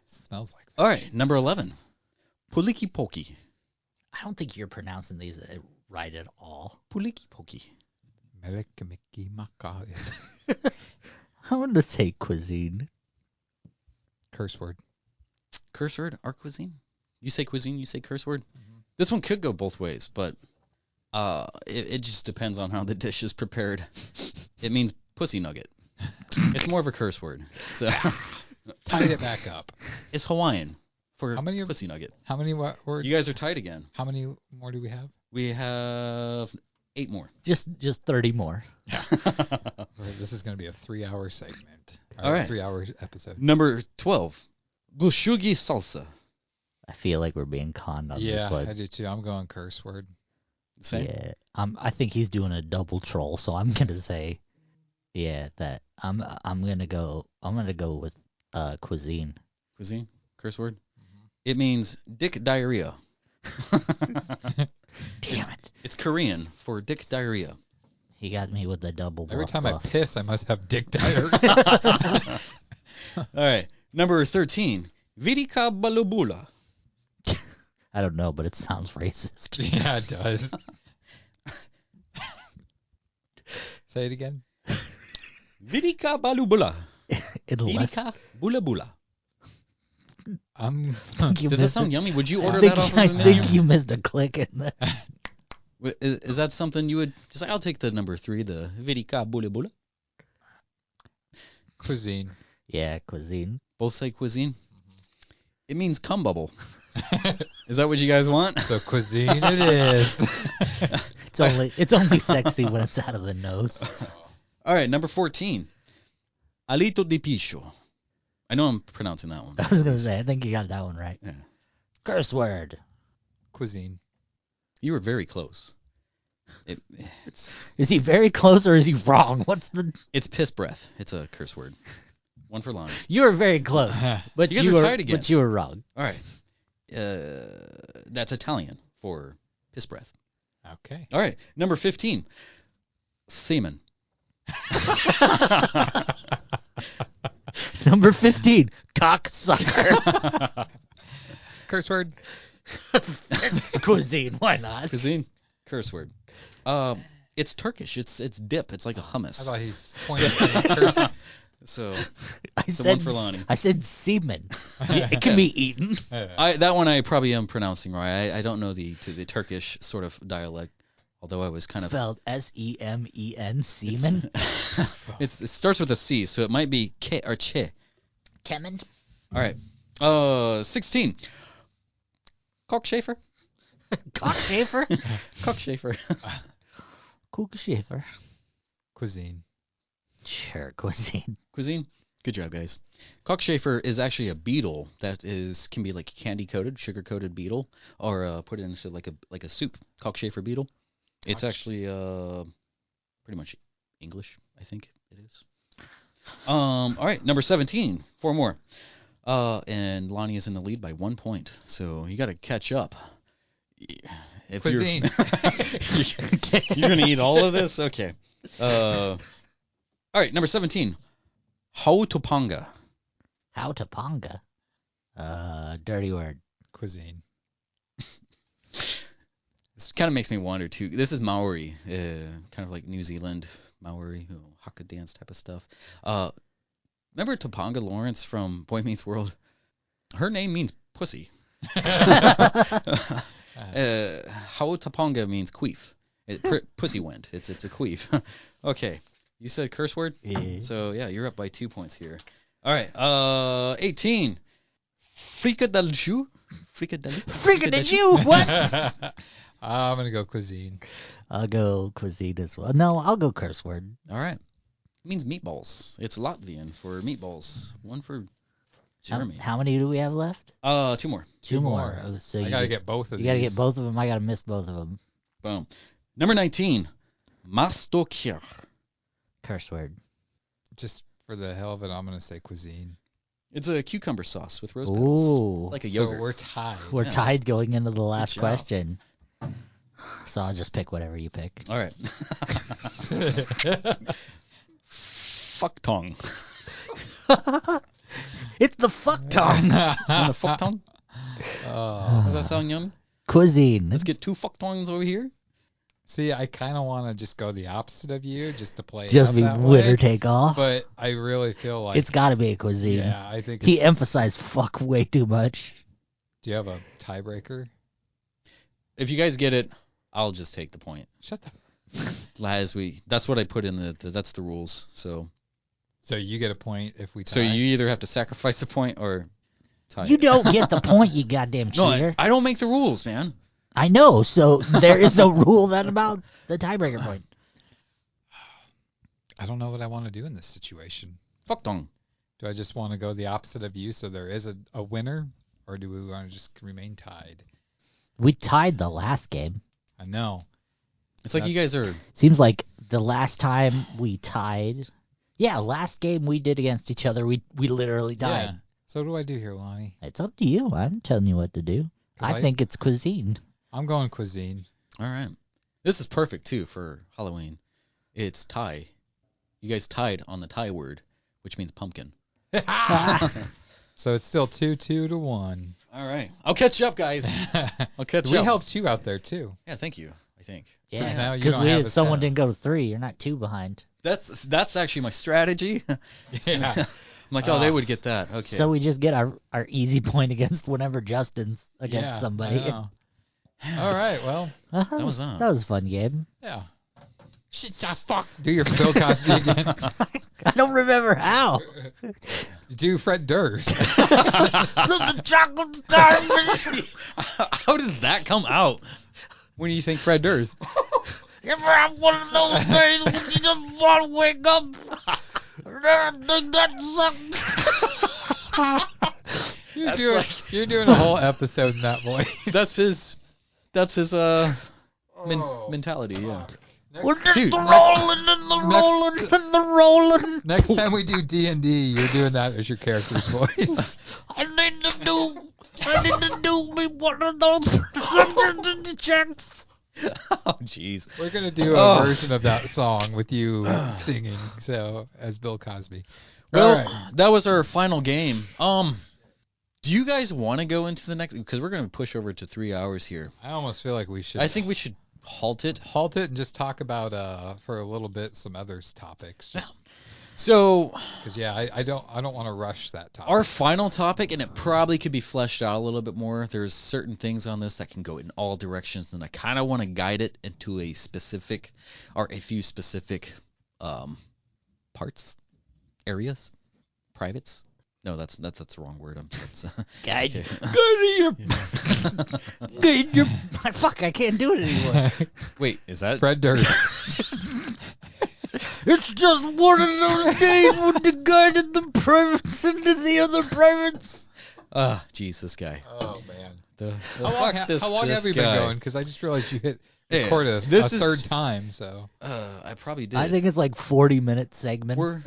Smells like fish. All right, number 11. Puliki poki. I don't think you're pronouncing these right at all. Puliki poki. Melikimiki maka is I'm going to say cuisine. curse word. Curse word or cuisine? You say cuisine, you say curse word? Mm-hmm. This one could go both ways, but it just depends on how the dish is prepared. It means pussy nugget. It's more of a curse word. So Tied it back up. It's Hawaiian for How many pussy nugget. How many words? You guys are tied again. How many more do we have? We have 8 more. Just 30 more. This is going to be a 3-hour segment. All right. 3-hour episode. Number 12. Gushugi salsa. I feel like we're being conned on this Yeah, one. I do too. I'm going curse word. Same. Yeah, I think he's doing a double troll, so I'm gonna say, that I'm gonna go with cuisine. Cuisine? Curse word? Mm-hmm. It means dick diarrhea. Damn it. It's Korean for dick diarrhea. He got me with the double bluff. Every time buff. I piss, I must have dick diarrhea. All right. Number 13. Vidika balubula. I don't know, but it sounds racist. Yeah, it does. Say it again. Vidika balubula. Unless Vidika bulabula. does that sound yummy? Would you order that off of I the menu? think you missed a click in there. Is that something you would just like? I'll take the number 3, the Vidika bulabula. Cuisine. Yeah, cuisine. Both say cuisine. It means cum bubble. Is that what you guys want? So cuisine it is. It's only sexy when it's out of the nose. All right, number 14. Alito di piscio. I know I'm pronouncing that one. I was gonna say, I think you got that one right. Yeah. Curse word. Cuisine. You were very close. Is he very close or is he wrong? It's piss breath. It's a curse word. One for Lonnie. You were very close, but You guys are tied again. But you were wrong. All right. That's Italian for piss breath. Okay. All right, number 15, semen. Number 15, cocksucker. Curse word. Cuisine, why not? Cuisine, curse word. It's Turkish. It's dip. It's like a hummus. I thought he's pointing at curse. So I it's the said one for Lonnie. I said semen. It can be eaten. That one I probably am pronouncing right. I don't know the Turkish sort of dialect, although I was kind Spelled S-E-M-E-N, semen. it starts with a C, so it might be K or Che. Kemen. All right. 16. Cockchafer. Cockchafer. Cockchafer. Cockchafer. Cuisine. Sure, cuisine. Cuisine. Good job, guys. Cockchafer is actually a beetle that can be like candy coated, sugar coated beetle, or put it into like a soup. Cockchafer beetle. It's actually pretty much English, I think it is. All right, number 17. 4 more. And Lonnie is in the lead by 1 point, so you got to catch up. If Cuisine. You're gonna eat all of this? Okay. All right, number 17. How to panga. How to panga? Dirty word. Cuisine. This kind of makes me wonder too. This is Maori, kind of like New Zealand Maori, haka dance type of stuff. Remember Topanga Lawrence from Boy Meets World? Her name means pussy. How Topanga means queef. Pussy went. It's a queef. Okay. You said curse word? Yeah. So, yeah, you're up by 2 points here. All right. 18. Frikadalju? Frikadalju? What? I'm going to go cuisine. I'll go cuisine as well. No, I'll go curse word. All right. It means meatballs. It's Latvian for meatballs. One for Jeremy. How many do we have left? 2 more. Two more. Oh, so I got to get both of these. You got to get both of them. I got to miss both of them. Boom. Number 19. Mastokir. Curse word. Just for the hell of it, I'm going to say cuisine. It's a cucumber sauce with rose petals. Ooh. Like a yogurt. So we're tied. We're tied going into the last job. question. So I'll just pick whatever you pick. All right. Fuck tongue. It's the fuck tongues. Want a fuck tongue? Does that sound yummy? Cuisine. Let's get 2 fuck tongues over here. See, I kind of want to just go the opposite of you, just to play Just out be that winner way, take all. But I really feel like It's got to be a cuisine. Yeah, I think He it's- emphasized fuck way too much. Do you have a tiebreaker? If you guys get it, I'll just take the point. Shut the. That's what I put in that's the rules. So you get a point if we tie. So you either have to sacrifice a point or tie. You don't get the point, you goddamn No, cheater. I don't make the rules, man. I know, so there is no rule then about the tiebreaker point. I don't know what I want to do in this situation. Fuck tongue. Do I just want to go the opposite of you so there is a winner, or do we want to just remain tied? We tied the last game. I know. It's like you guys are. Seems like the last time we tied. Yeah, last game we did against each other, we literally tied. Yeah. So what do I do here, Lonnie? It's up to you. I'm telling you what to do. I think it's cuisine. I'm going cuisine. All right. This is perfect too for Halloween. It's tie. You guys tied on the tie word, which means pumpkin. So it's still 2-2 to 1. All right. I'll catch you up, guys. I'll catch you We up. helped you out there too. Yeah, thank you. I think. Yeah, now you because don't have a someone 10. didn't go to 3. You're not 2 behind. That's actually my strategy. Yeah. I'm like, they would get that. Okay. So we just get our easy point against whenever Justin's against Yeah, somebody. I know. All right, well. That was that. That was a fun game. Yeah. Shit, fuck. Do your Bill Cosby again. I don't remember how. Do Fred Durst. The chocolate starfish. How does that come out when you think Fred Durst? Ever have one of those days when you just want to wake up and everything that sucks? You're doing a whole episode in that voice. That's his mentality, yeah. We're just Dude, rolling and the rolling and the rolling. Next time we do D&D, you're doing that as your character's voice. I need to do I didn't do me one of those checks. Oh, jeez. We're gonna do a version of that song with you singing, so as Bill Cosby. Well, All right. that was our final game. Do you guys want to go into the next? Because we're gonna push over to 3 hours here. I almost feel like we should. I think we should halt it. Halt it and just talk about for a little bit some other topics. Just So, because I don't want to rush that topic. our final topic, and it probably could be fleshed out a little bit more. There's certain things on this that can go in all directions, and I kind of want to guide it into a specific, or a few specific, parts, areas, privates. No, that's the wrong word. Guide. Okay. Guide your. Fuck, I can't do it anymore. Wait, is that Fred Durst. It's just one of those days when the guided the privates into the other privates. Jeez, this guy. Oh man. How long have we been going? Because I just realized you hit Yeah, record a third time. So I probably did. I think it's like 40-minute segments.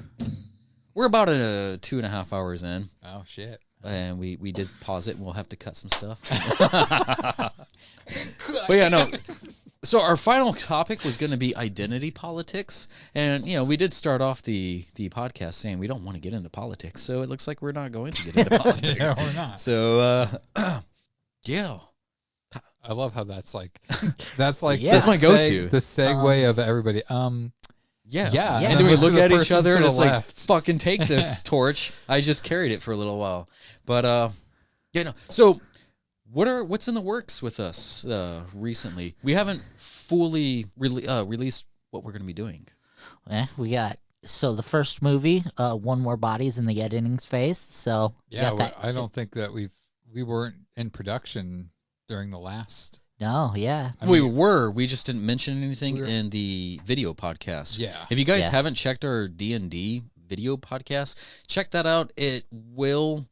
We're about 2.5 hours in. Oh shit. And we did pause it, and we'll have to cut some stuff. But yeah, no. So our final topic was going to be identity politics, and we did start off the podcast saying we don't want to get into politics, so it looks like we're not going to get into politics. Yeah, we're not. So yeah. I love how that's like that's my go-to. The segue of everybody. Yeah. And then we look at each other and it's like, fucking take this torch. I just carried it for a little while. But So what's in the works with us recently? We haven't fully released what we're going to be doing. We got the first movie, One More Body's in the editing phase. So I don't think that we weren't in production during the last. No, yeah. We were. We just didn't mention anything in the video podcast. Yeah. If you guys haven't checked our D&D video podcast, check that out. It will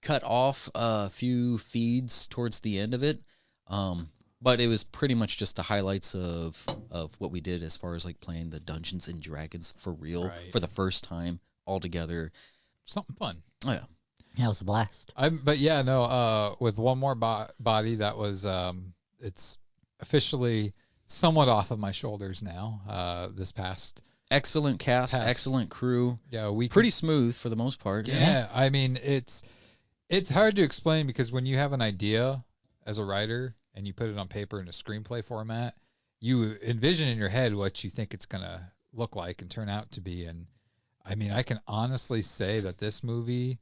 cut off a few feeds towards the end of it. But it was pretty much just the highlights of what we did as far as like playing the Dungeons and Dragons for real for the first time all together. Something fun. Oh, yeah. Yeah, it was a blast. With One More Body, that was it's officially somewhat off of my shoulders now. This past excellent cast, excellent crew. Yeah, pretty smooth for the most part. Yeah, I mean it's hard to explain because when you have an idea as a writer and you put it on paper in a screenplay format, you envision in your head what you think it's gonna look like and turn out to be. And I mean, I can honestly say that this movie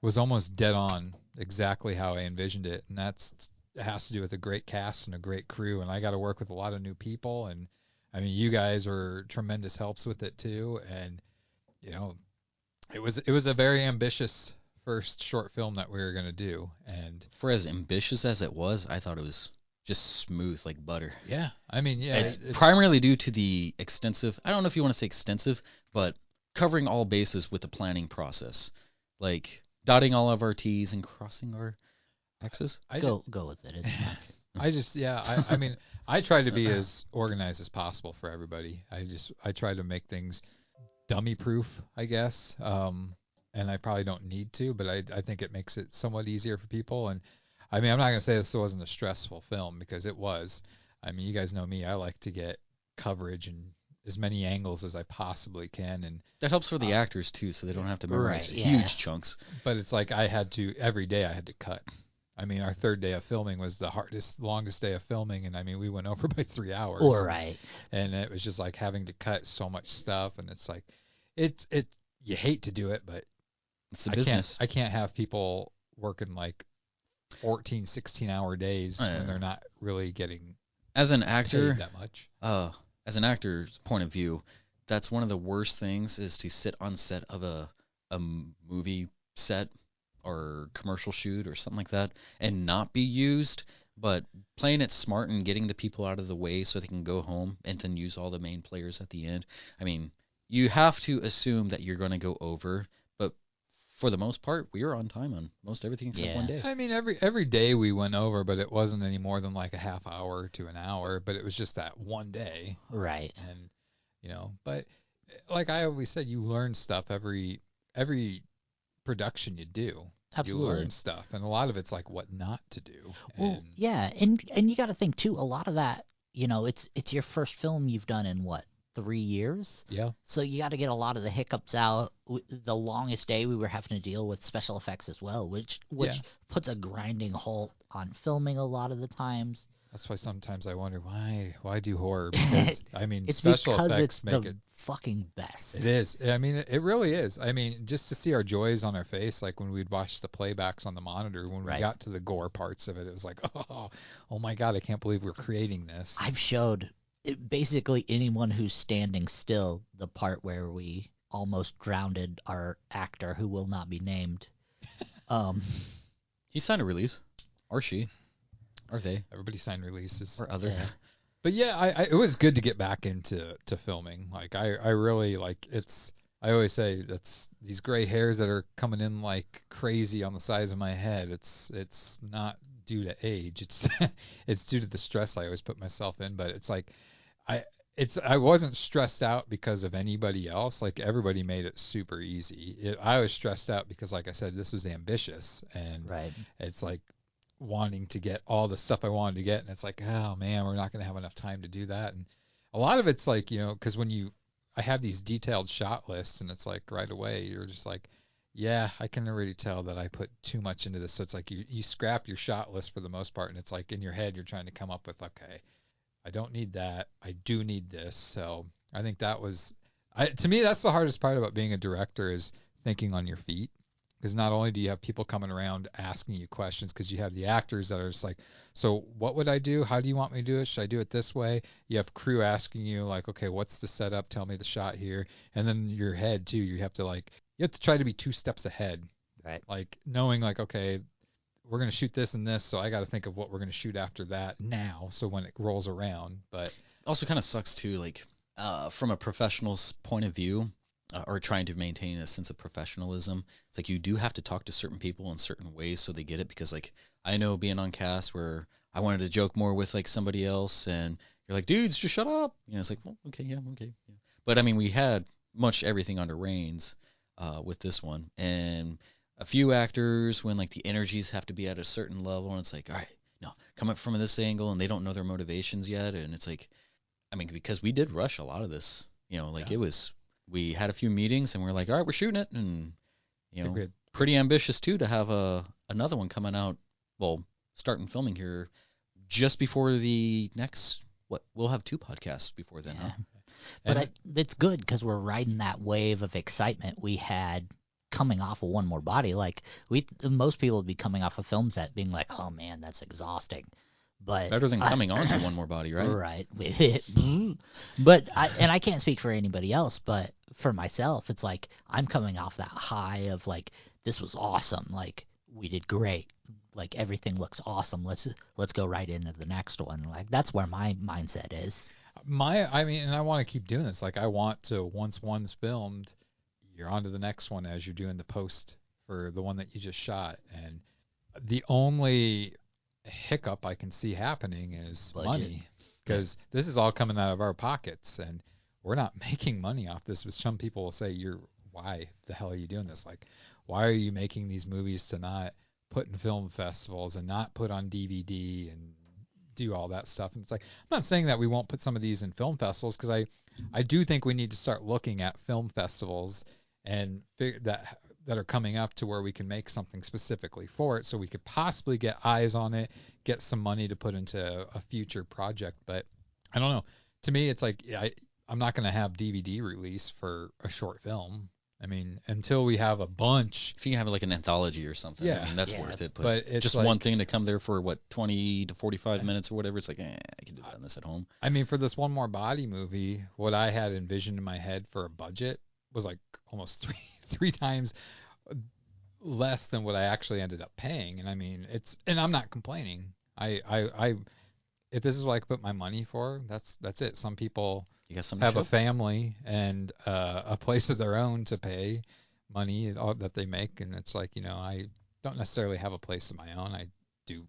was almost dead on exactly how I envisioned it, and it has to do with a great cast and a great crew, and I got to work with a lot of new people, and I mean, you guys were tremendous helps with it too, and it was a very ambitious first short film that we were gonna do, and for as ambitious as it was, I thought it was just smooth like butter. Yeah, I mean, yeah, it's primarily due to the extensive. I don't know if you want to say extensive, but covering all bases with the planning process, like dotting all of our T's and crossing our X's. Go with it. I mean, I try to be as organized as possible for everybody. I try to make things dummy proof, I guess. And I probably don't need to, but I think it makes it somewhat easier for people. And I mean, I'm not going to say this wasn't a stressful film because it was. I mean, you guys know me. I like to get coverage and as many angles as I possibly can, and that helps for the actors too, so they don't have to memorize huge chunks. But it's like every day I had to cut. I mean, our third day of filming was the longest day of filming, and I mean, we went over by 3 hours. All right. And it was just like having to cut so much stuff, and it's like, you hate to do it, but it's a business. I can't have people working like 14, 16-hour days when they're not really getting as an actor paid that much. As an actor's point of view, that's one of the worst things is to sit on set of a movie set or commercial shoot or something like that and not be used, but playing it smart and getting the people out of the way so they can go home and then use all the main players at the end. I mean, you have to assume that you're going to go over, but for the most part, we were on time on most everything except one day. I mean, every day we went over, but it wasn't any more than like a half hour to an hour, but it was just that one day. Right. And, but like I always said, you learn stuff every production you do. Absolutely. You learn stuff, and a lot of it's like what not to do. Well, yeah, and you got to think too. A lot of that, it's your first film you've done in what, 3 years? Yeah. So you got to get a lot of the hiccups out. The longest day we were having to deal with special effects as well, which puts a grinding halt on filming a lot of the times. That's why sometimes I wonder why do horror? Because I mean, it's special because effects it's make the it fucking best. It is. I mean, it really is. I mean, just to see our joys on our face, like when we'd watch the playbacks on the monitor, when we got to the gore parts of it, it was like, oh my God, I can't believe we're creating this. I've showed basically anyone who's standing still the part where we almost drowned our actor who will not be named. He signed a release, or she. Or they. Everybody signed releases. Or other. Yeah. But yeah, it was good to get back into filming. Like I really like I always say that's these gray hairs that are coming in like crazy on the sides of my head. It's not due to age. It's due to the stress I always put myself in. But it's like I wasn't stressed out because of anybody else. Like everybody made it super easy. I was stressed out because, like I said, this was ambitious, and it's like wanting to get all the stuff I wanted to get, and it's like, oh man, we're not going to have enough time to do that. And a lot of it's like, because I have these detailed shot lists, and it's like right away you're just like, yeah, I can already tell that I put too much into this. So it's like you scrap your shot list for the most part, and it's like in your head you're trying to come up with, okay, I don't need that, I do need this. So I think that was, to me, that's the hardest part about being a director, is thinking on your feet. Because not only do you have people coming around asking you questions, because you have the actors that are just like, so what would I do? How do you want me to do it? Should I do it this way? You have crew asking you like, okay, what's the setup? Tell me the shot here. And then your head too, you have to try to be 2 steps ahead. Right. Like knowing like, okay, we're going to shoot this and this, so I got to think of what we're going to shoot after that now. So when it rolls around, but also kind of sucks too, like from a professional's point of view, or trying to maintain a sense of professionalism. It's like you do have to talk to certain people in certain ways so they get it, because like I know being on cast where I wanted to joke more with like somebody else, and you're like, dudes, just shut up. It's like, well, okay, yeah. But I mean, we had much everything under reins with this one, and a few actors, when like the energies have to be at a certain level, and it's like, all right, no, come up from this angle, and they don't know their motivations yet, and it's like, I mean, because we did rush a lot of this, it was. We had a few meetings, and we're like, all right, we're shooting it, and pretty ambitious too to have another one coming out. Well, starting filming here just before the next. We'll have 2 podcasts before then, huh? But it's good because we're riding that wave of excitement we had coming off of One More Body. Like most people would be coming off a film set being like, oh man, that's exhausting. But better than coming on to One More Body, right? Right. But I can't speak for anybody else, but for myself, it's like I'm coming off that high of like, this was awesome. Like we did great. Like everything looks awesome. Let's go right into the next one. Like that's where my mindset is. And I want to keep doing this. Like I want to, once one's filmed, you're on to the next one as you're doing the post for the one that you just shot. And the only hiccup I can see happening is money, because this is all coming out of our pockets, and we're not making money off this. Which some people will say, why the hell are you doing this? Like, why are you making these movies to not put in film festivals and not put on DVD and do all that stuff? And it's like, I'm not saying that we won't put some of these in film festivals, because I do think we need to start looking at film festivals and figure that are coming up to where we can make something specifically for it, so we could possibly get eyes on it, get some money to put into a future project. But I don't know. To me, it's like I'm not going to have DVD release for a short film. I mean, until we have a bunch. If you have like an anthology or something, yeah, I mean, that's worth it. But it's just like, one thing to come there for 20 to 45 minutes or whatever. It's like, I can do this at home. I mean, for this One More Body movie, what I had envisioned in my head for a budget was like almost three times less than what I actually ended up paying. And I mean, and I'm not complaining. I if this is what I put my money for, that's it. Some people have a family and a place of their own to pay money that they make, and it's like, I don't necessarily have a place of my own. I do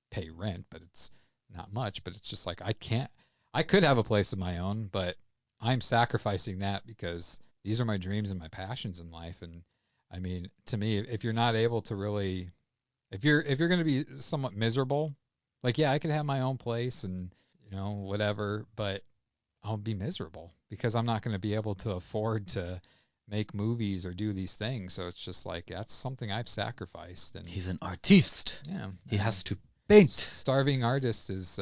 pay rent, but it's not much. But it's just like I could have a place of my own, but I'm sacrificing that because these are my dreams and my passions in life, and I mean, to me, if you're not able to really, if you're going to be somewhat miserable, like, yeah, I could have my own place and, whatever, but I'll be miserable because I'm not going to be able to afford to make movies or do these things. So it's just like, that's something I've sacrificed. And he's an artiste. Yeah. He has to paint. Starving artist is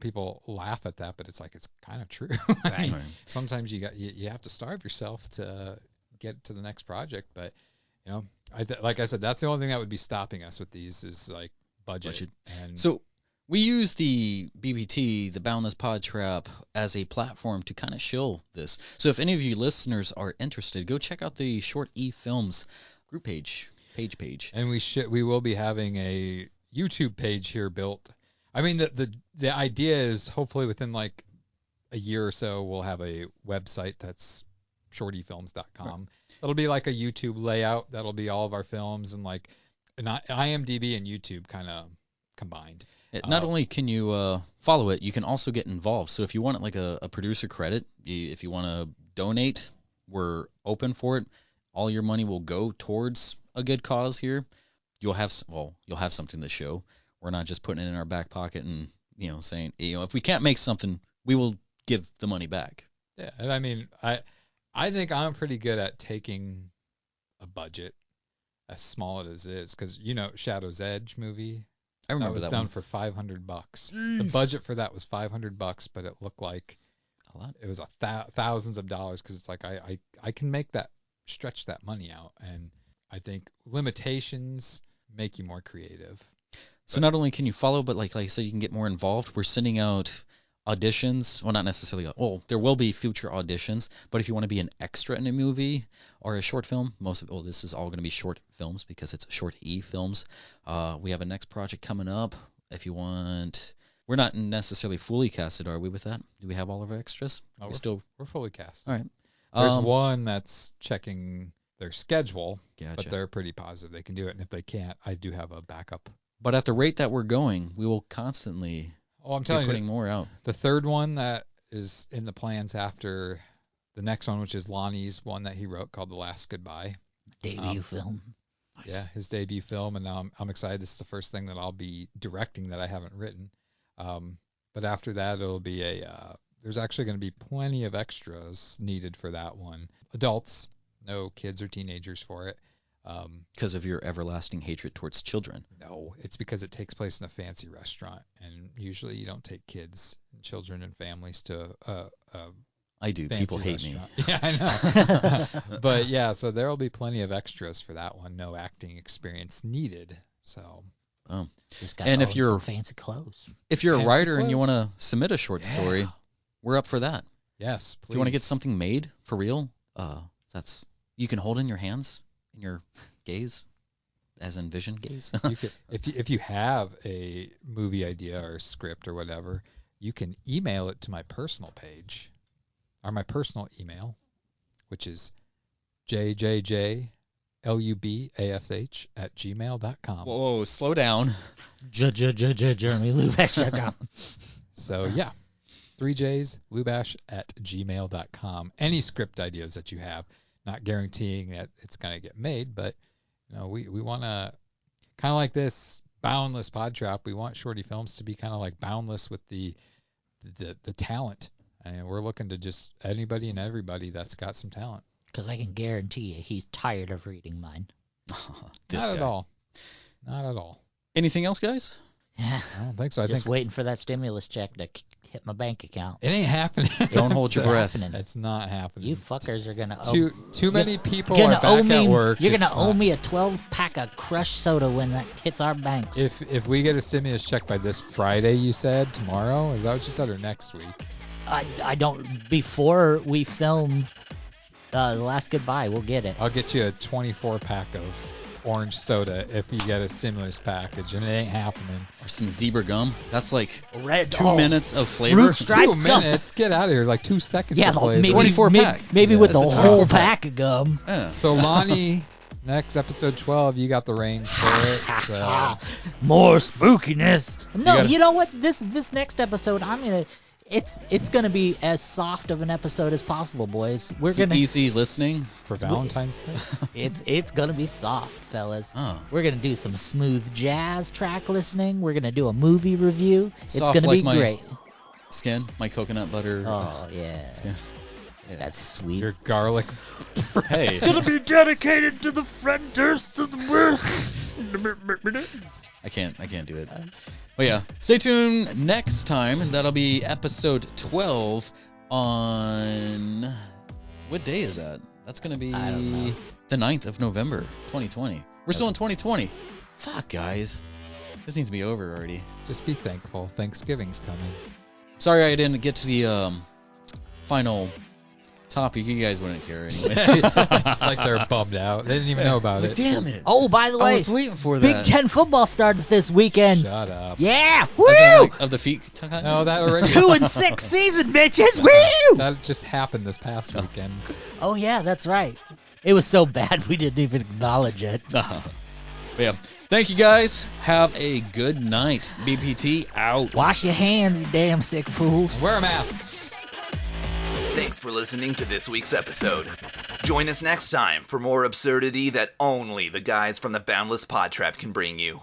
people laugh at that, but it's like, it's kind of true. I mean, sometimes you have to starve yourself to get to the next project. But, like I said, that's the only thing that would be stopping us with these is like budget. And so we use the BPT, the Boundless PodTrap, as a platform to kind of shill this. So if any of you listeners are interested, go check out the Short E Films group page. And we will be having a YouTube page here built. I mean, the idea is hopefully within like a year or so we'll have a website that's shortyfilms.com. Right. It'll be like a YouTube layout. That'll be all of our films and like IMDb and YouTube kind of combined. Not only can you follow it, you can also get involved. So if you want like a producer credit, if you want to donate, we're open for it. All your money will go towards a good cause here. You'll have something to show. We're not just putting it in our back pocket and saying if we can't make something, we will give the money back. Yeah, and I mean I think I'm pretty good at taking a budget as small as it is because Shadow's Edge movie. I remember that was done for $500. The budget for that was $500, but it looked like a lot. It was thousands of dollars because it's like I can make that stretch that money out, and I think limitations make you more creative. So not only can you follow, but like I said, you can get more involved. We're sending out auditions. Well, not necessarily. There will be future auditions, but if you want to be an extra in a movie or a short film, this is all going to be short films because it's Short E Films. We have a next project coming up. If you want, we're not necessarily fully casted, are we? With that, do we have all of our extras? We're fully cast. All right. There's one that's checking their schedule, Gotcha. But they're pretty positive they can do it, and if they can't, I do have a backup. But at the rate that we're going, we will constantly. I'm telling you, putting more out. The third one that is in the plans after the next one, which is Lonnie's one that he wrote called The Last Goodbye. Debut film. Nice. Yeah, his debut film, and now I'm excited. This is the first thing that I'll be directing that I haven't written. But after that, it'll be there's actually going to be plenty of extras needed for that one. Adults, no kids or teenagers for it. Because of your everlasting hatred towards children. No, it's because it takes place in a fancy restaurant, and usually you don't take kids, and children, and families to I do. People hate restaurant. Me. Yeah, I know. But yeah, so there will be plenty of extras for that one. No acting experience needed. So. And if you're fancy clothes, if you're a writer and you want to submit a short story, we're up for that. Yes, please. If you want to get something made for real, you can hold in your hands. In your gaze, as in vision gaze. If you have a movie idea or a script or whatever, you can email it to my personal page, or my personal email, which is jjjlubash@gmail.com. Whoa, slow down. JeremyLubash.com. So yeah, 3Js lubash@gmail.com. Any script ideas that you have. Not guaranteeing that it's going to get made, but we want to kind of like this Boundless PodTrap. We want Shorty Films to be kind of like Boundless with the talent, and we're looking to just anybody and everybody that's got some talent. Because I can guarantee you, he's tired of reading mine. Not at all. Anything else, guys? Yeah. I don't think so. I just think waiting for that stimulus check to hit my bank account. It ain't happening. Don't hold your breath. It's not happening. You fuckers are gonna too many people are back at work. You're gonna owe me a 12-pack of crushed soda when that hits our banks. If we get a stimulus check by this Friday, you said tomorrow. Is that what you said, or next week? I don't. Before we film The Last Goodbye, we'll get it. I'll get you a 24-pack of orange soda if you get a stimulus package, and it ain't happening. Or some zebra gum. That's like Red, 2 minutes of flavor. 2 minutes? Get out of here. Like 2 seconds of flavor. Maybe, 24 pack. Maybe with the whole pack of gum. Yeah. So Lonnie, next episode 12, you got the reins for it. So. More spookiness. No, you know what? This next episode, It's gonna be as soft of an episode as possible, boys. We're gonna easy listening for Valentine's Day. It's gonna be soft, fellas. Oh. We're gonna do some smooth jazz track listening. We're gonna do a movie review. Soft it's gonna like be my great. Skin, my coconut butter. Oh yeah. Skin. Yeah. That's sweet. Your garlic. Hey. It's gonna be dedicated to the frienders of the world. I can't do it. But yeah, stay tuned next time. That'll be episode 12 on... What day is that? That's going to be I don't know. The 9th of November, 2020. We're still in 2020. Fuck, guys. This needs to be over already. Just be thankful. Thanksgiving's coming. Sorry I didn't get to the final topic. You guys wouldn't care anyway. Like they're bummed out. They didn't even know about it. Damn it. Oh, by the way, I was waiting for Big that. Ten football starts this weekend. Shut up. Yeah, I was saying, woo! like, of the feet. No, that already. 2-6 season, bitches. Woo! That just happened this past weekend. Oh yeah, that's right. It was so bad we didn't even acknowledge it. But yeah. Thank you guys. Have a good night. BPT out. Wash your hands, you damn sick fools. Wear a mask. Thanks for listening to this week's episode. Join us next time for more absurdity that only the guys from the Boundless PodTrap can bring you.